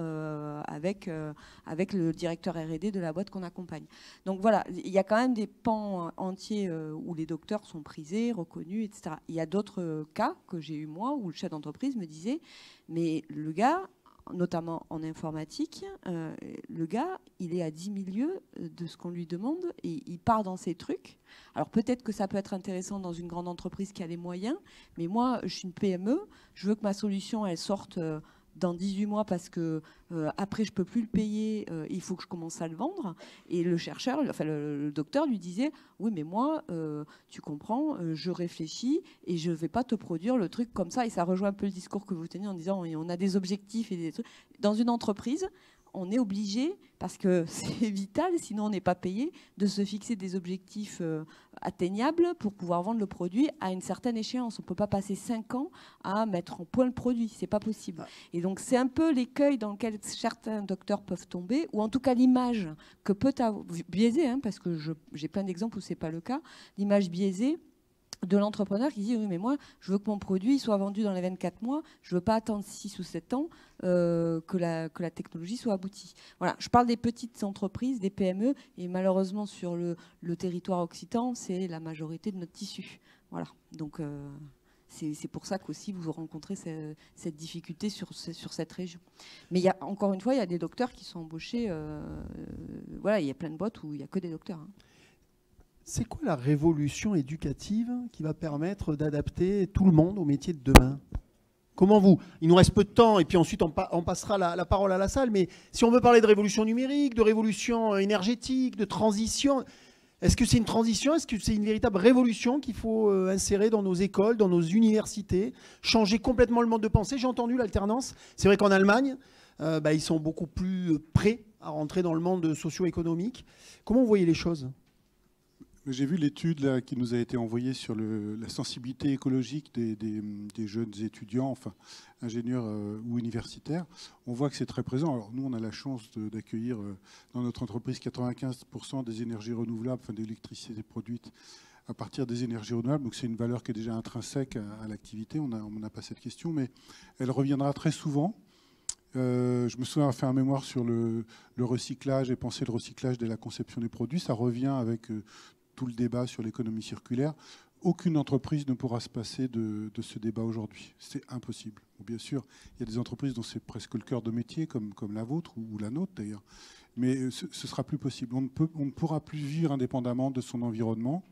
avec le directeur R&D de la boîte qu'on accompagne. Donc voilà, il y a quand même des pans entiers où les docteurs sont prisés, reconnus, etc. Il y a d'autres cas que j'ai eu moi, où le chef d'entreprise me disait, mais le gars, notamment en informatique, le gars, il est à 10 000 lieues de ce qu'on lui demande et il part dans ses trucs. Alors peut-être que ça peut être intéressant dans une grande entreprise qui a les moyens, mais moi, je suis une PME, je veux que ma solution, elle sorte dans 18 mois parce que après je peux plus le payer, il faut que je commence à le vendre. Et le chercheur, enfin le docteur lui disait, oui mais moi, tu comprends, je réfléchis et je vais pas te produire le truc comme ça. Et ça rejoint un peu le discours que vous tenez en disant, on a des objectifs et des trucs. Dans une entreprise, on est obligé, parce que c'est vital, sinon on n'est pas payé, de se fixer des objectifs atteignables pour pouvoir vendre le produit à une certaine échéance. On ne peut pas passer 5 ans à mettre en point le produit, c'est pas possible. Et donc c'est un peu l'écueil dans lequel certains docteurs peuvent tomber, ou en tout cas l'image que peut avoir, biaisée, hein, parce que j'ai plein d'exemples où c'est pas le cas, l'image biaisée de l'entrepreneur qui dit oui mais moi je veux que mon produit soit vendu dans les 24 mois, je veux pas attendre 6 ou 7 ans que la technologie soit aboutie. Voilà, je parle des petites entreprises, des PME, et malheureusement sur le territoire occitan, c'est la majorité de notre tissu. Voilà, donc c'est pour ça qu'aussi vous rencontrez cette difficulté sur cette région. Mais il y a, encore une fois, il y a des docteurs qui sont embauchés, voilà, il y a plein de boîtes où il n'y a que des docteurs. Hein. C'est quoi la révolution éducative qui va permettre d'adapter tout le monde au métier de demain? Comment vous? Il nous reste peu de temps et puis ensuite on passera la parole à la salle, mais si on veut parler de révolution numérique, de révolution énergétique, de transition, est-ce que c'est une transition? Est-ce que c'est une véritable révolution qu'il faut insérer dans nos écoles, dans nos universités, changer complètement le mode de pensée? J'ai entendu l'alternance. C'est vrai qu'en Allemagne, ils sont beaucoup plus prêts à rentrer dans le monde socio-économique. Comment vous voyez les choses? J'ai vu l'étude qui nous a été envoyée sur la sensibilité écologique des jeunes étudiants, enfin ingénieurs ou universitaires. On voit que c'est très présent. Alors nous, on a la chance d'accueillir dans notre entreprise 95% des énergies renouvelables, enfin d'électricité produite à partir des énergies renouvelables. Donc c'est une valeur qui est déjà intrinsèque à l'activité. On n'a pas cette question, mais elle reviendra très souvent. Je me souviens avoir fait un mémoire sur le recyclage et penser le recyclage dès la conception des produits. Ça revient avec tout le débat sur l'économie circulaire. Aucune entreprise ne pourra se passer de ce débat aujourd'hui. C'est impossible. Bon, bien sûr, il y a des entreprises dont c'est presque le cœur de métier, comme la vôtre ou la nôtre d'ailleurs. Mais ce sera plus possible. On ne pourra plus vivre indépendamment de son environnement,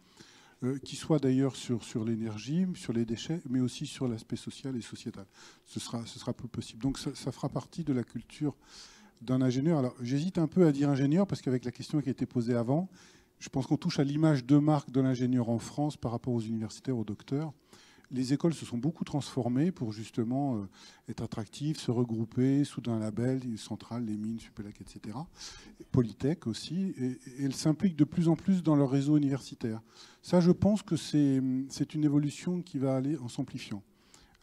qui soit d'ailleurs sur l'énergie, sur les déchets, mais aussi sur l'aspect social et sociétal. Ce sera plus possible. Donc ça fera partie de la culture d'un ingénieur. Alors j'hésite un peu à dire ingénieur, parce qu'avec la question qui a été posée avant, je pense qu'on touche à l'image de marque de l'ingénieur en France par rapport aux universitaires, aux docteurs. Les écoles se sont beaucoup transformées pour justement être attractives, se regrouper sous un label, les centrales, les mines, Supélec, etc. Polytech aussi. Et elles s'impliquent de plus en plus dans leur réseau universitaire. Ça, je pense que c'est une évolution qui va aller en s'amplifiant.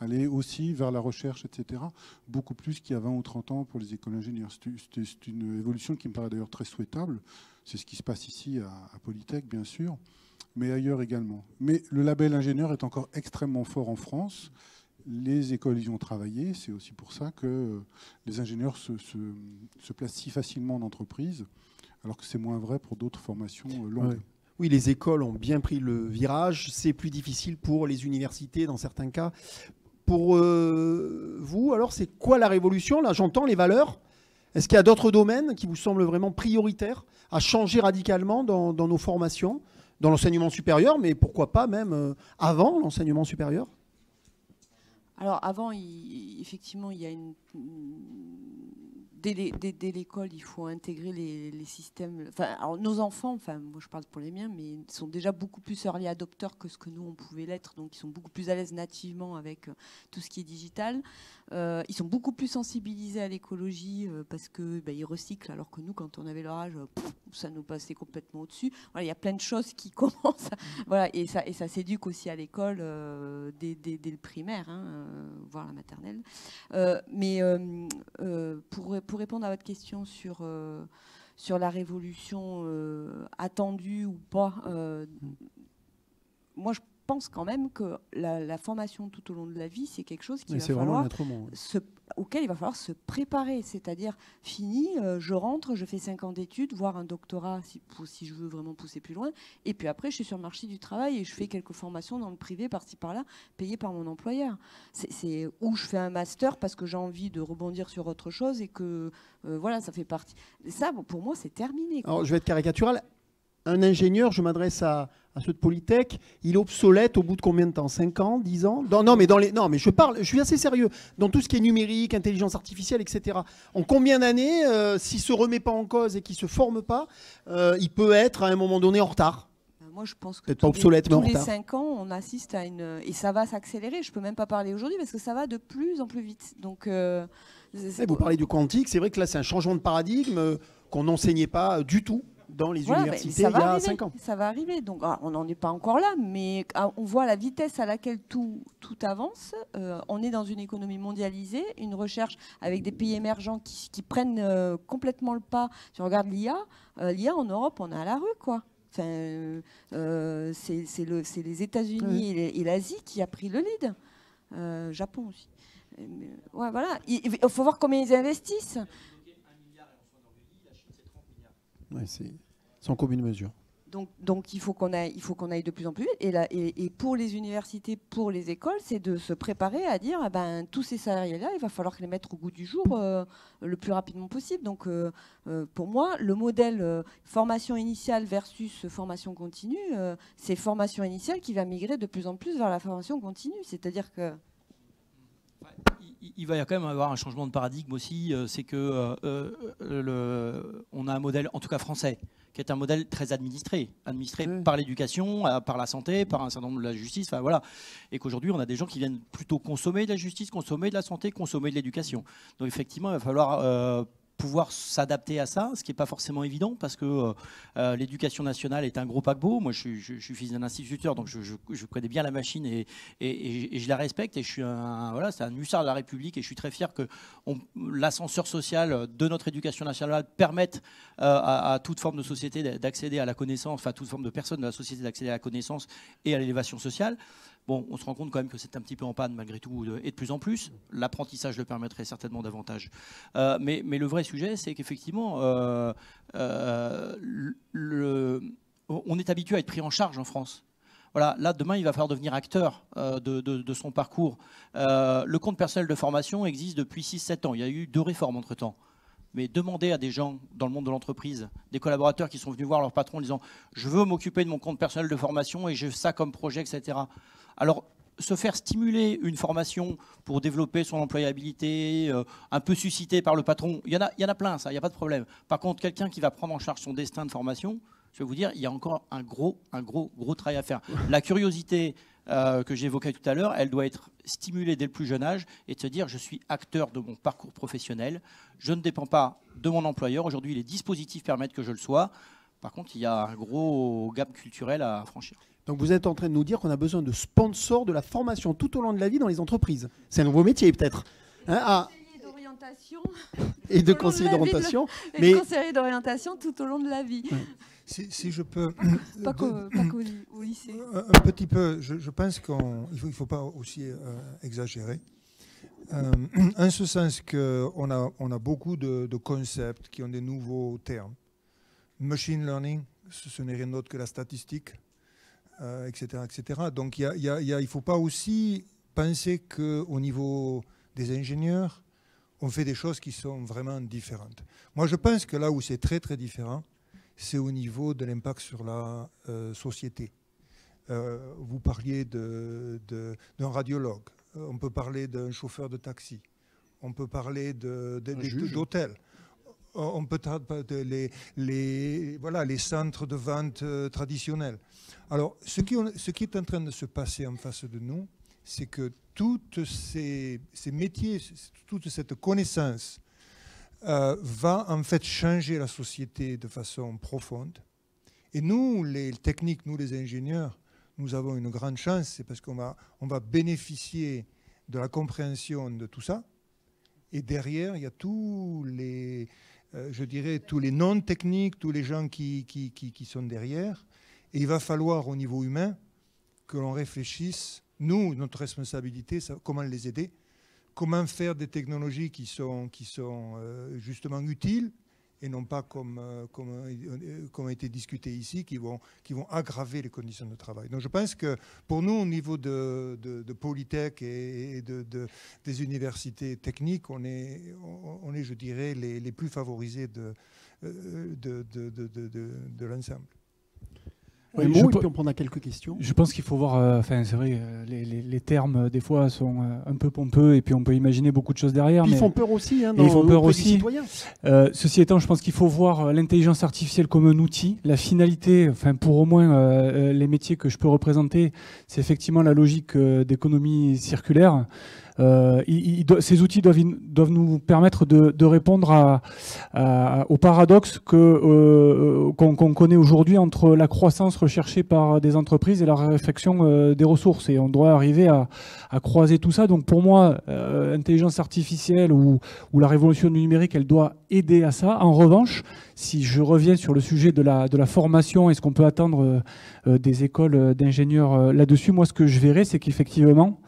Aller aussi vers la recherche, etc. Beaucoup plus qu'il y a 20 ou 30 ans pour les écoles d'ingénieurs. C'est une évolution qui me paraît d'ailleurs très souhaitable. C'est ce qui se passe ici à Polytech, bien sûr, mais ailleurs également. Mais le label ingénieur est encore extrêmement fort en France. Les écoles y ont travaillé. C'est aussi pour ça que les ingénieurs se placent si facilement en entreprise, alors que c'est moins vrai pour d'autres formations longues. Ouais. Oui, les écoles ont bien pris le virage. C'est plus difficile pour les universités dans certains cas. Pour vous, alors, c'est quoi la révolution? Là, j'entends les valeurs. Est-ce qu'il y a d'autres domaines qui vous semblent vraiment prioritaires à changer radicalement dans nos formations, dans l'enseignement supérieur, mais pourquoi pas même avant l'enseignement supérieur? Alors avant, effectivement, il y a dès l'école, il faut intégrer les systèmes. Enfin, alors nos enfants, enfin moi je parle pour les miens, mais ils sont déjà beaucoup plus early adopteurs que ce que nous on pouvait l'être, donc ils sont beaucoup plus à l'aise nativement avec tout ce qui est digital. Ils sont beaucoup plus sensibilisés à l'écologie parce que ils recyclent, alors que nous, quand on avait leur âge, ça nous passait complètement au-dessus. Voilà, il y a plein de choses qui commencent. Voilà, et ça s'éduque aussi à l'école dès le primaire, hein, voire la maternelle. Mais pour répondre à votre question sur la révolution attendue ou pas, moi je pense quand même que la formation tout au long de la vie, c'est quelque chose auquel il va falloir se préparer. C'est-à-dire, fini, je rentre, je fais 5 ans d'études, voire un doctorat si je veux vraiment pousser plus loin. Et puis après, je suis sur le marché du travail et je fais quelques formations dans le privé, par-ci par-là, payées par mon employeur. Ou je fais un master parce que j'ai envie de rebondir sur autre chose et que voilà, ça fait partie. Et ça, pour moi, c'est terminé, quoi. Alors, je vais être caricatural. Un ingénieur, je m'adresse à ceux de Polytech, il est obsolète au bout de combien de temps? 5 ans, 10 ans? Non, mais je suis assez sérieux. Dans tout ce qui est numérique, intelligence artificielle, etc. En combien d'années, s'il ne se remet pas en cause et qu'il ne se forme pas, il peut être à un moment donné en retard? Moi, je pense que peut-être pas obsolète, mais en retard. Tous les 5 ans, on assiste à une... Et ça va s'accélérer. Je ne peux même pas parler aujourd'hui parce que ça va de plus en plus vite. Donc, vous parlez du quantique. C'est vrai que là, c'est un changement de paradigme qu'on n'enseignait pas du tout dans les universités il y a 5 ans. Ça va arriver. Donc, on n'en est pas encore là, mais on voit la vitesse à laquelle tout avance. On est dans une économie mondialisée, une recherche avec des pays émergents qui prennent complètement le pas. Si on regarde l'IA, en Europe, on est à la rue, quoi. Enfin, c'est les États-Unis et l'Asie qui a pris le lead. Japon aussi. Ouais, voilà. Il faut voir combien ils investissent. Ouais, c'est sans commune mesure. Donc il faut qu'on aille de plus en plus vite. Et pour les universités, pour les écoles, c'est de se préparer à dire tous ces salariés-là, il va falloir les mettre au goût du jour le plus rapidement possible. Donc pour moi, le modèle formation initiale versus formation continue, c'est formation initiale qui va migrer de plus en plus vers la formation continue. C'est-à-dire que... Il va y quand même avoir un changement de paradigme aussi, c'est que on a un modèle, en tout cas français, qui est un modèle très administré par l'éducation, par la santé, par un certain nombre de la justice, enfin voilà, et qu'aujourd'hui on a des gens qui viennent plutôt consommer de la justice, consommer de la santé, consommer de l'éducation. Donc effectivement, il va falloir pouvoir s'adapter à ça, ce qui n'est pas forcément évident parce que l'éducation nationale est un gros paquebot. Moi, je suis fils d'un instituteur, donc je connais bien la machine et je la respecte. Et je suis c'est un hussard de la République et je suis très fier que l'ascenseur social de notre éducation nationale permette à toute forme de société d'accéder à la connaissance, enfin toute forme de personne de la société d'accéder à la connaissance et à l'élévation sociale. Bon, on se rend compte quand même que c'est un petit peu en panne malgré tout, et de plus en plus. L'apprentissage le permettrait certainement davantage. Mais le vrai sujet, c'est qu'effectivement, on est habitué à être pris en charge en France. Voilà, là, demain, il va falloir devenir acteur de son parcours. Le compte personnel de formation existe depuis 6-7 ans. Il y a eu 2 réformes entre-temps. Mais demandez à des gens dans le monde de l'entreprise, des collaborateurs qui sont venus voir leur patron en disant « je veux m'occuper de mon compte personnel de formation et j'ai ça comme projet, etc. » Alors, se faire stimuler une formation pour développer son employabilité, un peu suscité par le patron, il y en a plein, ça, il n'y a pas de problème. Par contre, quelqu'un qui va prendre en charge son destin de formation, je vais vous dire, il y a encore un gros travail à faire. La curiosité que j'évoquais tout à l'heure, elle doit être stimulée dès le plus jeune âge et de se dire, je suis acteur de mon parcours professionnel, je ne dépends pas de mon employeur. Aujourd'hui, les dispositifs permettent que je le sois. Par contre, il y a un gros gap culturel à franchir. Donc vous êtes en train de nous dire qu'on a besoin de sponsors de la formation tout au long de la vie dans les entreprises. C'est un nouveau métier peut-être. Conseiller d'orientation. Et de conseiller d'orientation. Mais conseiller d'orientation tout au long de la vie. Ouais. Si je peux... pas qu'au lycée. Un petit peu, je pense qu'il ne faut pas aussi exagérer. En ce sens qu'on a beaucoup de concepts qui ont des nouveaux termes. Machine learning, ce n'est rien d'autre que la statistique, etc., etc. Donc il ne faut pas aussi penser qu'au niveau des ingénieurs, on fait des choses qui sont vraiment différentes. Moi, je pense que là où c'est très, très différent, c'est au niveau de l'impact sur la société. Vous parliez d'un radiologue, on peut parler d'un chauffeur de taxi, on peut parler d'hôtel. On peut les centres de vente traditionnels. Alors, ce qui est en train de se passer en face de nous, c'est que tous ces métiers, toute cette connaissance va en fait changer la société de façon profonde. Et nous, les techniques, nous les ingénieurs, nous avons une grande chance, c'est parce qu'on va bénéficier de la compréhension de tout ça. Et derrière, il y a tous les, je dirais, tous les non-techniques, tous les gens qui sont derrière. Et il va falloir, au niveau humain, que l'on réfléchisse, nous, notre responsabilité, comment les aider, comment faire des technologies qui sont justement utiles, et non pas comme a été discuté ici, qui vont aggraver les conditions de travail. Donc je pense que pour nous, au niveau de Polytech et des universités techniques, on est, je dirais, les plus favorisés de l'ensemble. Oui, et puis on prendra quelques questions. Je pense qu'il faut voir, c'est vrai, les termes des fois sont un peu pompeux et puis on peut imaginer beaucoup de choses derrière. Puis mais ils font peur aussi, hein, ils font peur aussi. Citoyens. Ceci étant, je pense qu'il faut voir l'intelligence artificielle comme un outil. La finalité, pour au moins les métiers que je peux représenter, c'est effectivement la logique d'économie circulaire. Ces outils doivent nous permettre de répondre au paradoxe qu'on connaît aujourd'hui entre la croissance recherchée par des entreprises et la réflexion des ressources. Et on doit arriver à croiser tout ça. Donc pour moi, intelligence artificielle ou la révolution du numérique, elle doit aider à ça. En revanche, si je reviens sur le sujet de la formation et ce qu'on peut attendre des écoles d'ingénieurs là-dessus, moi ce que je verrais, c'est qu'effectivement,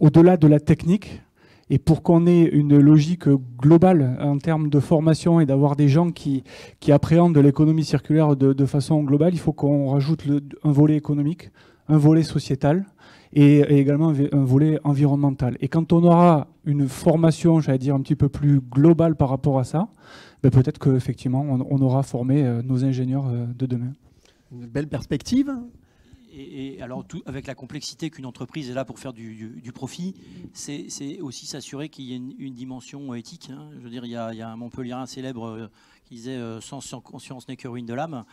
au-delà de la technique, et pour qu'on ait une logique globale en termes de formation et d'avoir des gens qui appréhendent l'économie circulaire de façon globale, il faut qu'on rajoute un volet économique, un volet sociétal et également un volet environnemental. Et quand on aura une formation, j'allais dire, un petit peu plus globale par rapport à ça, peut-être qu'effectivement, on aura formé nos ingénieurs de demain. Une belle perspective. Et alors, avec la complexité qu'une entreprise est là pour faire du profit, c'est aussi s'assurer qu'il y ait une dimension éthique. Hein. Je veux dire, il y a un Montpellierin célèbre qui disait « sans conscience n'est que ruine de l'âme ».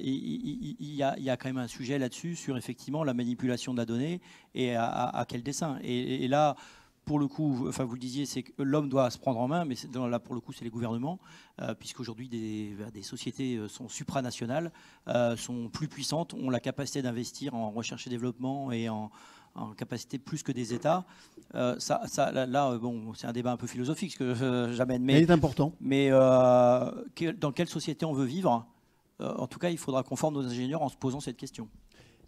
Il y a quand même un sujet là-dessus sur effectivement la manipulation de la donnée et à quel dessein. Et là, pour le coup, vous le disiez, c'est que l'homme doit se prendre en main, mais là, pour le coup, c'est les gouvernements, puisqu'aujourd'hui, des sociétés sont supranationales, sont plus puissantes, ont la capacité d'investir en recherche et développement et en capacité plus que des États. Là, c'est un débat un peu philosophique ce que j'amène. Mais il est important. Mais dans quelle société on veut vivre? En tout cas, il faudra qu'on forme nos ingénieurs en se posant cette question.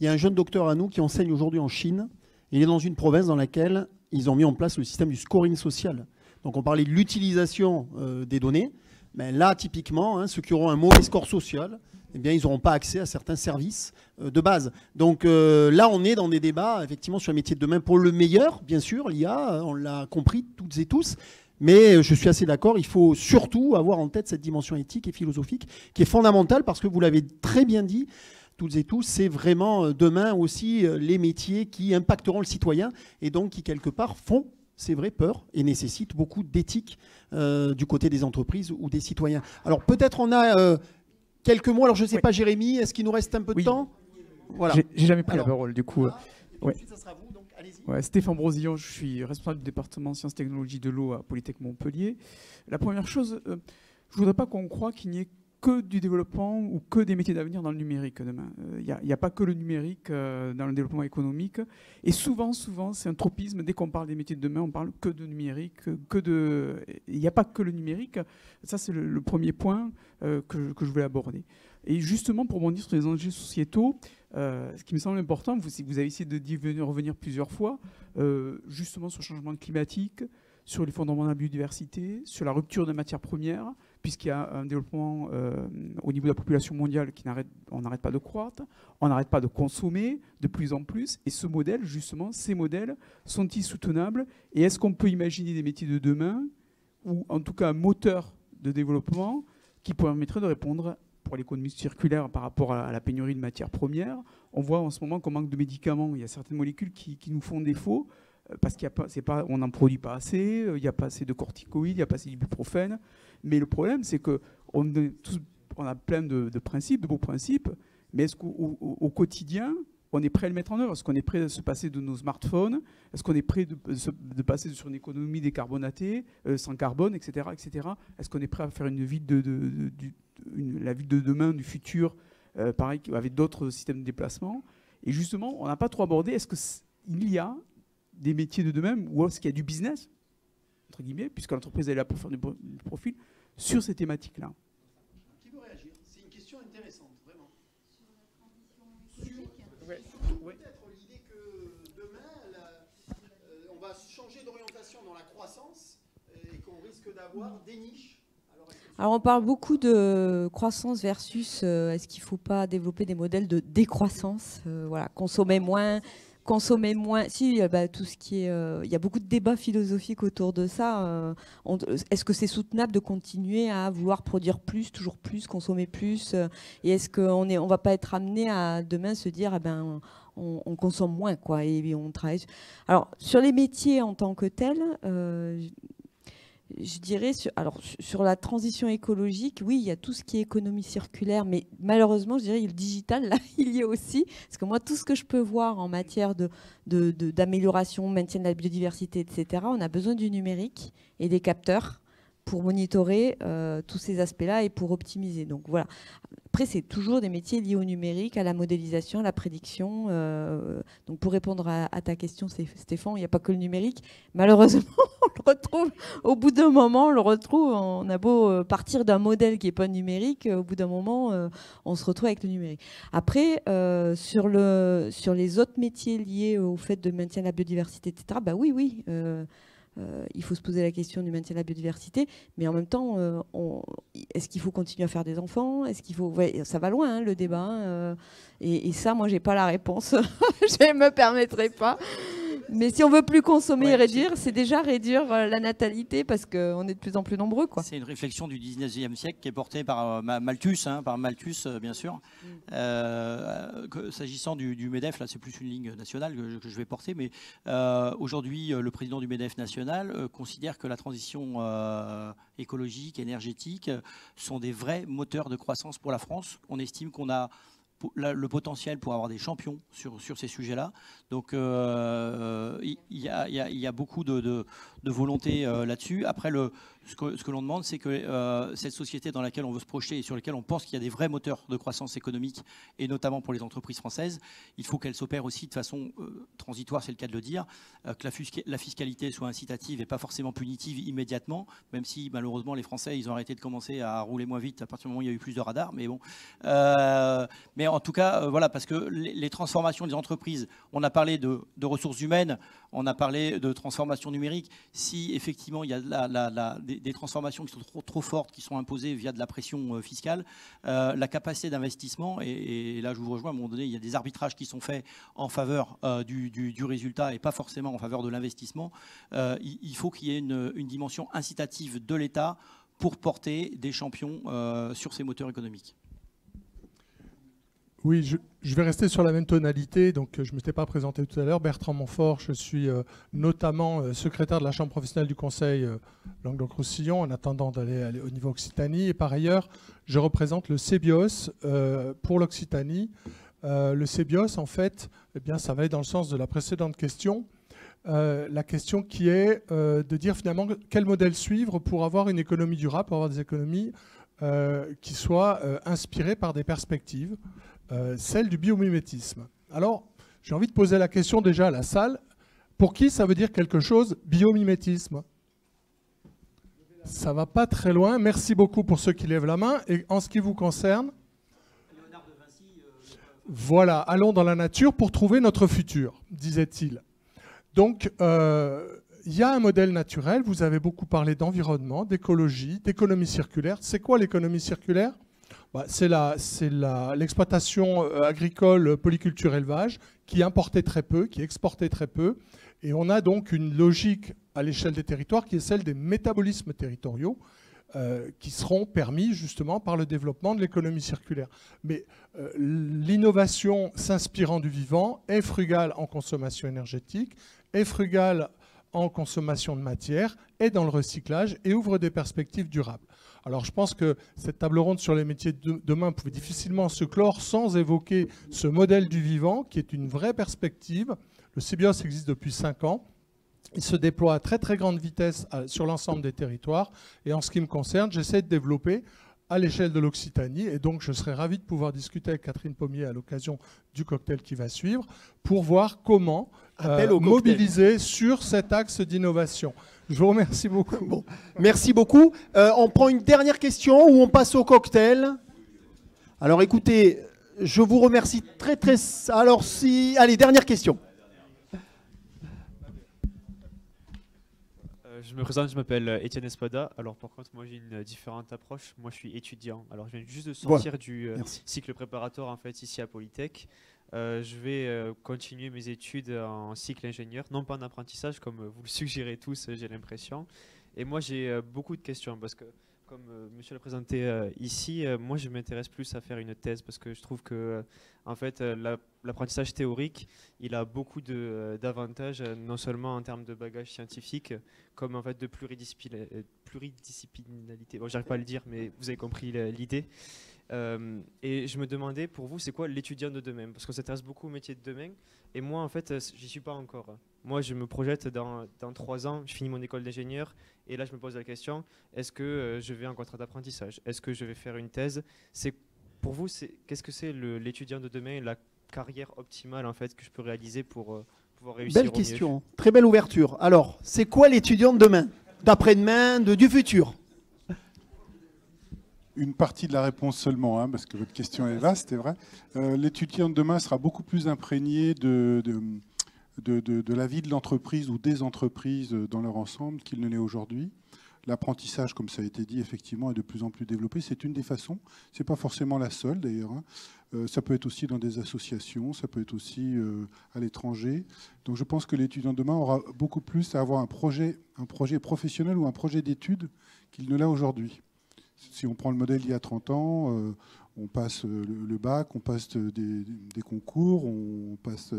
Il y a un jeune docteur à nous qui enseigne aujourd'hui en Chine. Il est dans une province dans laquelle ils ont mis en place le système du scoring social. Donc on parlait de l'utilisation des données. Mais là, typiquement, ceux qui auront un mauvais score social, eh bien, ils n'auront pas accès à certains services de base. Donc là, on est dans des débats, effectivement, sur les métiers de demain pour le meilleur, bien sûr, l'IA, on l'a compris toutes et tous. Mais je suis assez d'accord, il faut surtout avoir en tête cette dimension éthique et philosophique qui est fondamentale parce que vous l'avez très bien dit, toutes et tous, c'est vraiment demain aussi les métiers qui impacteront le citoyen et donc qui, quelque part, font, c'est vrai, peur et nécessitent beaucoup d'éthique du côté des entreprises ou des citoyens. Alors peut-être on a quelques mots, alors je ne sais pas Jérémy, est-ce qu'il nous reste un peu de temps? Voilà. J'ai jamais pris la parole, du coup. Ouais. Ça sera vous, donc allez-y. Ouais, Stéphane Brosillon, je suis responsable du département sciences et technologies de l'eau à Polytech Montpellier. La première chose, je ne voudrais pas qu'on croie qu'il n'y ait que du développement ou que des métiers d'avenir dans le numérique demain. Il n'y a pas que le numérique dans le développement économique. Et souvent, c'est un tropisme. Dès qu'on parle des métiers de demain, on parle que de numérique. Il n'y a pas que le numérique. Ça, c'est le premier point que je voulais aborder. Et justement, pour rebondir sur les enjeux sociétaux, ce qui me semble important, vous avez essayé de revenir plusieurs fois, justement sur le changement climatique, sur les fondements de la biodiversité, sur la rupture de matières premières, puisqu'il y a un développement au niveau de la population mondiale on n'arrête pas de croître, on n'arrête pas de consommer de plus en plus, et ce modèle, justement, ces modèles sont-ils soutenables? Et est-ce qu'on peut imaginer des métiers de demain, ou en tout cas un moteur de développement qui permettrait de répondre pour l'économie circulaire par rapport à la pénurie de matières premières? On voit en ce moment qu'en manque de médicaments, il y a certaines molécules qui nous font défaut, parce qu'on n'en produit pas assez, il n'y a pas assez de corticoïdes, il n'y a pas assez d'ibuprofène. Mais le problème, c'est qu'on a plein de principes, de beaux principes, mais est-ce qu'au quotidien, on est prêt à le mettre en œuvre? Est-ce qu'on est prêt à se passer de nos smartphones? Est-ce qu'on est prêt de passer sur une économie décarbonatée, sans carbone, etc. etc. Est-ce qu'on est prêt à faire une ville la ville de demain, du futur, pareil, avec d'autres systèmes de déplacement? Et justement, on n'a pas trop abordé, est-ce qu'il y a des métiers de demain ou est-ce qu'il y a du business, entre guillemets, puisque l'entreprise est là pour faire du profil, sur ces thématiques-là? Qui veut réagir? C'est une question intéressante, vraiment. Peut-être l'idée que demain, on va changer d'orientation dans la croissance et qu'on risque d'avoir des niches. Alors on parle beaucoup de croissance versus est-ce qu'il ne faut pas développer des modèles de décroissance, voilà, consommer moins. Si, tout ce qui est, il y a beaucoup de débats philosophiques autour de ça. Est-ce que c'est soutenable de continuer à vouloir produire plus, toujours plus, consommer plus, et est-ce qu'on va pas être amené à demain se dire, on consomme moins, quoi, et on travaille. Alors sur les métiers en tant que tels. Je dirais, sur la transition écologique, oui, il y a tout ce qui est économie circulaire, mais malheureusement, je dirais, le digital, là, il y est aussi. Parce que moi, tout ce que je peux voir en matière d'amélioration, maintien de la biodiversité, etc., on a besoin du numérique et des capteurs pour monitorer tous ces aspects-là et pour optimiser. Donc voilà. Après, c'est toujours des métiers liés au numérique, à la modélisation, à la prédiction. Donc pour répondre à ta question, Stéphane, il n'y a pas que le numérique. Malheureusement, on le retrouve au bout d'un moment, on a beau partir d'un modèle qui n'est pas numérique, au bout d'un moment, on se retrouve avec le numérique. Après, sur les autres métiers liés au fait de maintien de la biodiversité, etc., oui. Il faut se poser la question du maintien de la biodiversité, mais en même temps, est-ce qu'il faut continuer à faire des enfants? Est-ce qu'il faut... ça va loin, hein, le débat. Hein, et ça, moi, j'ai pas la réponse. Je ne me permettrai pas. Mais si on veut plus consommer et réduire, c'est déjà réduire la natalité parce qu'on est de plus en plus nombreux, quoi. C'est une réflexion du 19e siècle qui est portée par Malthus, bien sûr. S'agissant du MEDEF, là c'est plus une ligne nationale que je vais porter, mais aujourd'hui le président du MEDEF national considère que la transition écologique, énergétique sont des vrais moteurs de croissance pour la France. On estime qu'on a le potentiel pour avoir des champions sur ces sujets-là. Donc il y a beaucoup de volonté là-dessus. Après, ce que l'on demande, c'est que cette société dans laquelle on veut se projeter et sur laquelle on pense qu'il y a des vrais moteurs de croissance économique, et notamment pour les entreprises françaises, il faut qu'elle s'opère aussi de façon transitoire, c'est le cas de le dire, que la fiscalité soit incitative et pas forcément punitive immédiatement, même si malheureusement les Français, ils ont arrêté de commencer à rouler moins vite à partir du moment où il y a eu plus de radars. Mais bon, mais en tout cas, voilà, parce que les transformations des entreprises, on a parlé de ressources humaines, on a parlé de transformation numérique. Si effectivement il y a des transformations qui sont trop fortes, qui sont imposées via de la pression fiscale, la capacité d'investissement, et là je vous rejoins, à un moment donné, il y a des arbitrages qui sont faits en faveur du résultat et pas forcément en faveur de l'investissement. Il faut qu'il y ait une dimension incitative de l'État pour porter des champions sur ces moteurs économiques. Oui, je vais rester sur la même tonalité. Donc, je ne m'étais pas présenté tout à l'heure. Bertrand Montfort, je suis notamment secrétaire de la Chambre professionnelle du Conseil Languedoc-Roussillon en attendant d'aller au niveau Occitanie. Et par ailleurs, je représente le CBIOS pour l'Occitanie. Le CBIOS, en fait, eh bien, ça va aller dans le sens de la précédente question. La question qui est de dire finalement quel modèle suivre pour avoir une économie durable, pour avoir des économies qui soient inspirées par des perspectives. Celle du biomimétisme. Alors, j'ai envie de poser la question déjà à la salle. Pour qui ça veut dire quelque chose, biomimétisme? Ça va pas très loin. Merci beaucoup pour ceux qui lèvent la main. Et en ce qui vous concerne, voilà, allons dans la nature pour trouver notre futur, disait-il. Donc, il y a un modèle naturel. Vous avez beaucoup parlé d'environnement, d'écologie, d'économie circulaire. C'est quoi l'économie circulaire? C'est l'exploitation agricole, polyculture, élevage, qui importait très peu, qui exportait très peu. Et on a donc une logique à l'échelle des territoires qui est celle des métabolismes territoriaux qui seront permis justement par le développement de l'économie circulaire. Mais l'innovation s'inspirant du vivant est frugale en consommation énergétique, est frugale en consommation de matière et dans le recyclage et ouvre des perspectives durables. Alors je pense que cette table ronde sur les métiers de demain pouvait difficilement se clore sans évoquer ce modèle du vivant qui est une vraie perspective. Le CBIOS existe depuis 5 ans. Il se déploie à très très grande vitesse sur l'ensemble des territoires. Et en ce qui me concerne, j'essaie de développer à l'échelle de l'Occitanie. Et donc, je serais ravi de pouvoir discuter avec Catherine Pommier à l'occasion du cocktail qui va suivre pour voir comment mobiliser sur cet axe d'innovation. Je vous remercie beaucoup. Bon, merci beaucoup. On prend une dernière question ou on passe au cocktail? Alors, écoutez, je vous remercie très, très... Alors, si... Allez, dernière question. Je me présente, je m'appelle Étienne Espada. Alors par contre, moi j'ai une différente approche. Moi je suis étudiant. Alors je viens juste de sortir du cycle préparatoire en fait ici à Polytech. Je vais continuer mes études en cycle ingénieur, non pas en apprentissage comme vous le suggérez tous, j'ai l'impression. Et moi j'ai beaucoup de questions parce que comme monsieur l'a présenté ici, moi je m'intéresse plus à faire une thèse parce que je trouve que en fait l'apprentissage théorique il a beaucoup d'avantages non seulement en termes de bagage scientifique comme en fait de pluridisciplinarité. Bon, j'arrive pas à le dire mais vous avez compris l'idée. Et je me demandais pour vous c'est quoi l'étudiant de demain parce qu'on s'intéresse beaucoup au métier de demain et moi en fait j'y suis pas encore. Moi je me projette dans 3 ans, je finis mon école d'ingénieur et là je me pose la question est-ce que je vais en contrat d'apprentissage, est-ce que je vais faire une thèse? C'est pour vous qu'est-ce que c'est l'étudiant de demain, la carrière optimale en fait que je peux réaliser pour pouvoir réussir? Belle question, très belle ouverture. Alors c'est quoi l'étudiant de demain, d'après-demain, du futur? Une partie de la réponse seulement, parce que votre question est vaste, c'est vrai. L'étudiant de demain sera beaucoup plus imprégné de la vie de l'entreprise ou des entreprises dans leur ensemble qu'il ne l'est aujourd'hui. L'apprentissage, comme ça a été dit, effectivement, est de plus en plus développé. C'est une des façons. Ce n'est pas forcément la seule, d'ailleurs. Ça peut être aussi dans des associations, ça peut être aussi à l'étranger. Donc je pense que l'étudiant de demain aura beaucoup plus à avoir un projet professionnel ou un projet d'études qu'il ne l'a aujourd'hui. Si on prend le modèle d'il y a 30 ans, on passe le bac, on passe des concours, on passe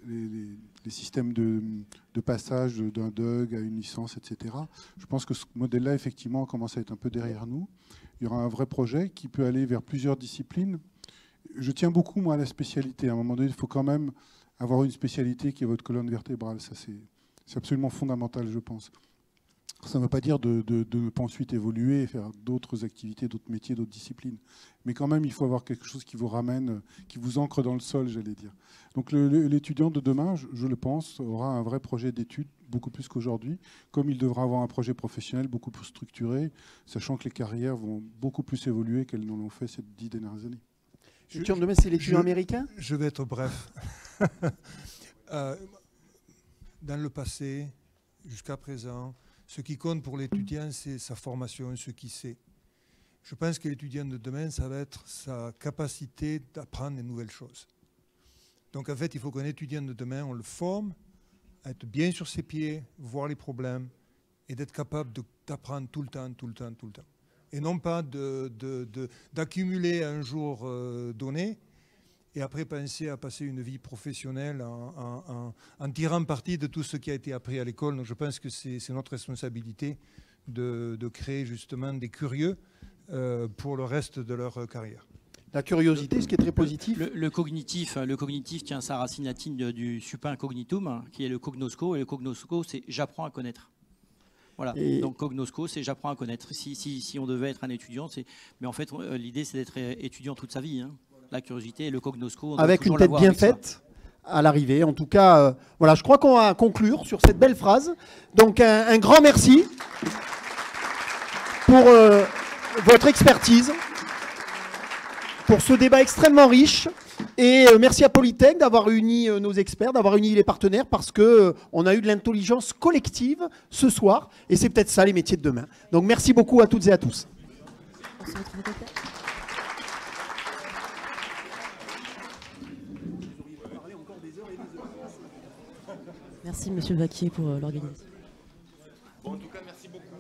les systèmes de passage d'un DUG à une licence, etc. Je pense que ce modèle-là, effectivement, commence à être un peu derrière nous. Il y aura un vrai projet qui peut aller vers plusieurs disciplines. Je tiens beaucoup, moi, à la spécialité. À un moment donné, il faut quand même avoir une spécialité qui est votre colonne vertébrale. Ça, c'est absolument fondamental, je pense. Ça ne veut pas dire de ne pas ensuite évoluer et faire d'autres activités, d'autres métiers, d'autres disciplines. Mais quand même, il faut avoir quelque chose qui vous ramène, qui vous ancre dans le sol, j'allais dire. Donc l'étudiant de demain, je le pense, aura un vrai projet d'études, beaucoup plus qu'aujourd'hui, comme il devra avoir un projet professionnel beaucoup plus structuré, sachant que les carrières vont beaucoup plus évoluer qu'elles ne l'ont fait ces 10 dernières années. L'étudiant de demain, c'est l'étudiant américain? Je vais être bref. Dans le passé, jusqu'à présent, ce qui compte pour l'étudiant, c'est sa formation, ce qu'il sait. Je pense que l'étudiant de demain, ça va être sa capacité d'apprendre des nouvelles choses. Donc en fait, il faut qu'un étudiant de demain, on le forme à être bien sur ses pieds, voir les problèmes et d'être capable d'apprendre tout le temps. Et non pas d'accumuler un jour donné et après penser à passer une vie professionnelle en tirant parti de tout ce qui a été appris à l'école. Donc je pense que c'est notre responsabilité de créer justement des curieux pour le reste de leur carrière. La curiosité, ce qui est très positif. Le cognitif tient sa racine latine du supin cognitum, qui est le cognosco, et le cognosco, c'est j'apprends à connaître. Voilà, donc cognosco, c'est j'apprends à connaître. Si on devait être un étudiant, mais en fait, l'idée, c'est d'être étudiant toute sa vie. La curiosité et le cognosco. Avec une tête bien faite à l'arrivée. En tout cas, voilà, je crois qu'on va conclure sur cette belle phrase. Donc un grand merci pour votre expertise, pour ce débat extrêmement riche. Et merci à Polytech d'avoir réuni nos experts, d'avoir réuni les partenaires, parce qu'on a eu de l'intelligence collective ce soir. Et c'est peut-être ça les métiers de demain. Donc merci beaucoup à toutes et à tous. Merci Monsieur Vaquier pour l'organisation. Bon, en tout cas, merci beaucoup.